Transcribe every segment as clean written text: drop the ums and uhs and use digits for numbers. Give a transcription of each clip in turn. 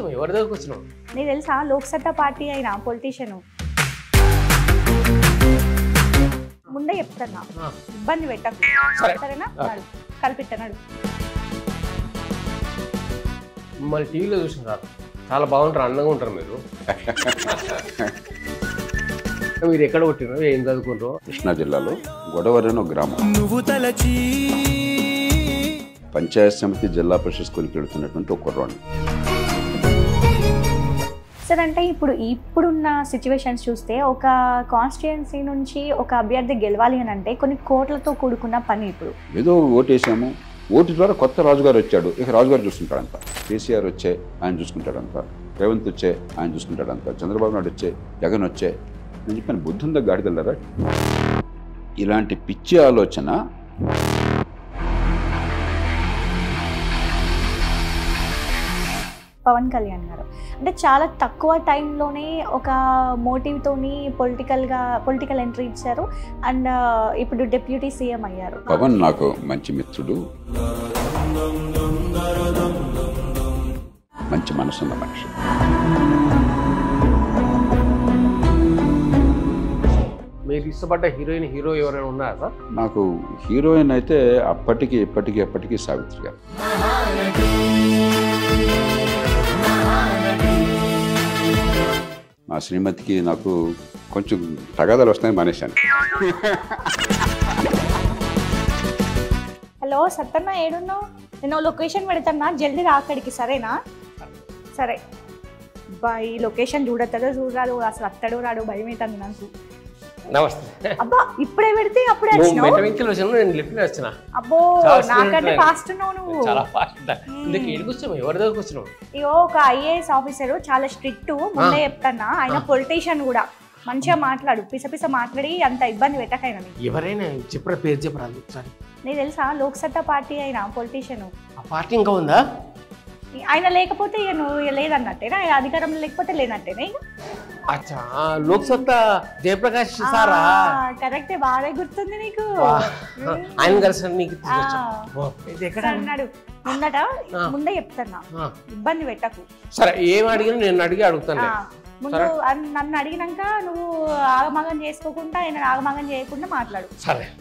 వచ్చాము ఎవరి దగ్గరకు వచ్చినాం నీకు తెలుసా లోక్సత్తా పార్టీ అయినా పొలిటీషియన్ ముందే చెప్తున్నా ఇబ్బంది పెట్టకు సరేనా కలిపిట్టనాడు మిమ్మల్ని టీవీలో చూసినారు చాలా బాగుంటారు అందంగా ఉంటారు మీరు మీరు ఎక్కడ పుట్టినారు ఏం చదువుకుంటారు కృష్ణా జిల్లాలో గొడవరి అని ఒక గ్రామం పంచాయత్ సమితి జిల్లా పరిషత్ స్కూల్కి వెళుతున్నటువంటి ఒక కుర్రాడు. సార్ అంటే ఇప్పుడున్న సిచ్యువేషన్స్ చూస్తే ఒక కాన్స్టిట్యుయెన్సీ నుంచి ఒక అభ్యర్థి గెలవాలి అని అంటే కొన్ని కోట్లతో కూడుకున్న పని. ఇప్పుడు ఏదో ఓటేసాము, ఓటు ద్వారా కొత్త రాజుగారు వచ్చాడు, ఇక రాజుగారు చూసుకుంటాడంత. కేసీఆర్ వచ్చే ఆయన చూసుకుంటాడంత, రేవంత్ వచ్చే ఆయన చూసుకుంటాడంత, చంద్రబాబు నాయుడు వచ్చే, జగన్ వచ్చే. నేను చెప్పాను బుద్ధి ఉందా గాడిదల్లారా? ఇలాంటి పిచ్చి ఆలోచన పవన్ కళ్యాణ్ గారు అంటే చాలా తక్కువ టైంలోనే ఒక మోటివ్తోని పొలిటికల్ ఎంట్రీ ఇచ్చారు అండ్ ఇప్పుడు డిప్యూటీ సీఎం అయ్యారు. పవన్ నాకు మంచి మిత్రుడు, మంచి మనసున్న మనిషి. మీరు ఇష్టపడ్డ హీరో ఎవరైనా ఉన్నారా సార్? నాకు హీరోయిన్ అయితే ఎప్పటికీ సావిత్రి గారు. మా శ్రీమతికి నాకు కొంచెం తగాదాలు వస్తాయని మానేశాను. హలో సత్తన్న ఏడున్నావు? నేను లొకేషన్ పెడతానా, జల్దీ రాకడికి సరేనా? సరే బాయ్. లొకేషన్ చూడరాదు, అసలు అత్తడు రాడు, భయం అవుతుంది నాకు. నమస్తే. అబ్బా ఇప్పుడే పెడితే అప్పుడే వచ్చిన. అబ్బో నాకంటే ఫాస్ట్ నువ్వు. చాలా ఫాస్ట్. ఎవరి దగ్గరకు వచ్చినావు? ఇగో ఒక ఐఏఎస్ ఆఫీసర్ చాలా స్ట్రిక్ట్, ముందే చెప్తానా. ఆయన పొలిటీషియన్ కూడా మంచిగా మాట్లాడు, పిసపిస మాట్లాడి అంత ఇబ్బంది పెట్టకైనా. ఎవరైనా చెప్పరా, పేరు చెప్పరా ఒకసారి. నీకు తెలుసా లోక్సత్తా పార్టీ అయినా పొలిటీషియన్. ఆ పార్టీ ఇంకా ఉందా? ఆయన లేకపోతే ఇక నువ్వు లేదన్నట్టేనా? అధికారంలో లేకపోతే లేనట్టేనా? ఇక అచ్చా, లోక్సత్తా జయప్రకాష్ సారా? కరెక్టే, బాగా గుర్తుంది నీకు. ఆయన కలిసి నీకు అన్నాడు ముందట, ముందే చెప్తున్నా ఇబ్బంది పెట్టకు. సరే ఏం అడిగినా నేను అడుగుతాను. ముందు నన్ను అడిగినాక నువ్వు ఆగమాగం చేసుకోకుండా ఆయన ఆగమాగం చేయకుండా మాట్లాడు.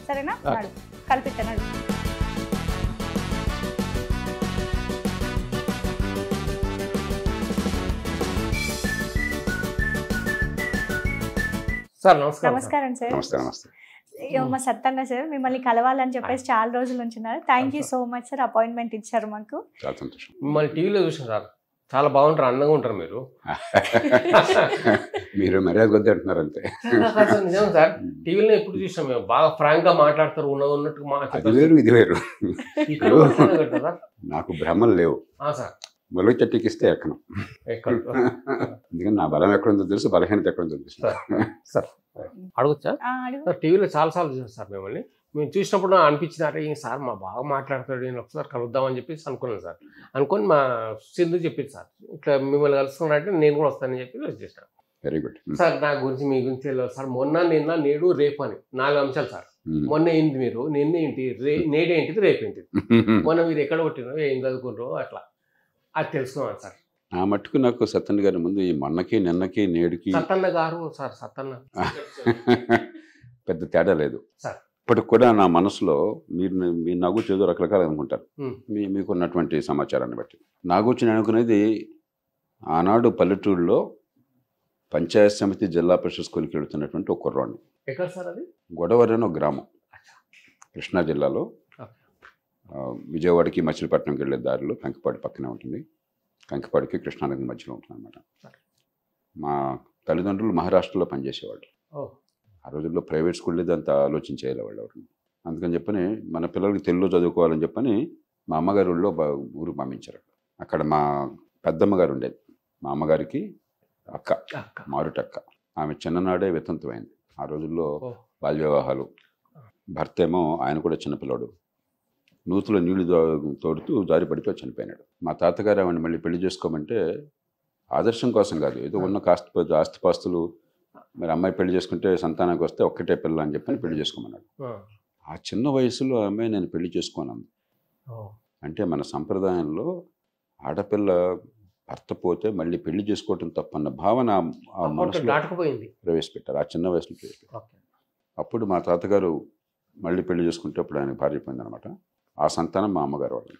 సరేనా? కలిపిట్టనాడు. సార్ నమస్కారం సార్. మా సత్తన్న సార్ మిమ్మల్ని కలవాలని చెప్పేసి చాలా రోజుల నుంచి ఉన్నారు. Thank you so much sir, appointment ఇచ్చారు మాకు. మిమ్మల్ని టీవీలో చూసినారు చాలా బాగుంటారు, అందంగా ఉంటారు మీరు. మీరు మర్యాద కొద్ది అంటున్నారు అంతే. నిజం సార్, టీవీలో ఎప్పుడు చూసాం మేము, బాగా ఫ్రాంక్ గా మాట్లాడతారు, ఉన్నట్టు. అది వేరు ఇది వేరు. నాకు భ్రమలు లేవు సార్. మొలక చెట్టుకి ఇస్తే ఎక్కను. ఎందుకంటే నా బలం ఎక్కడుందో తెలుసు, బలహీనత ఎక్కడుందో తెలుసు. సార్ అడగచ్చా? టీవీలో చాలా సార్లు చూసాను సార్ మిమ్మల్ని. మేము చూసినప్పుడు అనిపించినారే ఈ సార్ మా బాగా మాట్లాడతాడు, నేను ఒకసారి కలుద్దామని చెప్పేసి అనుకున్నాను సార్. అనుకొని మా సింధు చెప్పింది సార్ ఇట్లా మిమ్మల్ని కలుసుకున్నారంటే నేను కూడా వస్తానని చెప్పి వచ్చేసాను. Very good sir. నా గురించి మీ గురించి తెలియదు సార్. మొన్న నిన్న నేడు రేపు అని 4 అంశాలు సార్. మొన్న ఏంటి మీరు, నిన్న ఏంటి, నేడేంటిది, రేపేంటిది, మొన్న మీరు ఎక్కడ కొట్టినారో, ఏం చదువుకుంటారో అట్లా అది తెలుసుకున్నాను సార్. ఆ మట్టుకు నాకు సత్తన్న గారి ముందు ఈ మొన్నకి నిన్నకి నేడుకి సత్తన్న గారు సార్, సత్తన్న పెద్ద తేడా లేదు సార్. ఇప్పటికి కూడా నా మనసులో మీరు నాగూర్చి ఏదో రకరకాలు అనుకుంటారు మీకున్నటువంటి సమాచారాన్ని బట్టి. నాగూర్చి నేను అనుకునేది ఆనాడు పల్లెటూరులో పంచాయత్ సమితి జిల్లా పరిషత్ స్కూల్కి వెళుతున్నటువంటి ఒక కుర్రాడు. ఎక్కడ సార్ అది? గొడవరి అని ఒక గ్రామం, కృష్ణా జిల్లాలో. విజయవాడకి మచిలీపట్నంకి వెళ్ళే దారిలో కంకిపాడు పక్కనే ఉంటుంది. కంకిపాడికి కృష్ణానది మధ్యలో ఉంటుంది అనమాట. మా తల్లిదండ్రులు మహారాష్ట్రలో పనిచేసేవాళ్ళు. ఆ రోజుల్లో ప్రైవేట్ స్కూల్ లేదు, అంత ఆలోచించేయాలి వాళ్ళు ఎవరిని. అందుకని చెప్పని మన పిల్లలకి తెలుగులో చదువుకోవాలని చెప్పని మా అమ్మగారి ఊళ్ళో ఊరికి పంపించారు. అక్కడ మా పెద్దమ్మగారు ఉండేది, మా అమ్మగారికి అక్క, మారుటక్క. ఆమె చిన్ననాడే వితంతువైంది. ఆ రోజుల్లో బాల్య వివాహాలు. భర్త ఏమో ఆయన కూడా చిన్నపిల్లాడు, నూతులో నీళ్లు తోడుతూ జారి పడితో చనిపోయినాడు. మా తాతగారు ఆవిడ మళ్ళీ పెళ్లి చేసుకోమంటే ఆదర్శం కోసం కాదు, ఏదో ఉన్న ఆస్తిపాస్తులు, మరి అమ్మాయి పెళ్లి చేసుకుంటే సంతానానికి వస్తే ఒక్కటే పిల్ల అని చెప్పని పెళ్లి చేసుకోమన్నాడు. ఆ చిన్న వయసులో అమ్మాయి నేను పెళ్లి చేసుకోను. అంటే మన సంప్రదాయంలో ఆడపిల్ల భర్త పోతే మళ్ళీ పెళ్లి చేసుకోవటం తప్పన్న భావన ఆ మనసులో దాటుకుపోయింది, ప్రవేశపెట్టారు. ఆ చిన్న వయసులో ప్రవేశపెట్టారు. అప్పుడు మా తాతగారు మళ్ళీ పెళ్లి చేసుకుంటే అప్పుడు ఆయన భార్య పోయిందనమాట. ఆ సంతానం మా అమ్మగారు వాళ్ళు.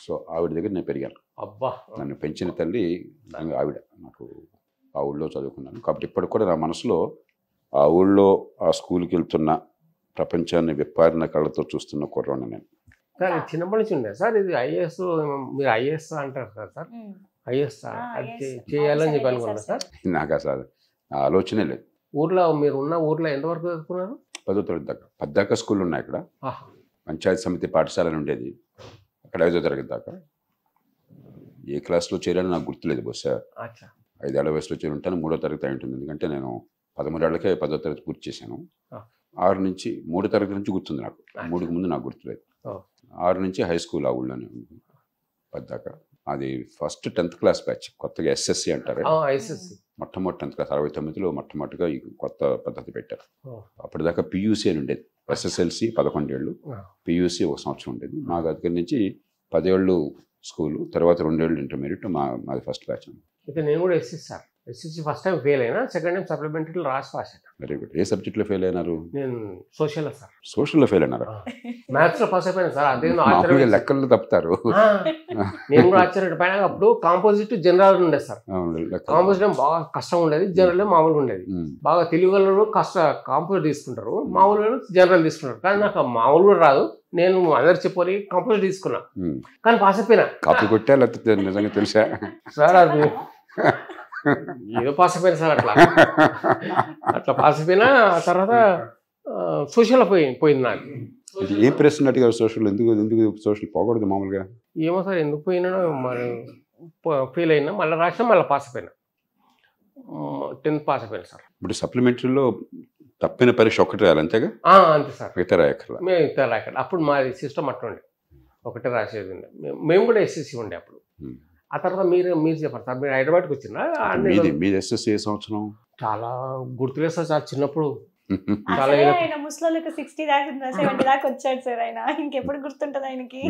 సో ఆవిడ దగ్గర నేను పెరిగాను. అబ్బా, నన్ను పెంచిన తల్లి ఆవిడ. నాకు ఆ ఊళ్ళో చదువుకున్నాను కాబట్టి ఇప్పటికి కూడా నా మనసులో ఆ ఊళ్ళో ఆ స్కూల్కి వెళ్తున్న ప్రపంచాన్ని విప్పారిన కళ్ళతో చూస్తున్న కుర్రాన్ని నేను. సార్ చిన్నప్పటి నుంచి ఉండే సార్ ఇది ఐఏఎస్, మీరు ఐఏఎస్ అంటారు కదా సార్, ఐఏఎస్ చేయాలని చెప్పి అనుకున్నా సార్. నాకు అసలు ఆలోచనే లేదు. ఊర్లో మీరు ఉన్న ఊర్లో ఎంతవరకు చదువుకున్నారు? 10వ తరగతి దాకా. 10 దాకా స్కూల్ ఉన్నాయి అక్కడ. పంచాయతీ సమితి పాఠశాల ఉండేది అక్కడ 5వ తరగతి దాకా. ఏ క్లాస్లో చేరాలో నాకు గుర్తులేదు బహుశా 5 ఏళ్ల వయసులో చేరి ఉంటాను. 3వ తరగతి అయి ఉంటుంది, ఎందుకంటే నేను 13 ఏళ్లకే 10వ తరగతి పూర్తి చేశాను. 6 నుంచి 3 తరగతి నుంచి గుర్తుంది నాకు, 3కి ముందు నాకు గుర్తులేదు. 6 నుంచి హై స్కూల్ ఆ ఊళ్ళోనే ఉంది 10 దాకా. అది ఫస్ట్ 10th క్లాస్ బ్యాచ్, కొత్తగా ఎస్ఎస్సి అంటారు. మొట్టమొదటి 10th క్లాస్ 69లో మొట్టమొదటిగా ఈ కొత్త పద్ధతి పెట్టారు. అప్పటిదాకా పియూసీ అని ఉండేది. ఎస్ఎస్ఎల్సి 11 ఏళ్ళు, పియూసీ 1 సంవత్సరం ఉండేది. మా దగ్గర నుంచి 10 ఏళ్ళు స్కూలు, తర్వాత 2 ఏళ్ళు ఇంటర్మీడియట్. మాది ఫస్ట్ బ్యాచ్. అయితే నేను కూడా ఎస్ఎస్సి ఫస్ట్ టైం ఫెయిల్ అయినా, సెకండ్ టైం సప్లిమెంటరీలో రాశాను. Very good. ఏ సబ్జెక్ట్లో ఫెయిల్ అయినారు? నేను సోషల్లో సార్. సోషల్లో ఫెయిల్ అయినారా? మ్యాథ్స్లో పాస్ అయిపోయాను సార్. అదే లెక్కల్లో తప్పుతారు. నేను కూడా ఆశ్చర్యపోయినా. అప్పుడు కాంపోజిట్ జనరల్ ఉండేది సార్. కాంపోజిట్ బాగా కష్టం ఉండేది, జనరల్ మామూలుగా ఉండేది. బాగా తెలుగు వాళ్ళు కాంపోజిట్ తీసుకుంటారు, మామూలు జనరల్ తీసుకుంటారు. కానీ నాకు మామూలు కూడా రాదు. నేను అందరు చెప్పి కాంపోజిట్ తీసుకున్నా, కానీ పాస్ అయిపోయినా. కాపీ కొట్టా లేకపోతే నిజంగా తెలుసా సార్? అది ఏదో పాస్ అయిపోయినా సార్. అట్లా పాస్ అయిపోయినా. తర్వాత సోషల్ పోయింది నాకు. ఏ ప్రశ్న అడిగారు సోషల్? ఎందుకు సోషల్ పోకూడదు మామూలుగా? ఏమో సార్ ఎందుకు పోయినా, మరి ఫెయిల్ అయినా, మళ్ళీ రాసినా, మళ్ళీ పాస్ అయిపోయినా. 10th పాస్ అయిపోయినా సార్. ఇప్పుడు సప్లిమెంటరీలో తప్పిన పరీక్ష ఒక్కటి రాయాలి అంతేగా? అంతే సార్. మిగతా రాయక్కర్లా. మేము ఇతర రాయక్కడ. అప్పుడు మాది సిస్టమ్ అట్లా ఉండే, ఒకటే రాసేది ఉండే. మేము కూడా ఎస్ఎస్సి ఉండే అప్పుడు. ఆ తర్వాత మీరు చెప్పండి సార్, మీరు హైదరాబాద్కి వచ్చినా? మీది ఎస్ఎస్సి ఏ సంవత్సరం? చాలా గుర్తులేదు సార్. చాలా చిన్నప్పుడు. ఆయన ముసలోళ్ళకి 60 దాకా 70 దాకా వచ్చాడు సార్. ఆయన ఇంకెప్పుడు గుర్తుంటది ఆయనకి?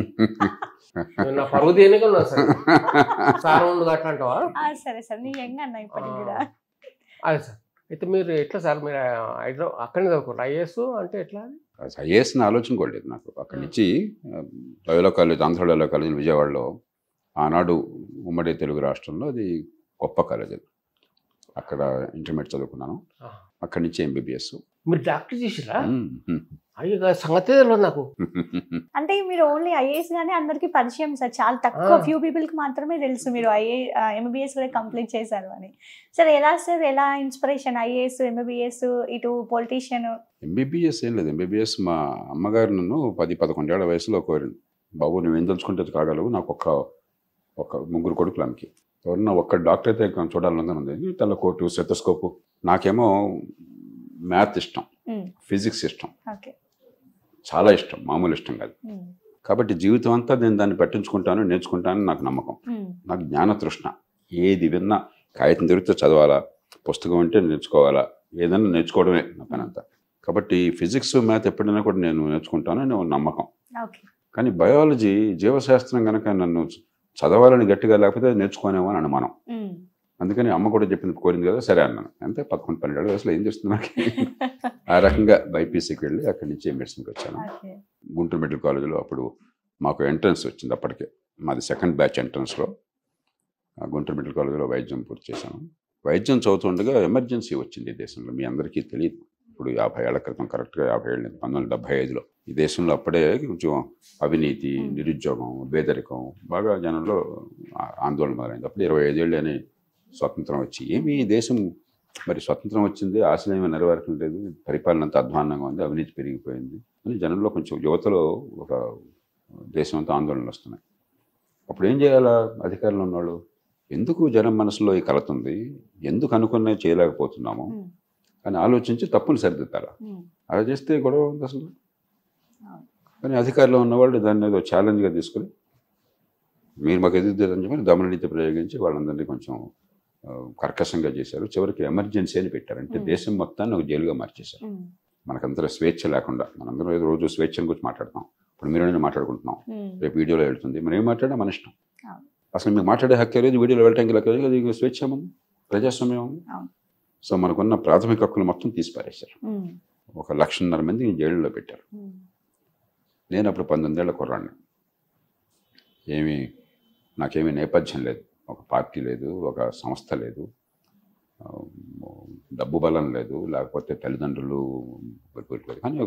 నా పరువు దేనిగా ఉన్నా సార్. సార్ ఉండు అట్లా అంటావా? సరే సార్, నీ యంగ్ అన్న ఇప్పటికి కూడా. అదే సార్. అయితే మీరు ఎట్లా సార్, మీరు హైదరాబాద్ అక్కడనే చదువుకోరు? ఐఏఎస్ అంటే ఎట్లా? ఐఏఎస్ ఆలోచన కూడా లేదు నాకు. అక్కడి నుంచి Loyola college, Andhra Loyola college విజయవాడలో, ఆనాడు ఉమ్మడి తెలుగు రాష్ట్రంలో అది గొప్ప కాలేజ్. అక్కడ ఇంటర్మీడియట్ చదువుకున్నాను. అక్కడి నుంచి ఎంబీబీఎస్. మీరు డాక్టర్ చేసిరా? అయ్యో, సంగతి తెలియదు నాకు. అంటే మీరు ఓన్లీ ఐఏఎస్ గానే అందరికి పరిచయం సార్. చాలా తక్కువ ఫ్యూ పీపుల్ కి మాత్రమే తెలుసు మీరు ఎంబీబీఎస్ కూడా కంప్లీట్ చేశారు అని. సార్ ఎలా ఇన్స్పిరేషన్ ఐఏఎస్, ఎంబీబీఎస్, ఇటు పొలిటీషియన్? ఎంబీబీఎస్ ఏం లేదు. ఎంబీబీఎస్ మా అమ్మగారు నన్ను 10-11 ఏళ్ల వయసులో కోరింది. బాబు నువ్వేం తలుచుకుంటే కాగలవు, నాకు ఒక 3 కొడుకులు ఆమెకి. ఎవరన్నా ఒక్క డాక్టర్ అయితే చూడాలని ఉంది. తెల్ల కోటు, స్టెతస్కోపు. నాకేమో మ్యాథ్ ఇష్టం, ఫిజిక్స్ ఇష్టం, చాలా ఇష్టం, మామూలు ఇష్టం కాదు. కాబట్టి జీవితం అంతా నేను దాన్ని పట్టించుకుంటాను, నేర్చుకుంటానని నాకు నమ్మకం. నాకు జ్ఞాన తృష్ణ. ఏది విన్నా కాగితం దొరికితే చదవాలా, పుస్తకం అంటే నేర్చుకోవాలా, ఏదైనా నేర్చుకోవడమే నా పని అంతా. కాబట్టి ఫిజిక్స్, మ్యాథ్ ఎప్పుడైనా కూడా నేను నేర్చుకుంటానని నమ్మకం. కానీ బయాలజీ, జీవశాస్త్రం కనుక నన్ను చదవాలని గట్టిగా లేకపోతే నేర్చుకోనేమో అని అనుమానం. అందుకని అమ్మ కూడా కోరింది కదా, సరే అన్నాను. అంతే 11-12 ఏళ్ళ వయసులో ఏం చేస్తుంది నాకు. ఆ రకంగా బైపీసీకి వెళ్ళి అక్కడి నుంచి మెడిసిన్కి వచ్చాను. గుంటూరు మెడికల్ కాలేజీలో అప్పుడు మాకు ఎంట్రన్స్ వచ్చింది. అప్పటికే మాది 2nd బ్యాచ్ ఎంట్రన్స్లో గుంటూరు మెడికల్ కాలేజీలో వైద్యం పూర్తి చేశాను. వైద్యం చదువుతుండగా ఎమర్జెన్సీ వచ్చింది ఈ దేశంలో. మీ అందరికీ తెలియదు. ఇప్పుడు 50 ఏళ్ల క్రితం, కరెక్ట్గా 50 ఏళ్ళు, 1975లో ఈ దేశంలో అప్పుడే కొంచెం అవినీతి, నిరుద్యోగం, పేదరికం బాగా జనంలో ఆందోళన మొదలైంది. అప్పుడు 25 ఏళ్ళు అని స్వతంత్రం వచ్చి ఏమి దేశం మరి స్వతంత్రం వచ్చింది, ఆశలు ఏమీ నెరవేరట్లేదు, పరిపాలన అంతా అధ్వాన్నంగా ఉంది, అవినీతి పెరిగిపోయింది అని జనంలో కొంచెం యువతలో ఒక దేశం అంతా ఆందోళనలు వస్తున్నాయి. అప్పుడు ఏం చేయాలా అధికారులు ఉన్నవాళ్ళు? ఎందుకు జనం మనసులో ఈ కలత ఉంది, ఎందుకు అనుకునే చేయలేకపోతున్నాము అని ఆలోచించి తప్పుని సరిదిద్దాలా. అలా చేస్తే గొడవ ఉంది అసలు. కానీ అధికారంలో ఉన్నవాళ్ళు దాన్ని ఏదో ఛాలెంజ్గా తీసుకుని మీరు మాకు ఎదుగుతుందని చెప్పి దమననీతి ప్రయోగించి వాళ్ళందరినీ కొంచెం కర్కశంగా చేశారు. చివరికి ఎమర్జెన్సీ అని పెట్టారు. అంటే దేశం మొత్తాన్ని ఒక జైలుగా మార్చేశారు. మనకందరూ స్వేచ్ఛ లేకుండా, మనందరం ఏదో రోజు స్వేచ్ఛను గురించి మాట్లాడతాం. ఇప్పుడు మీరు నేను మాట్లాడుకుంటున్నాం, రేపు వీడియోలో వెళ్తుంది, మనం ఏం మాట్లాడినా మన ఇష్టం. అసలు మీకు మాట్లాడే హక్కు లేదు, వీడియోలో వెళ్ళటానికి లెక్క లేదు, అది స్వేచ్ఛ ఉంది, ప్రజాస్వామ్యం ఉంది. సో మనకున్న ప్రాథమిక హక్కులు మొత్తం తీసి పారేశారు. 1,00,000 మంది జైలులో పెట్టారు. నేను అప్పుడు 19 ఏళ్ల కుర్రాడిని. నాకేమీ నేపథ్యం లేదు, ఒక పార్టీ లేదు, ఒక సంస్థ లేదు, డబ్బు బలం లేదు, లేకపోతే తల్లిదండ్రులు కానీ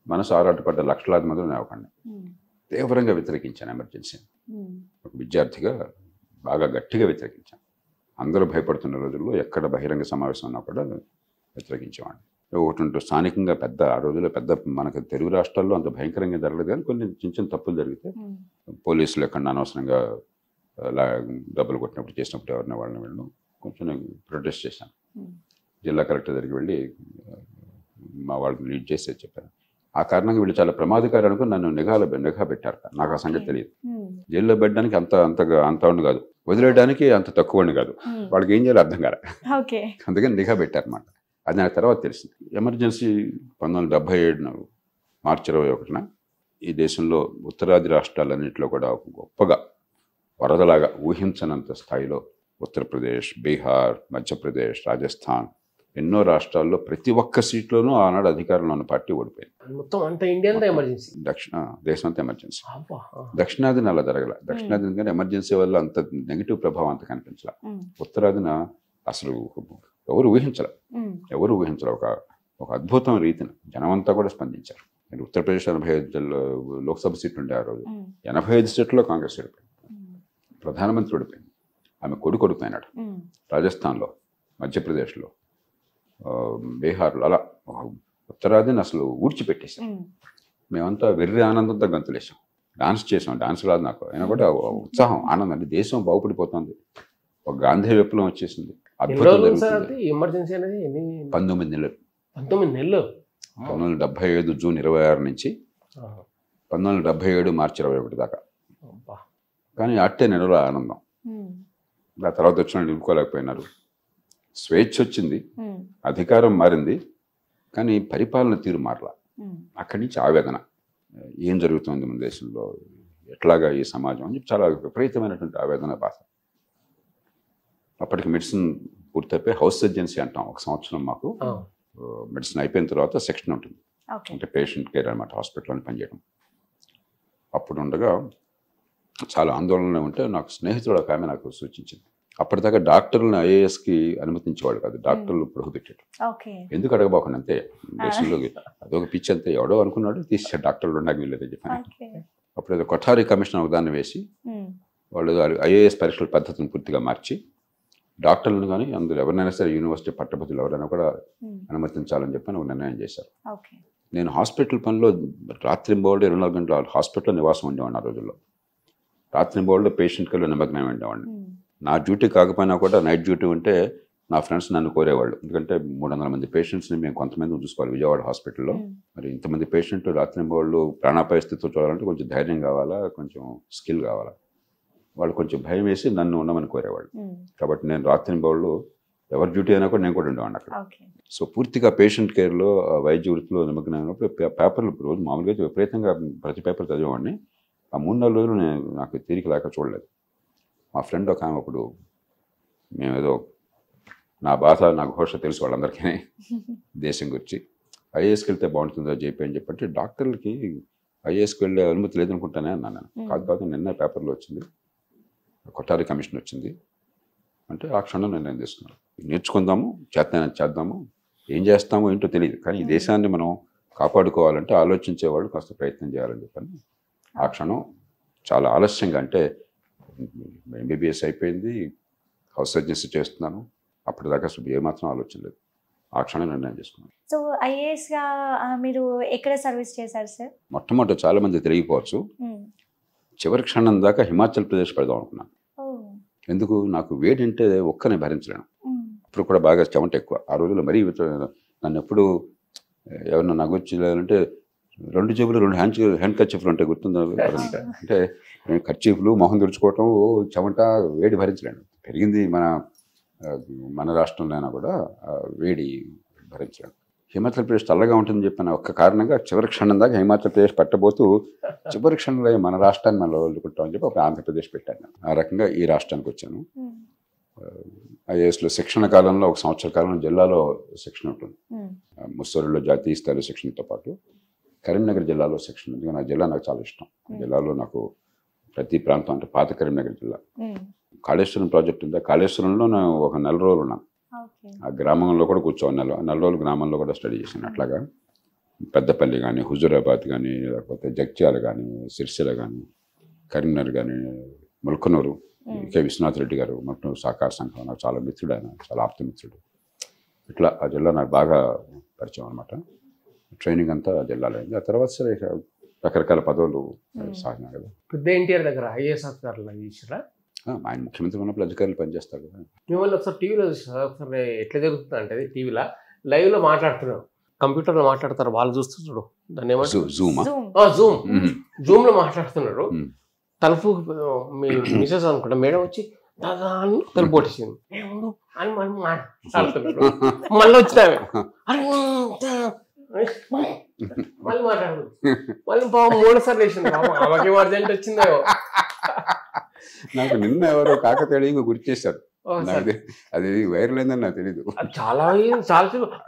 మనసు ఆరాటపడ్డ లక్షలాది మంది నేవకండి. తీవ్రంగా వ్యతిరేకించాను ఎమర్జెన్సీ. ఒక విద్యార్థిగా బాగా గట్టిగా వ్యతిరేకించాను. అందరూ భయపడుతున్న రోజుల్లో ఎక్కడ బహిరంగ సమావేశం ఉన్నా కూడా వ్యతిరేకించేవాడిని. ఒకటి స్థానికంగా ఆ రోజుల్లో పెద్ద మనకు తెలుగు రాష్ట్రాల్లో అంత భయంకరంగా జరగలేదు, కానీ కొన్ని చిన్న చిన్న తప్పులు జరిగితే పోలీసులు ఎక్కడ అనవసరంగా డబ్బులు కొట్టినప్పుడు చేసినప్పుడు ఎవరిని వాళ్ళని వెళ్ళను కొంచెం ప్రొటెస్ట్ చేశాను. జిల్లా కలెక్టర్ దగ్గరికి వెళ్ళి మా వాళ్ళని లీడ్ చేసి చెప్పాను. ఆ కారణంగా వీళ్ళు చాలా ప్రమాదకారి అనుకుని నన్ను నిఘా పెట్టారు. నాకు ఆ సంగతి తెలియదు. జైల్లో పెట్టడానికి అంత ఉండి కాదు, వదిలేయడానికి అంత తక్కువ ఉండి కాదు. వాళ్ళకి ఏం చేయాలో అర్థం కాలే, అందుకని నిఘా పెట్టారన్నమాట. అది నాకు తర్వాత తెలిసింది. ఎమర్జెన్సీ 1977 మార్చి 21న ఈ దేశంలో ఉత్తరాది రాష్ట్రాలన్నింటిలో కూడా గొప్పగా వరదలాగా ఊహించనంత స్థాయిలో ఉత్తరప్రదేశ్, బీహార్, మధ్యప్రదేశ్, రాజస్థాన్ ఎన్నో రాష్ట్రాల్లో ప్రతి ఒక్క సీట్లోనూ ఆనాడు అధికారంలో ఉన్న పార్టీ ఓడిపోయింది. మొత్తం అంత ఇండియా ఎమర్జెన్సీ, దేశం అంతా ఎమర్జెన్సీ. దక్షిణాదిన అలా జరగల. దక్షిణాదిన కానీ ఎమర్జెన్సీ వల్ల అంత నెగిటివ్ ప్రభావం అంత కనిపించాల. ఉత్తరాదిన అసలు ఎవరు ఊహించలే ఒక అద్భుతం రీతిన జనమంతా కూడా స్పందించారు. ఉత్తరప్రదేశ్ 85 లోక్సభ సీట్లు ఉండే ఆ రోజు 85 సీట్లలో కాంగ్రెస్ ఓడిపోయింది. ప్రధానమంత్రి ఓడిపోయింది, ఆమె కొడుకు ఓడిపోయినాడు. రాజస్థాన్లో, మధ్యప్రదేశ్లో, బీహార్లో అలా ఉత్తరాదిని అసలు ఊడ్చిపెట్టేశాం. మేమంతా వెర్రి ఆనందంతో గంతులేసాం, డాన్స్ చేసాం. డాన్స్ రాదు నాకు, అయినా కూడా ఉత్సాహం, ఆనందం. అంటే దేశం బాగుపడిపోతుంది, ఒక గాంధీ విప్లవం వచ్చేసింది. అద్భుతం జరుగుతుంది. ఎమర్జెన్సీ అనేది 19 నెలలు. 1975 జూన్ 26 నుంచి 1977 మార్చి 21 దాకా. కానీ అట్టే నెలలో ఆనందం. ఆ తర్వాత వచ్చిన నిలుపుకోలేకపోయినారు. స్వేచ్ఛ వచ్చింది, అధికారం మారింది, కానీ పరిపాలన తీరు మారలా. అక్కడి నుంచి ఆవేదన, ఏం జరుగుతుంది మన దేశంలో, ఎట్లాగా ఈ సమాజం అని చెప్పి చాలా విపరీతమైనటువంటి ఆవేదన, బాధ. అప్పటికి మెడిసిన్ పూర్తయిపోయి హౌస్ సర్జెన్సీ అంటాం. 1 సంవత్సరం మాకు మెడిసిన్ అయిపోయిన తర్వాత సెక్షన్ ఉంటుంది, అంటే పేషెంట్ కేర్ అనమాట, హాస్పిటల్లోనే పనిచేయడం. అప్పుడు ఉండగా చాలా ఆందోళన ఉంటే నాకు స్నేహితుడు ఒక ఆమె నాకు సూచించింది. అప్పటిదాకా డాక్టర్లను ఐఏఎస్కి అనుమతించేవాడు కాదు, డాక్టర్లు ప్రొహిబిటెడ్. ఎందుకు అడగబోకుండా అంతే, దేశంలో అదొక పిచ్చి అంతే, ఎవడో అనుకున్నాడు తీసాడు, డాక్టర్లు ఉండగా వీళ్ళదే చెప్పాను. అప్పుడు ఏదో కొఠారి కమిషన్ అవదాన్ని వేసి వాళ్ళు ఐఏఎస్ పరీక్షల పద్ధతిని పూర్తిగా మార్చి డాక్టర్లను కానీ అందులో ఎవరినైనా సరే యూనివర్సిటీ పట్టభద్రులు ఎవరైనా కూడా అనుమతించాలని చెప్పి ఒక నిర్ణయం చేశారు. నేను హాస్పిటల్ పనిలో రాత్రింబోళ్ళు 24 గంటలు హాస్పిటల్లో నివాసం ఉండేవాడిని. ఆ రోజుల్లో రాత్రింబోళ్ళు పేషెంట్ కల్లో నిమగ్నం ఉండేవాడిని. నా డ్యూటీ కాకపోయినా కూడా నైట్ డ్యూటీ ఉంటే నా ఫ్రెండ్స్ నన్ను కోరేవాళ్ళు, ఎందుకంటే 300 మంది పేషెంట్స్ని మేము కొంతమంది చూసుకోవాలి విజయవాడ హాస్పిటల్లో. మరి ఇంతమంది పేషెంట్లు రాత్రింబోళ్ళు ప్రాణాపాయ స్థితితో చూడాలంటే కొంచెం ధైర్యం కావాలా, కొంచెం స్కిల్ కావాలా. వాళ్ళు కొంచెం భయం వేసి నన్ను ఉండమని కోరేవాళ్ళు. కాబట్టి నేను రాత్రింబోళ్ళు ఎవరి డ్యూటీ అయినా కూడా నేను కూడా ఉండేవాడిని అక్కడ. సో పూర్తిగా పేషెంట్ కేర్లో, వైద్య వృత్తిలో నిమగ్నం అయినప్పుడు పేపర్లు రోజు మామూలుగా విపరీతంగా ప్రతి పేపర్ చదివేవాడిని. ఆ 3-4 రోజులు నాకు తీరిక లేక చూడలేదు. మా ఫ్రెండ్ ఒక ఆమె అప్పుడు, మేమేదో నా బాధ నా ఘోష తెలుసు వాళ్ళందరికీ దేశం గురించి, ఐఏఎస్కి వెళ్తే బాగుంటుందో చెప్పి అని చెప్పంటే డాక్టర్లకి ఐఏఎస్కి వెళ్ళే అనుమతి లేదనుకుంటానే అన్నాను. కాదు నిన్న పేపర్లో వచ్చింది, కొఠారి కమిషన్ వచ్చింది అంటే ఆ క్షణం నిర్ణయం తీసుకున్నాను. నేర్చుకుందాము, చేద్దాము, ఏం చేస్తామో ఏంటో తెలియదు, కానీ ఈ దేశాన్ని మనం కాపాడుకోవాలంటే ఆలోచించేవాళ్ళు కాస్త ప్రయత్నం చేయాలని చెప్పని ఆ క్షణం చాలా ఆలస్యంగా, అంటే ఎంబీబీఎస్ అయిపోయింది, హౌస్ సర్జెన్సీ చేస్తున్నాను, అప్పటిదాకా ఏమాత్రం ఆలోచన లేదు. ఆ క్షణం నిర్ణయం చేసుకున్నాను. సో ఐఏఎస్గా మీరు ఎక్కడ సర్వీస్ చేశారు సార్? మొట్టమొదటి చాలా మంది తెలియకపోవచ్చు, చివరి క్షణం దాకా హిమాచల్ ప్రదేశ్ పెడదాం అనుకున్నాను. ఎందుకు, నాకు వేడి అంటే ఒక్కనే భరించలేను. ఇప్పుడు కూడా బాగా చెమట ఎక్కువ. ఆ రోజుల్లో మరీ నన్ను ఎప్పుడు ఎవరన్నా నా గురించి అంటే 2 జేబులు 2 హ్యాండ్ కర్చీఫ్లు ఉంటాయి, గుర్తుందా? అంటే కర్చీఫ్లు మొహం తుడుచుకోవటం, చెమట, వేడి భరించలేను. పెరిగింది మన రాష్ట్రంలో అయినా కూడా వేడి భరించలేను. హిమాచల్ ప్రదేశ్ చల్లగా ఉంటుందని చెప్పిన ఒక్క కారణంగా చివరి క్షణం దాకా హిమాచల్ ప్రదేశ్ పట్టబోతూ చివరి క్షణంలో మన రాష్ట్రాన్ని మనం వదులుకుంటామని చెప్పి ఒక ఆంధ్రప్రదేశ్ పెట్టాను. ఆ రకంగా ఈ రాష్ట్రానికి వచ్చాను. ఐఏఎస్లో శిక్షణ కాలంలో 1 సంవత్సర కాలం జిల్లాలో శిక్షణ ఉంటుంది. ముస్సూరులో జాతీయ స్థాయిలో శిక్షణతో పాటు కరీంనగర్ జిల్లాలో శిక్షణ ఉంది. నా జిల్లా నాకు చాలా ఇష్టం. జిల్లాలో నాకు ప్రతి ప్రాంతం అంటే పాత కరీంనగర్ జిల్లా. కాళేశ్వరం ప్రాజెక్ట్ ఉంది. కాళేశ్వరంలో నేను ఒక 4 రోజులు ఉన్నాను. ఆ గ్రామంలో కూడా కూర్చోవాలి. 4 రోజులు గ్రామంలో కూడా స్టడీ చేశాను. అట్లాగా పెద్దపల్లి కానీ, హుజూరాబాద్ కానీ, లేకపోతే జగిత్యాల కానీ, సిరిసిల్ల కానీ, కరీంనగర్ కానీ, ముల్కనూరు, కె విశ్వనాథ్ రెడ్డి గారు ముల్కనూరు సహకార సంఘం నాకు చాలా మిత్రుడు. ఆయన చాలా ఆప్తమిత్రుడు. ఇట్లా ఆ జిల్లా నాకు బాగా పరిచయం అనమాట. ట్రైనింగ్ అంతా జిల్లాలో అయింది. ఆ తర్వాత సరే రకరకాల పదవులు సాగినా కదా. పెద్ద ఎన్టీఆర్ దగ్గర ఐఏఎస్ అధికారులు చేసారా? ఆయన ముఖ్యమంత్రి ఉన్నప్పుడు అధికారులు పనిచేస్తారు కదా. మిమ్మల్ని ఒకసారి టీవీలో ఒకసారి ఎట్లా జరుగుతుంది అంటే టీవీలో లైవ్లో మాట్లాడుతున్నారు, కంప్యూటర్లో మాట్లాడతారు, వాళ్ళు చూస్తున్నాడు. దాన్ని ఏమంటారు? జూమ్లో మాట్లాడుతున్నారు. తలుపు మీ మిసెస్ అనుకుంటా మేడం వచ్చి దాదా అని తలుపు కొట్టేసింది అని మళ్ళీ మాట్లాడుతున్నారు. మళ్ళీ వచ్చినామే మళ్ళీ మాట్లాడుతుంది. మళ్ళీ పాపం 3 సార్లు వేసింది. ఆమెకి అర్జెంట్ వచ్చిందో. నాకు నిన్న ఎవరో కాకతేళంగా గుర్తు చేశారు. అది వైరల్ అయిందని నాకు తెలీదు. చాలా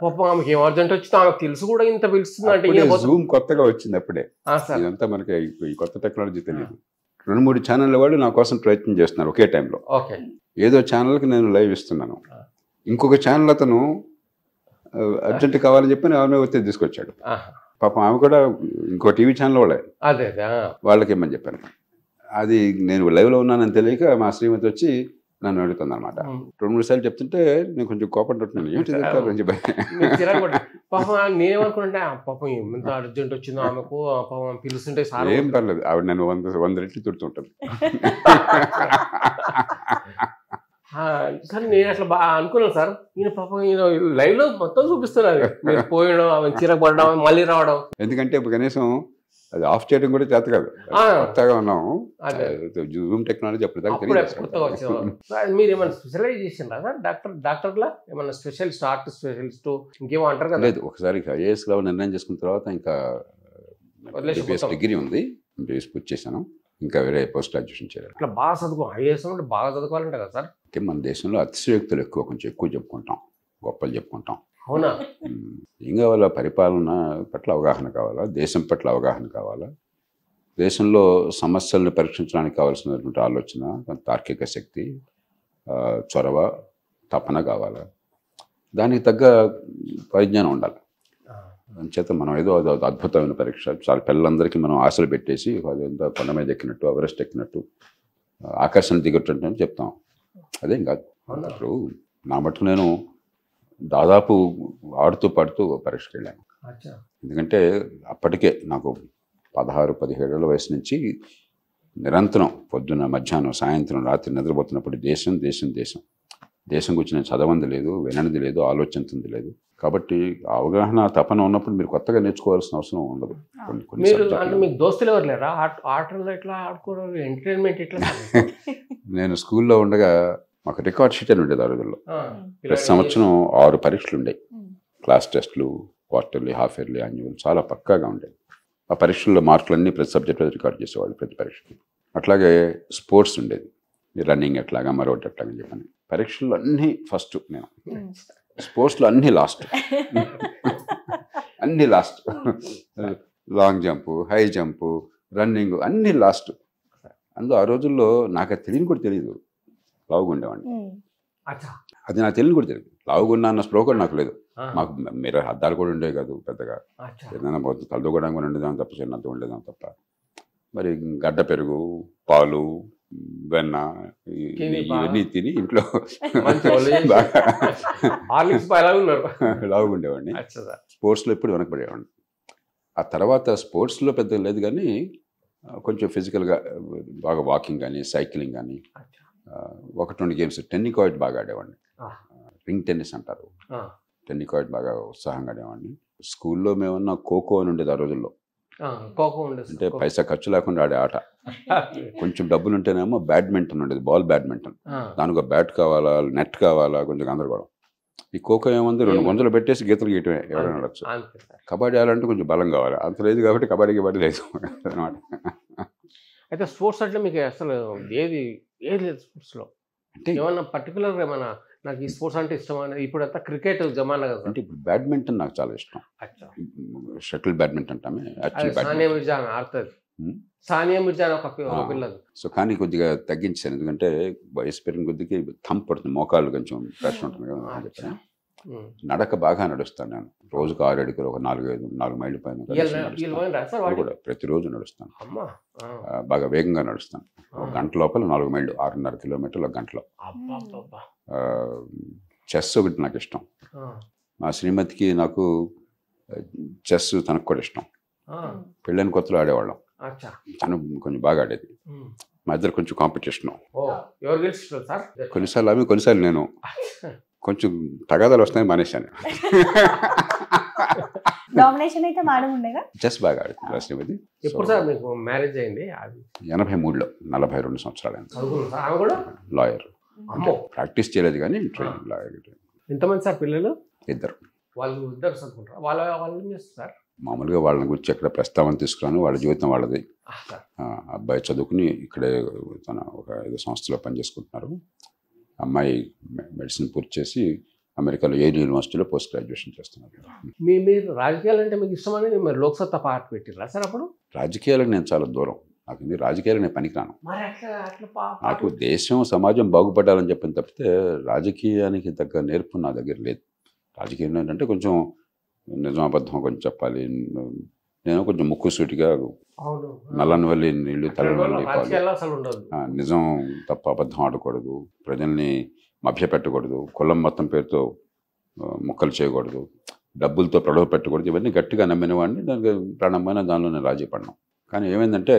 పాపం ఆమెకి ఏం అర్జెంట్ వచ్చిందో ఆమెకు తెలుసు కూడా. ఇంత పిలుస్తుంది అంటే జూమ్ కొత్తగా వచ్చింది అప్పుడే. ఇదంతా మనకి ఈ కొత్త టెక్నాలజీ తెలియదు. 2-3 ఛానళ్ళ వాళ్ళు నా కోసం ప్రయత్నం చేస్తున్నారు ఒకే టైంలో. ఏదో ఛానల్కి నేను లైవ్ ఇస్తున్నాను. ఇంకొక ఛానల్ అతను అర్జెంట్ కావాలని చెప్పి ఆమె ఒత్తిడి తీసుకొచ్చాడు. పాపం ఆమె కూడా ఇంకో టీవీ ఛానల్ వాళ్ళే. వాళ్ళకి ఏమని చెప్పాను. అది నేను లైవ్లో ఉన్నానని తెలియక మా శ్రీమతి వచ్చి నన్ను అడుగుతుంది అనమాట. 2-3 సార్లు చెప్తుంటే నేను కొంచెం కోపడుతున్నాను. ఏంటి పాపం నేనేమనుకుంటే పాపం ఎంత అర్జెంట్ వచ్చిందో ఆమెకు, పాపం పిలుస్తుంటే సార్ ఏం పర్లేదు. ఆవిడ నేను 100 రెట్లు తిడుతుంటాను. సార్ నేను అట్లా బాగా అనుకున్నాను సార్. ఈయన పాపం ఈయన లైవ్ లో మొత్తం చూపిస్తున్నారు. మీరు పోయడం, ఆమె చిరకు పడడం, మళ్ళీ రావడం. ఎందుకంటే ఇప్పుడు కనీసం అది ఆఫ్ చేయడం కూడా చేత కాదు. కొత్తగా ఉన్నాము. జూమ్ టెక్నాలజీ అప్పుడు దాకా తెలియదు. మీరు ఏమైనా స్పెషలైజ్ చేసిండ్రా సార్? డాక్టర్లా ఏమన్నా స్పెషలిస్ట్, ఆర్ట్ స్పెషలిస్ట్ ఇంకేమో అంటారు కదా? లేదు, ఒకసారి ఐఏఎస్ లో నిర్ణయం చేసుకున్న తర్వాత ఇంకా డిగ్రీ ఉంది, ఎంబీబీఎస్ పూర్తి చేశాను. ఇంకా వేరే పోస్ట్ గ్రాడ్యుయేషన్ చేయాలి. ఇట్లా బాగా చదువుకో, ఐఏఎస్ అంటే బాగా చదువుకోవాలంటే కదా సార్? మన దేశంలో అతిశయోక్తులు కొంచెం ఎక్కువ చెప్పుకుంటాం, గొప్పలు చెప్పుకుంటాం. అవునా? ఏం కావాలా? పరిపాలన పట్ల అవగాహన కావాలా, దేశం పట్ల అవగాహన కావాలా, దేశంలో సమస్యలను పరీక్షించడానికి కావాల్సినటువంటి ఆలోచన, తార్కిక శక్తి, చొరవ, తపన కావాలా. దానికి తగ్గ పరిజ్ఞానం ఉండాలి. అంచేత మనం ఏదో అద్భుతమైన పరీక్ష, చాలా పిల్లలందరికీ మనం ఆశలు పెట్టేసి అదంతా కొండ మీద ఎక్కినట్టు, ఎవరెస్ట్ ఎక్కినట్టు, ఆకర్షణ దిగొట్టు చెప్తాం. అదేం కాదు. ఇప్పుడు నా మటుకు నేను దాదాపు ఆడుతూ పాడుతూ పరీక్షకి వెళ్ళాను. ఎందుకంటే అప్పటికే నాకు 16-17 ఏళ్ళ వయసు నుంచి నిరంతరం పొద్దున్న, మధ్యాహ్నం, సాయంత్రం, రాత్రి నిద్రపోతున్నప్పుడు దేశం దేశం దేశం దేశం గురించి నేను చదవంది లేదు, విననిది లేదు, ఆలోచించింది లేదు. కాబట్టి అవగాహన, తపన ఉన్నప్పుడు మీరు కొత్తగా నేర్చుకోవాల్సిన అవసరం ఉండదు. మీకు దోస్తులు ఎవరు లేరా? ఆటలు ఎట్లా ఆడుకోవడం, ఎంటర్టైన్మెంట్ ఎట్లా? నేను స్కూల్లో ఉండగా మాకు రికార్డ్ షీట్ అని ఉండేది ఆ రోజుల్లో. ప్రతి సంవత్సరం 6 పరీక్షలు ఉండేవి. క్లాస్ టెస్టులు, క్వార్టర్లీ, హాఫ్ ఇయర్లీ, యాన్యువల్ చాలా పక్కాగా ఉండేవి. ఆ పరీక్షల్లో మార్కులన్నీ ప్రతి సబ్జెక్ట్ మీద రికార్డ్ చేసేవాళ్ళు ప్రతి పరీక్షకి. అట్లాగే స్పోర్ట్స్ ఉండేది, రన్నింగ్ ఎట్లాగా, మరొకటి ఎట్లాగని చెప్పని. పరీక్షల్లో అన్నీ ఫస్ట్ నేను, స్పోర్ట్స్లో అన్నీ లాస్ట్. అన్నీ last. Long jump, high jump, running అన్నీ లాస్ట్. అందులో ఆ రోజుల్లో నాకు అది తెలియని కూడా తెలియదు. లావుగుండేవాడిని. అది నాకు తెలియని కూడా తెలియదు. లావుగున్నా అన్న స్ప్రో కూడా నాకు లేదు. మాకు మీరు అద్దాలు కూడా ఉండేవి కాదు పెద్దగా. ఏదైనా తలదూకోవడానికి కూడా ఉండేదాం తప్ప, చిన్నతో ఉండేదాం తప్ప. మరి గడ్డ పెరుగు, పాలు, వెన్న ఇవన్నీ తిని ఇంట్లో లావుగుండేవాడిని. స్పోర్ట్స్లో ఎప్పుడు వెనకబడేవాడిని. ఆ తర్వాత స్పోర్ట్స్లో పెద్దగా లేదు, కానీ కొంచెం ఫిజికల్గా బాగా వాకింగ్ కానీ, సైక్లింగ్ కానీ, 1-2 గేమ్స్. టెన్నికాయిడ్ బాగా ఆడేవాడిని. రింగ్ టెన్నిస్ అంటారు. టెన్నికాయిడ్ బాగా ఉత్సాహంగా ఆడేవాడిని. స్కూల్లో మేమన్నా ఖోఖో అని ఉండేది ఆ రోజుల్లో. అంటే పైసా ఖర్చు లేకుండా ఆడే ఆట. కొంచెం డబ్బులు ఉంటేనేమో బ్యాడ్మింటన్ ఉండేది, బాల్ బ్యాడ్మింటన్. దానికి ఒక బ్యాట్ కావాలా, నెట్ కావాలా, కొంచెం గందరగోళం. ఈ ఖోఖో ఏముంది 2 గుంజలు పెట్టేసి గీతలు గీయటమే ఎవరైనా ఆడొచ్చు. అంతే సార్. కబడ్డీ ఆడాలంటే కొంచెం బలం కావాలి, అంత లేదు కాబట్టి కబడ్డీ లేదు అనమాట. అయితే స్పోర్ట్స్ అంటే మీకు అసలు ఏది లేదు స్పోర్ట్స్లో అంటే ఏమన్నా పర్టికులర్గా ఏమన్నా నాకు ఈ స్పోర్ట్స్ అంటే ఇష్టం అనేది? ఇప్పుడు అంతా క్రికెట్ జమానా కదా. అంటే ఇప్పుడు బ్యాడ్మింటన్ నాకు చాలా ఇష్టం. అచ్చా. షటిల్ బ్యాడ్మింటన్ అంటామే యాక్చువల్లీ సానియా బ్యాడ్మింటన్. మిర్జా ఆడుతుంది. సానియా మిర్జా అని ఒక పిల్లలు. సో కానీ కొద్దిగా తగ్గించాను, ఎందుకంటే వయసు పెరిగిన కొద్దికి థంప్ పడుతుంది, మోకాళ్ళు కొంచెం ప్రెషర్ ఉంటుంది కదా అని చెప్పి. నడక బాగా నడుస్తాను నేను, రోజుకు 6 అడుగులు, ఒక 4 మైళ్ళ పైన కూడా ప్రతిరోజు నడుస్తాను. బాగా వేగంగా నడుస్తాను. ఒక గంట లోపల 4 మైళ్ళు, 6.5 కిలోమీటర్లు ఒక గంటలో. చెస్ ఒకటి నాకు ఇష్టం. మా శ్రీమతికి నాకు చెస్ తనకు కూడా ఇష్టం. పెళ్ళైన కొత్తలో ఆడేవాళ్ళం, తను కొంచెం బాగా ఆడేది. మా ఇద్దరు కొంచెం కాంపిటీషను, కొన్నిసార్లు అవి కొన్నిసార్లు నేను. కొంచెం తగాదాలు వస్తాయని మానేశాను. డామినేషన్ అయితే మాడం ఉండేగా. చెస్ బాగా ఆడుతుంది శ్రీమతి. ఎప్పుడు సార్ మీకు మ్యారేజ్ అయింది? 83లో, 42 సంవత్సరాలు. లాయర్. ప్రాక్టీస్ చేయలేదు కానీ ట్రైనింగ్ లాయర్. ఎంతమంది సార్ పిల్లలు? 2. వాళ్ళు 2 చదువుకుంటారు. వాళ్ళు ఏం చేస్తారు సార్? మామూలుగా వాళ్ళని గురించి ఎక్కడ ప్రస్తావన తీసుకురాను, వాళ్ళ జీవితం వాళ్ళది. అబ్బాయి చదువుకుని ఇక్కడే తన ఒక ఏదో సంస్థలో పనిచేసుకుంటున్నారు. అమ్మాయి మెడిసిన్ పూర్తి చేసి అమెరికాలో ఏల్ యూనివర్సిటీలో పోస్ట్ గ్రాడ్యుయేషన్ చేస్తున్నారు. మీరు రాజకీయాలు అంటే మీకు ఇష్టమని మీరు లోక్సత్తా పార్టీ పెట్టిరా సార్ అప్పుడు? రాజకీయాలకు నేను చాలా దూరం, నాకు రాజకీయాలకు నేను పనికిరాను. నాకు దేశం సమాజం బాగుపడాలని చెప్పని తప్పితే రాజకీయానికి తగ్గ నేర్పు నా దగ్గర లేదు. రాజకీయం ఏంటంటే కొంచెం నిజం అబద్ధం కొంచెం చెప్పాలి. నేను కొంచెం ముక్కుసూటిగా నల్లని వల్లి నీళ్లు తలని వల్లి నిజం తప్ప అబద్ధం ఆడకూడదు, ప్రజల్ని మభ్యపెట్టకూడదు, కులం మొత్తం పేరుతో ముక్కలు చేయకూడదు, డబ్బులతో ప్రలోభ పెట్టకూడదు. ఇవన్నీ గట్టిగా నమ్మిన వాడిని, దానికి ప్రాణమైన దానిలో నేను రాజీ పడినాం. కానీ ఏమైందంటే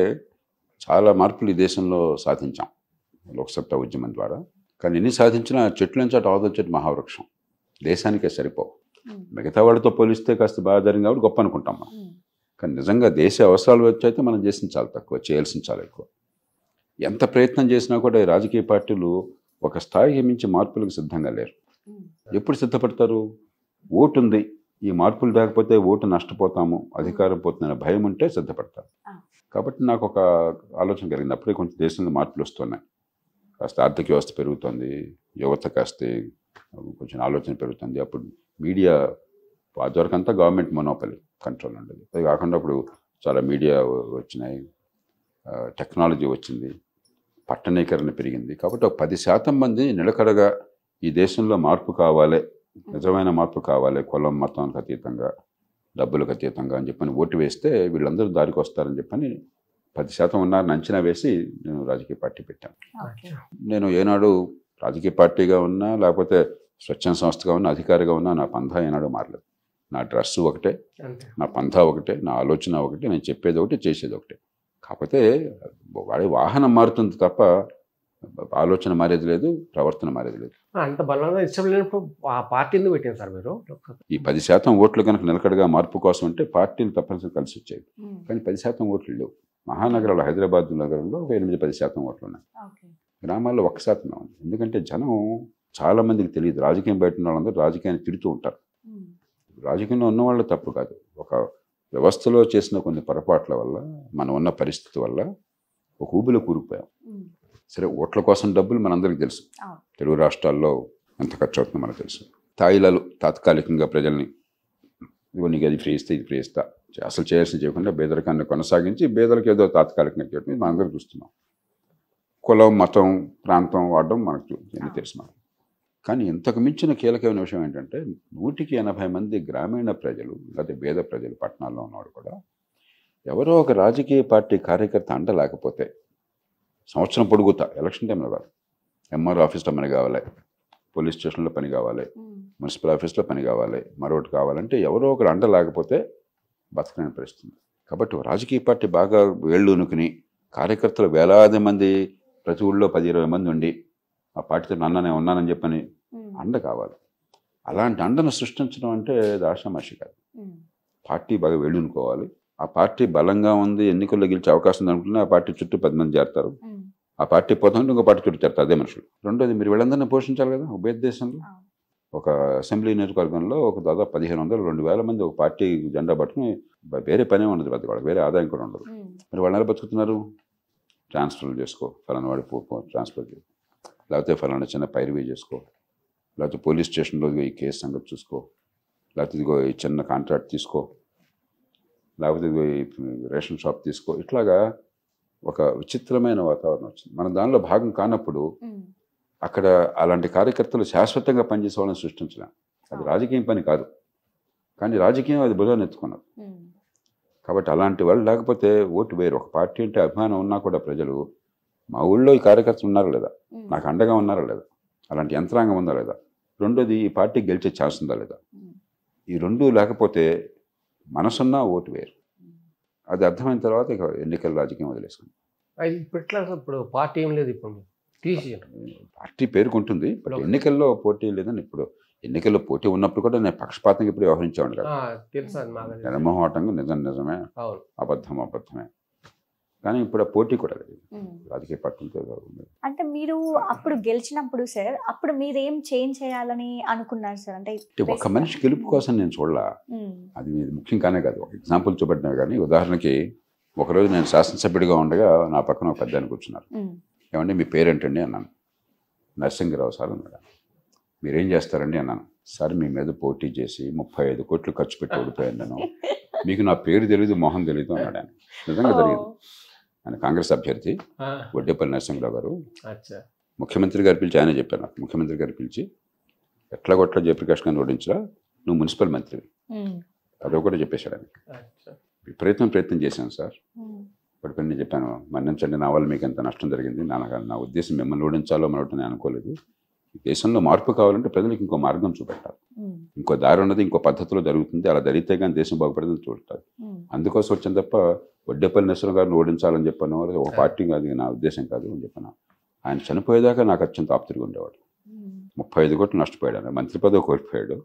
చాలా మార్పులు ఈ దేశంలో సాధించాం లోక్సత్తా ఉద్యమం ద్వారా. కానీ ఎన్ని సాధించినా చెట్లు నుంచి అటు అవతల చెట్టు మహావృక్షం, దేశానికే సరిపోవు. మిగతా వాళ్ళతో పోలిస్తే కాస్త బాగా జరిగింది కాబట్టి గొప్ప అనుకుంటాం మనం. కానీ నిజంగా దేశ అవసరాలు వచ్చైతే మనం చేసింది చాలా తక్కువ, చేయాల్సింది చాలా ఎక్కువ. ఎంత ప్రయత్నం చేసినా కూడా ఈ రాజకీయ పార్టీలు ఒక స్థాయికి మించి మార్పులకు సిద్ధంగా లేరు. ఎప్పుడు సిద్ధపడతారు? ఓటు ఉంది, ఈ మార్పులు లేకపోతే ఓటు నష్టపోతాము, అధికారం పోతుందనే భయం ఉంటే సిద్ధపడతారు. కాబట్టి నాకు ఒక ఆలోచన కలిగింది. అప్పుడే కొంచెం దేశంలో మార్పులు వస్తున్నాయి, కాస్త ఆర్థిక వ్యవస్థ పెరుగుతుంది, యువత కాస్త కొంచెం ఆలోచన పెరుగుతుంది. అప్పుడు మీడియా అదివరకంతా గవర్నమెంట్ మొనోపలి కంట్రోల్ ఉండేది. అది కాకుండా ఇప్పుడు చాలా మీడియా వచ్చినాయి, టెక్నాలజీ వచ్చింది, పట్టణీకరణ పెరిగింది. కాబట్టి ఒక 10% మంది నిలకడగా ఈ దేశంలో మార్పు కావాలి, నిజమైన మార్పు కావాలి, కులం మతానికి అతీతంగా, డబ్బులకు అతీతంగా అని చెప్పని ఓటు వేస్తే వీళ్ళందరూ దారికి వస్తారని చెప్పని 10% ఉన్నారని అంచనా వేసి నేను రాజకీయ పార్టీ పెట్టాను. నేను ఏనాడు రాజకీయ పార్టీగా ఉన్నా లేకపోతే స్వచ్ఛంద సంస్థగా ఉన్నా అధికారిగా ఉన్నా నా పంథా ఏనాడు మారలేదు. నా డ్రెస్సు ఒకటే, నా పంథా ఒకటే, నా ఆలోచన ఒకటే, నేను చెప్పేది ఒకటి, చేసేది ఒకటే. కాకపోతే వాడి వాహనం మారుతుంది తప్ప ఆలోచన మారేది లేదు, ప్రవర్తన మారేది లేదు. అంత బలంగా ఇష్టం లేనప్పుడు ఆ పార్టీని పెట్టాను సార్ మీరు. ఈ 10% ఓట్లు కనుక నిలకడగా మార్పు కోసం అంటే పార్టీలు తప్పనిసరి కలిసి వచ్చాయి. కానీ 10% ఓట్లు లేవు. మహానగరాలు, హైదరాబాద్ నగరంలో 8-10% ఓట్లు ఉన్నాయి. గ్రామాల్లో 1% ఉంది. ఎందుకంటే జనం చాలామందికి తెలియదు. రాజకీయం బయట ఉన్న వాళ్ళందరూ రాజకీయాన్ని తిడుతూ ఉంటారు. రాజకీయంలో ఉన్న వాళ్ళు తప్పు కాదు, ఒక వ్యవస్థలో చేసిన కొన్ని పొరపాట్ల వల్ల, మనం ఉన్న పరిస్థితి వల్ల ఒక ఊబిలో కూరుకుపోయాం. సరే, ఓట్ల కోసం డబ్బులు మనందరికీ తెలుసు, తెలుగు రాష్ట్రాల్లో ఎంత ఖర్చు అవుతుందో మనకు తెలుసు. తాయిలాలు తాత్కాలికంగా ప్రజల్ని నీకు అది ఫ్రీ ఇస్తే ఇది ఫ్రీ ఇస్తా, అసలు చేయాల్సింది చేయకుండా పేదరికాన్ని కొనసాగించి పేదలకు ఏదో తాత్కాలికంగా చేయడం మనం అందరూ చూస్తున్నాం. కులం, మతం, ప్రాంతం వాడడం మనకు తెలుసు మనం. కానీ ఇంతకు మించిన కీలకమైన విషయం ఏంటంటే 180 మంది గ్రామీణ ప్రజలు లేదా పేద ప్రజలు పట్టణాల్లో ఉన్నవాడు కూడా ఎవరో ఒక రాజకీయ పార్టీ కార్యకర్త అండ లేకపోతే సంవత్సరం పొడుగుతా, ఎలక్షన్ టైంలో కాదు, ఎంఆర్ ఆఫీస్లో పని కావాలి, పోలీస్ స్టేషన్లో పని కావాలి, మున్సిపల్ ఆఫీస్లో పని కావాలి, మరొకటి కావాలంటే ఎవరో ఒకరు అండ లేకపోతే బతకలేని పరిస్థితి. కాబట్టి రాజకీయ పార్టీ బాగా వేళ్ళూనుకుని కార్యకర్తలు వేలాది మంది ప్రతి ఊళ్ళో 10-20 మంది ఉండి ఆ పార్టీతో నన్ననే ఉన్నానని చెప్పని అండ కావాలి. అలాంటి అండను సృష్టించడం అంటే ఆషామాషి కాదు. పార్టీ బాగా వేళ్ళునుకోవాలి. ఆ పార్టీ బలంగా ఉంది, ఎన్నికల్లో గెలిచే అవకాశం ఉంది అనుకుంటే ఆ పార్టీ చుట్టూ 10 మంది చేరతారు. ఆ పార్టీ పోతుంటే ఇంకో పార్టీ చుట్టూ చేరతారు అదే మనుషులు. రెండోది, మీరు వీళ్ళందరినీ పోషించాలి కదా. ఉభయ దేశంలో ఒక అసెంబ్లీ నియోజకవర్గంలో ఒక దాదాపు 1500-2000 మంది ఒక పార్టీ జెండా పట్టుకుని వేరే పనే ఉండదు, పెద్ద వాళ్ళకి వేరే ఆదాయం కూడా ఉండదు. మరి వాళ్ళు ఎలా బతుకుతున్నారు? ట్రాన్స్ఫర్లు చేసుకో, ఫలానా వాడి ట్రాన్స్ఫర్ చేయి, లేకపోతే ఫలానా చిన్న పైరువే చేసుకో, లేకపోతే పోలీస్ స్టేషన్లో ఈ కేసు సంగతి చూసుకో, లేకపోతే ఇదిగో ఈ చిన్న కాంట్రాక్ట్ తీసుకో, లేకపోతే ఇదిగో ఈ రేషన్ షాప్ తీసుకో. ఇట్లాగా ఒక విచిత్రమైన వాతావరణం వచ్చింది. మనం దానిలో భాగం కానప్పుడు అక్కడ అలాంటి కార్యకర్తలు శాశ్వతంగా పనిచేసే వాళ్ళని సృష్టించలేం. అది రాజకీయం పని కాదు, కానీ రాజకీయం అది బుధం ఎత్తుకున్నారు. కాబట్టి అలాంటి వాళ్ళు లేకపోతే ఓటు వేరు. ఒక పార్టీ అంటే అభిమానం ఉన్నా కూడా ప్రజలు మా ఊళ్ళో ఈ కార్యకర్తలు ఉన్నారా లేదా, నాకు అండగా ఉన్నారా లేదా, అలాంటి యంత్రాంగం ఉందా లేదా, రెండోది ఈ పార్టీ గెలిచే ఛాన్స్ ఉందా లేదా, ఈ రెండు లేకపోతే మనసున్నా ఓటు వేరు. అది అర్థమైన తర్వాత ఇక ఎన్నికల రాజకీయం వదిలేసుకుంది. ఇప్పుడు పార్టీ ఏం లేదు, ఇప్పుడు పార్టీ పేరుకుంటుంది, బట్ ఎన్నికల్లో పోటీ లేదని. ఇప్పుడు ఎన్నికల్లో పోటీ ఉన్నప్పుడు కూడా నేను పక్షపాతంగా ఇప్పుడు వ్యవహరించేవాడు కదా, జనమోహటంగా నిజమే, అబద్ధమే. కానీ ఇప్పుడు ఆ పోటీ కూడా లేదు, రాజకీయ పార్టీలతో. అంటే మీరు అప్పుడు గెలిచినప్పుడు సార్, అప్పుడు మీరేం చేంజ్ చేయాలని అనుకున్నారు సార్? అంటే ఒక మనిషి గెలుపు కోసం నేను చూడలా, అది ముఖ్యం కానే కాదు. ఒక ఎగ్జాంపుల్ చూపెట్టినా కానీ, ఉదాహరణకి ఒకరోజు నేను శాసనసభ్యుడిగా ఉండగా నా పక్కన ఒక పెద్ద కూర్చున్నారు. ఏమంటే మీ పేరేంటండి అన్నాను. నరసింహరావు సార్ అన్నాడు. మీరేం చేస్తారండి అన్నాను. సార్ మీ మీద పోటీ చేసి 35 కోట్లు ఖర్చు పెట్టి ఓడిపోయాను నేను, మీకు నా పేరు తెలీదు, మొహం తెలీదు అన్నాడు ఆయన. నిజంగా జరిగింది. ఆయన కాంగ్రెస్ అభ్యర్థి వడ్డేపల్లి నరసింహరావు గారు. ముఖ్యమంత్రి గారు పిలిచి ఆయన చెప్పారు నాకు, ముఖ్యమంత్రి గారు పిలిచి ఎట్లా కొట్లా జయప్రకాష్ గారిని ఓడించరా, నువ్వు మున్సిపల్ మంత్రి, అదో కూడా చెప్పేశాడు ఆయన. ప్రయత్నం చేశాను సార్. ఇప్పటికీ నేను చెప్పాను, మన్నించండి, నా వల్ల మీకు ఎంత నష్టం జరిగింది, నా ఉద్దేశం మిమ్మల్ని ఓడించాలో మరొకటి నేను అనుకోలేదు. దేశంలో మార్పు కావాలంటే ప్రజలకు ఇంకో మార్గం చూపెట్టాలి, ఇంకో దారి ఉన్నది, ఇంకో పద్ధతిలో జరుగుతుంది, అలా జరిగితే కానీ దేశం బాగుపడదని చూడాలి. అందుకోసం వచ్చాను తప్ప వడ్డేపల్లి నరసింహరావు గారిని ఓడించాలని చెప్పాను, ఒక పార్టీ కాదు నా ఉద్దేశం కాదు అని చెప్పాను. ఆయన చనిపోయేదాకా నాకు అత్యంత ఆప్తుడిగా ఉండేవాడు. 35 కోట్లు నష్టపోయాడు, మంత్రి పదవి కోల్పోయాడు.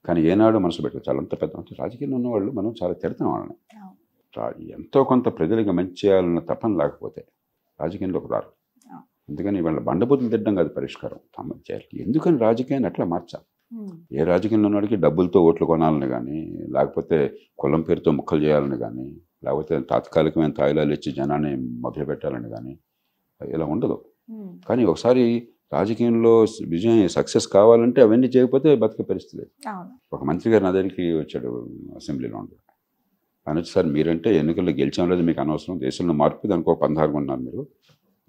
కానీ ఏనాడు మనసు పెట్టారు. చాలా అంత పెద్ద రాజకీయంలో ఉన్నవాళ్ళు మనం చాలా తిడతాం వాళ్ళని. ఎంతో కొంత ప్రజలకు మంచి చేయాలన్న తపన లేకపోతే రాజకీయంలోకి రారు. అందుకని వాళ్ళ బండబూతులు తిట్టడం కాదు పరిష్కారం, చేయాలి. ఎందుకని రాజకీయాన్ని అట్లా మార్చాలి? ఏ రాజకీయంలో ఉన్నవాడికి డబ్బులతో ఓట్లు కొనాలని కానీ, లేకపోతే కులం పేరుతో ముక్కలు చేయాలని కానీ, లేకపోతే తాత్కాలికమైన తాయిలాలు ఇచ్చి జనాన్ని మభ్యపెట్టాలని కానీ ఇలా ఉండదు. కానీ ఒకసారి రాజకీయంలో విజయం సక్సెస్ కావాలంటే అవన్నీ చేయకపోతే బతికే పరిస్థితి. ఒక మంత్రి గారు నా దగ్గరికి వచ్చాడు అసెంబ్లీలో ఉండి. అనొచ్చు, సార్ మీరంటే ఎన్నికల్లో గెలిచాం లేదు మీకు అనవసరం, దేశంలో మార్పు దానికి ఒక 16 ఉన్నారు మీరు,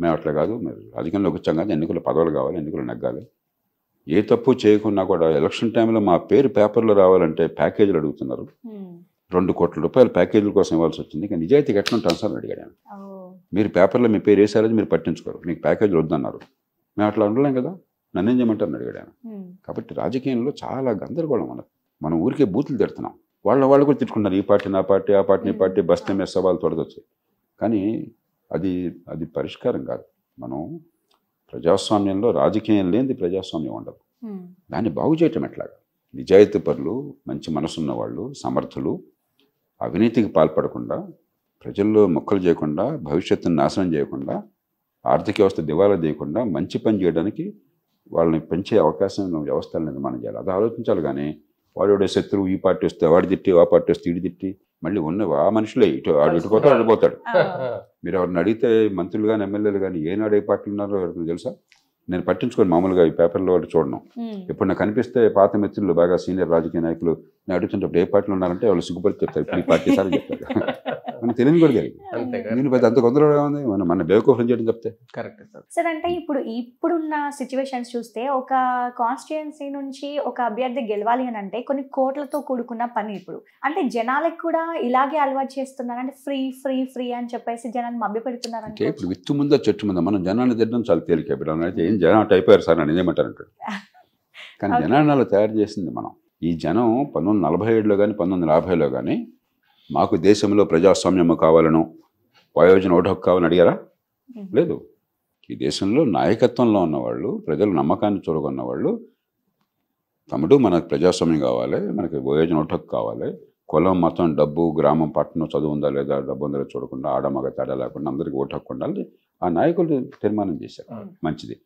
మేము అట్లా కాదు, మీరు రాజకీయంలోకి వచ్చాం కానీ ఎన్నికల్లో పదవులు కావాలి, ఎన్నికలు నెగ్గాలి, ఏ తప్పు చేయకున్నా కూడా ఎలక్షన్ టైంలో మా పేరు పేపర్లో రావాలంటే ప్యాకేజీలు అడుగుతున్నారు, 2 కోట్ల రూపాయలు ప్యాకేజీల కోసం ఇవ్వాల్సి వచ్చింది, ఇంకా నిజాయితీకి ఎట్లా ఉంటాను సార్ అడిగాను. మీరు పేపర్లో మీ పేరు వేసారని మీరు పట్టించుకోరు, మీకు ప్యాకేజీలు వద్దన్నారు, మేము అట్లా ఉండలేం కదా, నన్నేం చేయమంటారు అడిగాను. కాబట్టి రాజకీయంలో చాలా గందరగోళం ఉన్నది. మనం ఊరికే బూతులు తిడుతున్నాం, వాళ్ళు కూడా తిట్టుకుంటారు, ఈ పార్టీ నా పార్టీ, ఆ పార్టీ నీ పార్టీ, బస్తే మెస్ సవాలు తొడగొచ్చు. కానీ అది పరిష్కారం కాదు. మనం ప్రజాస్వామ్యంలో రాజకీయం లేనిది ప్రజాస్వామ్యం ఉండదు. దాన్ని బాగు చేయటం ఎట్లాగా? నిజాయితీ పరులు, మంచి మనసున్న వాళ్ళు, సమర్థులు, అవినీతికి పాల్పడకుండా, ప్రజల్లో మొక్కలు చేయకుండా, భవిష్యత్తును నాశనం చేయకుండా, ఆర్థిక వ్యవస్థ దివాలా తీయకుండా మంచి పని చేయడానికి వాళ్ళని పెంచే అవకాశం వ్యవస్థలను నిర్మాణం చేయాలి. అది ఆలోచించాలి. కానీ వాడు శత్రువు, ఈ పార్టీ వస్తే వాడు తిట్టి, ఆ పార్టీ వస్తే ఇటు తిట్టి, మళ్ళీ ఉన్న ఆ మనుషులే ఇటు ఇటుపోతాడు అడిపోతాడు. మీరు ఎవరిని అడిగితే మంత్రులు కానీ ఎమ్మెల్యేలు కానీ ఏనాడు ఏ పార్టీలు ఉన్నారో ఎవరికి తెలుసా? నేను పట్టించుకోను, మామూలుగా ఈ పేపర్లో వాటి చూడను. ఇప్పుడు నాకు కనిపిస్తే పాత మిత్రులు, బాగా సీనియర్ రాజకీయ నాయకులు నేను అడుగుతుంటే ఏ పార్టీలు ఉన్నారంటే వాళ్ళు సిగ్గుపడి చెప్తారు, ఇప్పుడు ఈ పార్టీ సార్ చెప్తారు. మనకు తెలియని కూడా తెలియదు. నేను పెద్ద అంత కొందరుగా ఉంది, మన బేవకూఫ్ని చేయడం చెప్తే కరెక్ట్ సార్. అంటే ఇప్పుడున్న సిచ్యువేషన్స్ చూస్తే ఒక కాన్స్టిట్యుయెన్సీ నుంచి ఒక అభ్యర్థి గెలవాలి అని అంటే కొన్ని కోట్లతో కూడుకున్న పని. ఇప్పుడు అంటే జనాలకు కూడా ఇలాగే అలవాటు చేస్తున్నారు, అంటే ఫ్రీ ఫ్రీ ఫ్రీ అని చెప్పేసి జనాన్ని మభ్యపెడుతున్నారు. అంటే ఇప్పుడు విత్తు ముందా చెట్టు ముందా మనం జనాన్ని తిట్టడం చాలా తేలిక. అయితే ఏం జనం అటు అయిపోయారు సార్ అని ఏమంటారంటాడు. కానీ జనాన్ని తయారు చేసింది మనం. ఈ జనం 1947లో కానీ 1950లో కానీ మాకు దేశంలో ప్రజాస్వామ్యం కావాలను, వయోజన ఓటు హక్కు కావాలని అడిగారా? లేదు. ఈ దేశంలో నాయకత్వంలో ఉన్నవాళ్ళు, ప్రజల నమ్మకాన్ని చూరగొన్నవాళ్ళు, తమ్ముడు మనకు ప్రజాస్వామ్యం కావాలి, మనకి వయోజన ఓటు హక్కు కావాలి, కులం మతం డబ్బు గ్రామం పట్టణం చదువు ఉందా లేదా డబ్బు ఉందా చూడకుండా ఆడమగ తేడా లేకుండా అందరికీ ఓటు హక్కు ఉండాలి, ఆ నాయకులు తీర్మానం చేశారు. మంచిది.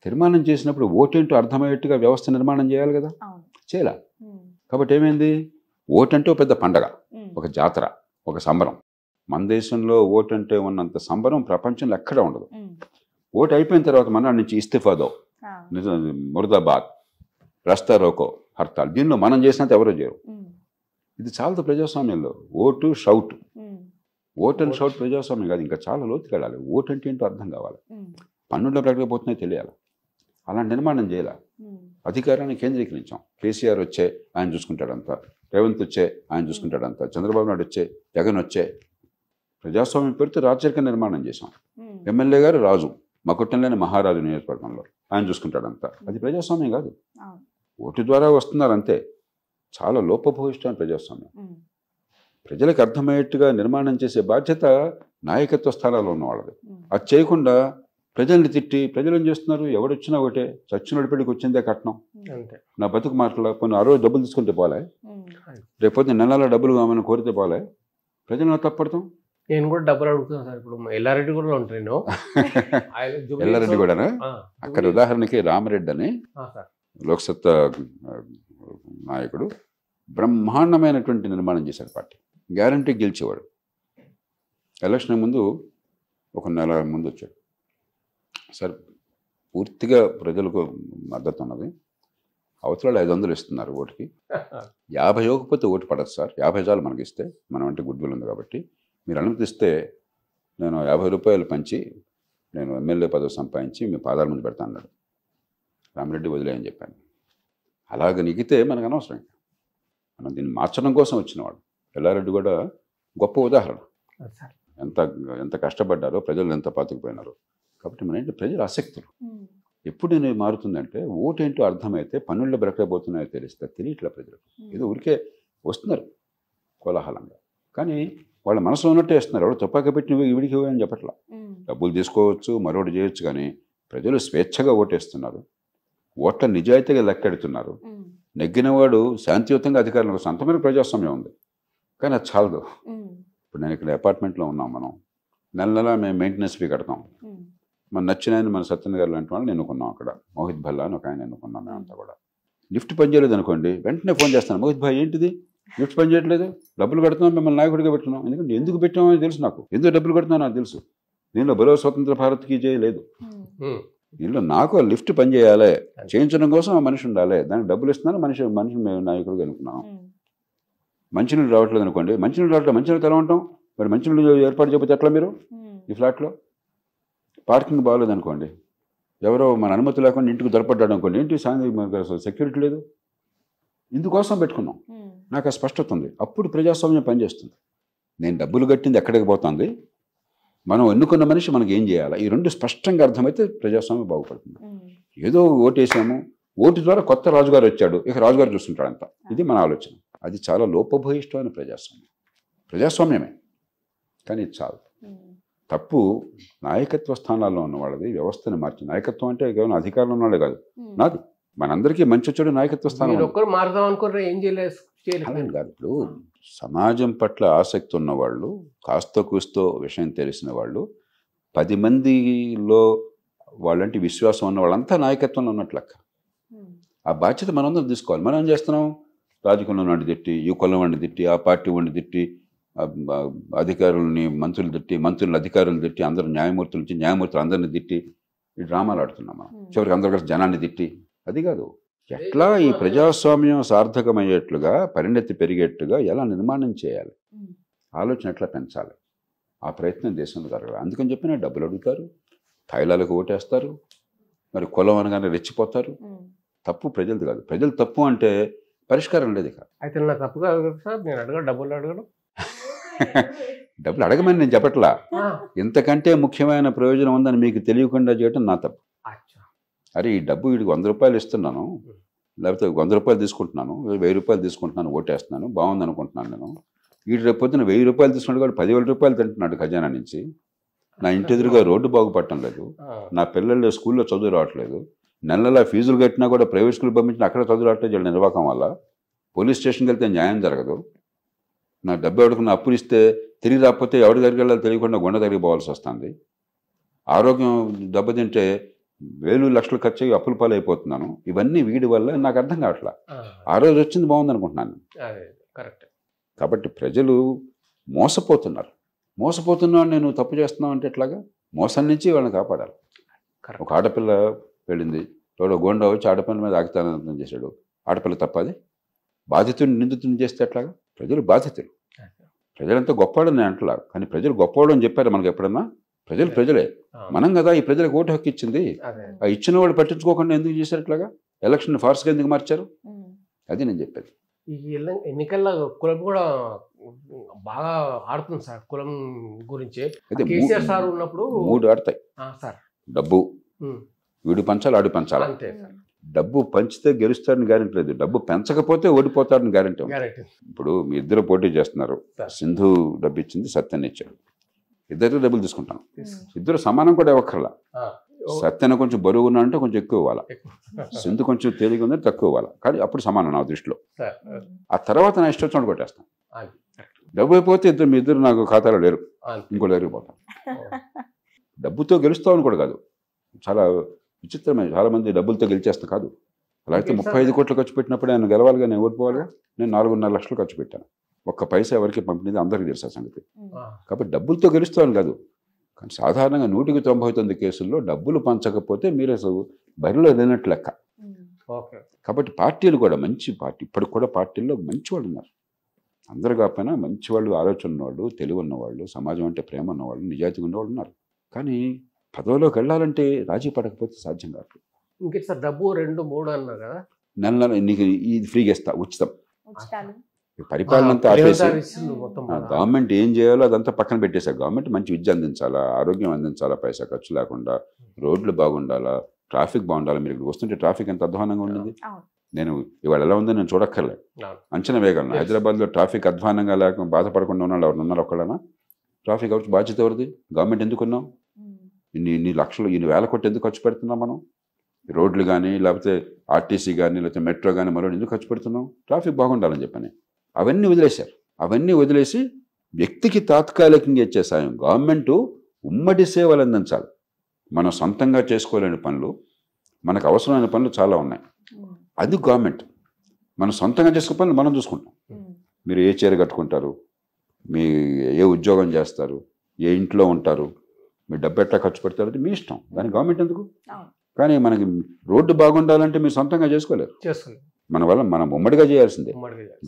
తీర్మానం చేసినప్పుడు ఓటేంటో అర్థమయ్యేట్టుగా వ్యవస్థ నిర్మాణం చేయాలి కదా, చేయాల. కాబట్టి ఏమైంది, ఓటంటే ఒక పెద్ద పండగ, ఒక జాతర, ఒక సంబరం. మన దేశంలో ఓటు అంటే ఉన్నంత సంబరం ప్రపంచంలో ఎక్కడా ఉండదు. ఓటు అయిపోయిన తర్వాత మన నుంచి ఇస్తిఫాదో, ముర్దాబాద్, రస్తా రోకో, హర్తాల్, దీనిలో మనం చేసినంత ఎవరో చేయరు. ఇది చాలదు ప్రజాస్వామ్యంలో. Vote shout, vote and shout ప్రజాస్వామ్యం కాదు, ఇంకా చాలా లోతుకి వెళ్ళాలి. ఓటు అంటే ఏంటో అర్థం కావాలి, పన్నుల్లో ప్రకటకపోతున్నాయి తెలియాలి. అలా నిర్మాణం చేయాలి. అధికారాన్ని కేంద్రీకరించాం. కేసీఆర్ వచ్చే ఆయన చూసుకుంటాడంతా, రేవంత్ వచ్చే ఆయన చూసుకుంటాడంతా, చంద్రబాబు నాయుడు వచ్చే, జగన్ వచ్చే. ప్రజాస్వామ్యం పేరుతో రాజకీయ నిర్మాణం చేశాం. ఎమ్మెల్యే గారు రాజు, మకుట్టంలోని మహారాజు నియోజకవర్గంలో, ఆయన చూసుకుంటాడంతా. అది ప్రజాస్వామ్యం కాదు, ఓటు ద్వారా వస్తున్నారు అంతే. చాలా లోపభూయిష్టమైన ప్రజాస్వామ్యం. ప్రజలకు అర్థమయ్యేట్టుగా నిర్మాణం చేసే బాధ్యత నాయకత్వ స్థానాల్లో ఉన్న వాళ్ళది. అది చేయకుండా ప్రజల్ని తిట్టి, ప్రజలు ఏం చేస్తున్నారు, ఎవడొచ్చినా ఒకటే, చచ్చినోడి పెళ్లికి వచ్చిందే కట్నం, నా బతుకు మాటల కొన్ని ఆ రోజు డబ్బులు తీసుకుంటే పోలే, రేపొద్దు నెలలో డబ్బులు కావాలని కోరితే పోలే, ప్రజలను తప్పడతాం. నేను కూడా డబ్బులు అడుగుతున్నాను సార్. ఇప్పుడు ఎల్లారెడ్డి కూడా ఉంటాను. ఎల్లారెడ్డి కూడానా? అక్కడ ఉదాహరణకి రామరెడ్డి అని లోక్సత్తా నాయకుడు బ్రహ్మాండమైనటువంటి నిర్మాణం చేశాడు. Party guarantee గెలిచేవాడు. ఎలక్షన్ ముందు ఒక నెల ముందు వచ్చాడు. సార్ పూర్తిగా ప్రజలకు మద్దతు ఉన్నది, అవతల 500 ఇస్తున్నారు ఓటుకి, 50 ఇవ్వకపోతే ఓటు పడదు సార్, 50 చాలు మనకి ఇస్తే, మనం అంటే గుడ్ విల్ ఉంది కాబట్టి మీరు అనుమతిస్తే నేను 50 రూపాయలు పంచి నేను ఎమ్మెల్యే పదవి సంపాదించి మీ పాదాల ముందు పెడతాను అన్నాడు. రామరెడ్డి వదిలేయని చెప్పాను. అలాగ నిగితే మనకు అనవసరం. మనం దీన్ని మార్చడం కోసం వచ్చినవాడు. ఎల్లారెడ్డి కూడా గొప్ప ఉదాహరణ. ఎంత ఎంత కష్టపడ్డారో, ప్రజలు ఎంత పాతుకుపోయినారో. కాబట్టి మన ఏంటి, ప్రజల ఆసక్తులు ఎప్పుడు నేను మారుతుందంటే, ఓటు ఏంటో అర్థమైతే పన్నుల్లో బ్రతకబోతున్నాయో తెలిస్తే తెలియట్లే ప్రజలు. ఏదో ఊరికే వస్తున్నారు కోలాహలంగా, కానీ వాళ్ళ మనసులో ఉన్నట్టే వేస్తున్నారు. ఎవరు తుపాకీ పెట్టి నువ్వు ఇవిడికి అని చెప్పట్లా. డబ్బులు తీసుకోవచ్చు, మరొకటి చేయొచ్చు, కానీ ప్రజలు స్వేచ్ఛగా ఓటేస్తున్నారు. ఓట్ల నిజాయితీగా లెక్కెడుతున్నారు. నెగ్గినవాడు శాంతియుతంగా అధికారంలో వస్తుంది. అంతమైన ప్రజాస్వామ్యం ఉంది. కానీ అది చాలదు. ఇప్పుడు నేను ఇక్కడ అపార్ట్మెంట్లో ఉన్నాం, మనం నెల మేము మెయింటెనెన్స్ ఫీ కడతాం. మన నచ్చిన ఆయన, మన సత్యన్ గారు లాంటి వాళ్ళు ఎన్నుకున్నాం. అక్కడ మోహిత్ భల్లా అని ఒక ఆయన ఎన్నుకున్నాం. మేమంతా కూడా లిఫ్ట్ పని చేయలేదు అనుకోండి, వెంటనే ఫోన్ చేస్తాను, మోహిత్ భాయ్ ఏంటిది లిఫ్ట్ పని చేయట్లేదు, డబ్బులు కడుతున్నాం, మిమ్మల్ని నాయకుడిగా పెట్టినాం. ఎందుకంటే ఎందుకు పెట్టామని తెలుసు నాకు, ఎందుకు డబ్బులు కడుతున్నావు నాకు తెలుసు. దీనిలో బలో స్వతంత్ర భారత్కి చేయలేదు. దీనిలో నాకు లిఫ్ట్ పని చేయాలి, చేయించడం కోసం ఆ మనిషి ఉండాలి, దానికి డబ్బులు ఇస్తున్నాను, మనిషి మేము నాయకుడిగా అనుకున్నాం. మంచినీళ్ళు రావట్లేదు అనుకోండి, మంచినీళ్ళు రావట్లేదు, మంచినీళ్ళు ఎలా ఉంటాం మరి, మంచినీళ్ళు ఏర్పాటు చేయకపోతే ఎట్లా మీరు ఈ ఫ్లాట్లో? పార్కింగ్ బాగోలేదు అనుకోండి, ఎవరో మన అనుమతి లేకుండా ఇంటికి దొరపడ్డాడు అనుకోండి, ఏంటి అసలు సెక్యూరిటీ లేదు. ఇందుకోసం పెట్టుకున్నాం. నాకు ఆ స్పష్టత ఉంది. అప్పుడు ప్రజాస్వామ్యం పనిచేస్తుంది. నేను డబ్బులు కట్టింది ఎక్కడికి పోతుంది, మనం ఎన్నుకున్న మనిషి మనకి ఏం చేయాలి, ఈ రెండు స్పష్టంగా అర్థమైతే ప్రజాస్వామ్యం బాగుపడుతుంది. ఏదో ఓటేసాము, ఓటు ద్వారా కొత్త రాజుగారు వచ్చాడు, ఇక రాజుగారు చూస్తుంటాడంత, ఇది మన ఆలోచన. అది చాలా లోపభూయిష్టమైన ప్రజాస్వామ్యం. ప్రజాస్వామ్యమే, కానీ ఇది చాలు. తప్పు నాయకత్వ స్థానాల్లో ఉన్న వాళ్ళది. వ్యవస్థను మార్చి, నాయకత్వం అంటే కేవలం అధికారంలో ఉన్నవాళ్ళే కాదు, నాది మనందరికీ మంచి వచ్చాడు నాయకత్వ స్థానం. ఒక్కరు మారుదాం అనుకుంటే ఏం చేయలేదు కాదు. ఇప్పుడు సమాజం పట్ల ఆసక్తి ఉన్నవాళ్ళు, కాస్త కూస్తో విషయం తెలిసిన వాళ్ళు, 10 మందిలో వాళ్ళంటే విశ్వాసం ఉన్న వాళ్ళంతా నాయకత్వంలో ఉన్నట్లు లెక్క. ఆ బాధ్యత మనందరం తీసుకోవాలి. మనం ఏం చేస్తున్నాం, రాజకీయంలో వాడిని తిట్టి, ఈ కులం వాడిని తిట్టి, ఆ పార్టీ వాడిని తిట్టి, అధికారులని మంత్రులు తిట్టి, మంత్రులను అధికారులు తిట్టి, అందరూ న్యాయమూర్తుల నుంచి న్యాయమూర్తులు అందరిని తిట్టి ఈ డ్రామాలు ఆడుతున్నాం మనం. చివరికి అందరూ కలిసి జనాన్ని తిట్టి, అది కాదు. ఎట్లా ఈ ప్రజాస్వామ్యం సార్థకమయ్యేట్లుగా, పరిణతి పెరిగేట్టుగా ఎలా నిర్మాణం చేయాలి, ఆలోచన ఎట్లా పెంచాలి, ఆ ప్రయత్నం దేశంలో జరగాలి. అందుకని చెప్పిన డబ్బులు అడుగుతారు, తైలాలకు ఓటేస్తారు, మరి కులం అనగానే రెచ్చిపోతారు. తప్పు ప్రజలది కాదు. ప్రజలు తప్పు అంటే పరిష్కారం లేదు. ఇక అయితే నా తప్పు కాదు కదా సార్, నేను అడగడం, డబ్బులు అడగడం. డబ్బులు అడగమని నేను చెప్పట్లా, ఇంతకంటే ముఖ్యమైన ప్రయోజనం ఉందని మీకు తెలియకుండా చేయటం నా తప్పు. అరే ఈ డబ్బు వీడికి 100 రూపాయలు ఇస్తున్నాను, లేకపోతే 100 రూపాయలు తీసుకుంటున్నాను, 1000 రూపాయలు తీసుకుంటున్నాను, ఓటేస్తున్నాను, బాగుంది అనుకుంటున్నాను నేను. వీడు రేపు పొద్దున 1000 రూపాయలు తీసుకున్నాడు కాబట్టి 10,000 రూపాయలు తింటున్నాడు ఖజానా నుంచి. నా ఇంటి ఎదురుగా రోడ్డు బాగుపడటం లేదు, నా పిల్లలు స్కూల్లో చదువు రావట్లేదు, నెలలా ఫీజులు కట్టినా కూడా ప్రైవేట్ స్కూల్ పంపించిన అక్కడ చదువు రావట్లేదు వీళ్ళ నిర్వాహకం వల్ల. పోలీస్ స్టేషన్కి వెళ్తే న్యాయం జరగదు. నా డబ్బు ఎవడుకున్న అప్పులు ఇస్తే తిరిగి రాకపోతే ఎవరి దగ్గరికి వెళ్ళాలో తెలియకుండా గుండె తిరిగిపోవాల్సి వస్తుంది. ఆరోగ్యం దెబ్బతింటే వేలు లక్షలు ఖర్చు అయ్యి అప్పుల పాలు అయిపోతున్నాను. ఇవన్నీ వీడి వల్ల నాకు అర్థం కావట్లా. ఆ రోజు వచ్చింది బాగుంది అనుకుంటున్నాను. కరెక్ట్. కాబట్టి ప్రజలు మోసపోతున్నారు. మోసపోతున్నాను నేను తప్పు చేస్తున్నావు అంటే ఎట్లాగా? మోసం నుంచి వాళ్ళని కాపాడాలి. ఒక ఆడపిల్ల వెళ్ళింది, ఎవడో గోండా వచ్చి ఆడపిల్ల మీద ఆగితానందం చేశాడు. ఆడపిల్ల తప్పది. బాధితుడిని నిందితుడిని చేస్తే ఎట్లాగా? ప్రజలు బాధితులు. ప్రజలంతా గొప్పవాడని నేను అంటలా, కానీ ప్రజలు గొప్పవాడు అని చెప్పారు మనకు ఎప్పుడన్నా? ప్రజలే. మనం కదా ఈ ప్రజలకు ఓటు హక్కు ఇచ్చింది. ఆ ఇచ్చిన వాళ్ళు పట్టించుకోకుండా ఎందుకు చేశారు ఇట్లాగా? ఎలక్షన్ ఫార్స్గా ఎందుకు మార్చారు? అది నేను చెప్పేది. ఈ ఎన్నికల్లో కులం కూడా బాగా ఆడుతుంది సార్. కులం గురించి కేసీఆర్ సార్ ఉన్నప్పుడు 3 ఆడతాయి సార్. డబ్బు వీడు పంచాలి, ఆడు పంచాలి. అంతే సార్. డబ్బు పంచితే గెలుస్తాడని గ్యారెంటీ లేదు, డబ్బు పెంచకపోతే ఓడిపోతాడని గ్యారెంటీ. ఇప్పుడు మీ ఇద్దరు పోటీ చేస్తున్నారు. సింధు డబ్బు ఇచ్చింది, సత్యన్ ఇచ్చాడు. ఇద్దరు డబ్బులు తీసుకుంటాను. ఇద్దరు సమానం కూడా ఇవ్వక్కర్లా. సత్యన కొంచెం బరువు ఉన్నా అంటే కొంచెం ఎక్కువ ఇవ్వాలా, సింధు కొంచెం తేలిగా ఉందని తక్కువ ఇవ్వాలా. కానీ అప్పుడు సమానం నా దృష్టిలో. ఆ తర్వాత నా ఇష్టం వచ్చినట్టు కొట్టేస్తాను. డబ్బు అయిపోతే మీ ఇద్దరు నాకు ఖాతాలో లేరు, ఇంకో దగ్గరికి పోతాను. డబ్బుతో గెలుస్తామని కూడా కాదు, చాలా విచిత్రమైన. చాలా మంది డబ్బులతో గెలిచేస్తా కాదు. అలాగే 35 కోట్లు ఖర్చు పెట్టినప్పుడు ఆయన గెలవాలిగా, నేను ఓడిపోవాలిగా. నేను 4.5 లక్షలు ఖర్చు పెట్టాను. ఒక్క పైసా ఎవరికి పంపిణీ అందరికీ తెలుసు ఆ సంగతి. కాబట్టి డబ్బులతో గెలుస్తామని కాదు, కానీ సాధారణంగా 100కి 99 కేసుల్లో డబ్బులు పంచకపోతే మీరు అసలు బరిలో లేనట్లు లెక్క. కాబట్టి పార్టీలు కూడా మంచి పార్టీ, ఇప్పటికి కూడా పార్టీల్లో మంచి వాళ్ళు ఉన్నారు. అందరు కాకపోయినా మంచి వాళ్ళు, ఆలోచన ఉన్నవాళ్ళు, తెలివి ఉన్నవాళ్ళు, సమాజం అంటే ప్రేమ ఉన్నవాళ్ళు, నిజాయితీగా ఉన్నవాళ్ళు ఉన్నారు. కానీ పదవిలోకి వెళ్ళాలంటే రాజీ పడకపోతే సాధ్యం కాదు. ఇంకే సార్ డబ్బు 2, 3 అన్నారు కదా. నెల నీకు ఇది ఫ్రీగా ఇస్తా, ఉచితం. పరిపాలన అంతా ఆపేసి గవర్నమెంట్ ఏం చేయాలో అదంతా పక్కన పెట్టేశారు. గవర్నమెంట్ మంచి విద్య అందించాలా, ఆరోగ్యం అందించాలా, పైసా ఖర్చు లేకుండా, రోడ్లు బాగుండాలా, ట్రాఫిక్ బాగుండాలా. మీరు ఇక్కడ వస్తుంటే ట్రాఫిక్ ఎంత అధ్వానంగా ఉండింది. నేను ఇవాళ ఎలా ఉందో నేను చూడక్కర్లే, అంచనా వేయగలను. హైదరాబాద్లో ట్రాఫిక్ అధ్వానంగా లేక బాధపడకుండా ఉన్నాడు ఎవరు ఉన్నారు? ఒక్కడనా? ట్రాఫిక్ అవ్వచ్చు బాధ్యత ఎవరిది? గవర్నమెంట్ ఎందుకున్నాం? ఇన్ని లక్షలు, ఇన్ని వేల కోట్లు ఎందుకు ఖర్చు పెడుతున్నాం మనం? రోడ్లు కానీ, లేకపోతే ఆర్టీసీ కానీ, లేకపోతే మెట్రో కానీ, మరో ఎందుకు ఖర్చు పెడుతున్నాం? ట్రాఫిక్ బాగుండాలని చెప్పని. అవన్నీ వదిలేశారు. అవన్నీ వదిలేసి వ్యక్తికి తాత్కాలికంగా ఇచ్చే సాయం. గవర్నమెంట్ ఉమ్మడి సేవలు అందించాలి. మనం సొంతంగా చేసుకోలేని పనులు, మనకు అవసరమైన పనులు చాలా ఉన్నాయి. అది గవర్నమెంట్. మనం సొంతంగా చేసుకునే పనులు మనం చూసుకుంటాం. మీరు ఏ చీర కట్టుకుంటారు, మీ ఏ ఉద్యోగం చేస్తారు, ఏ ఇంట్లో ఉంటారు, మీ డబ్బు ఎట్లా ఖర్చు పెడతారు, అది మీ ఇష్టం. దాని గవర్నమెంట్ ఎందుకు? కానీ మనకి రోడ్డు బాగుండాలంటే మీరు సొంతంగా చేసుకోలేరు. మన వల్ల మనం ఉమ్మడిగా చేయాల్సిందే.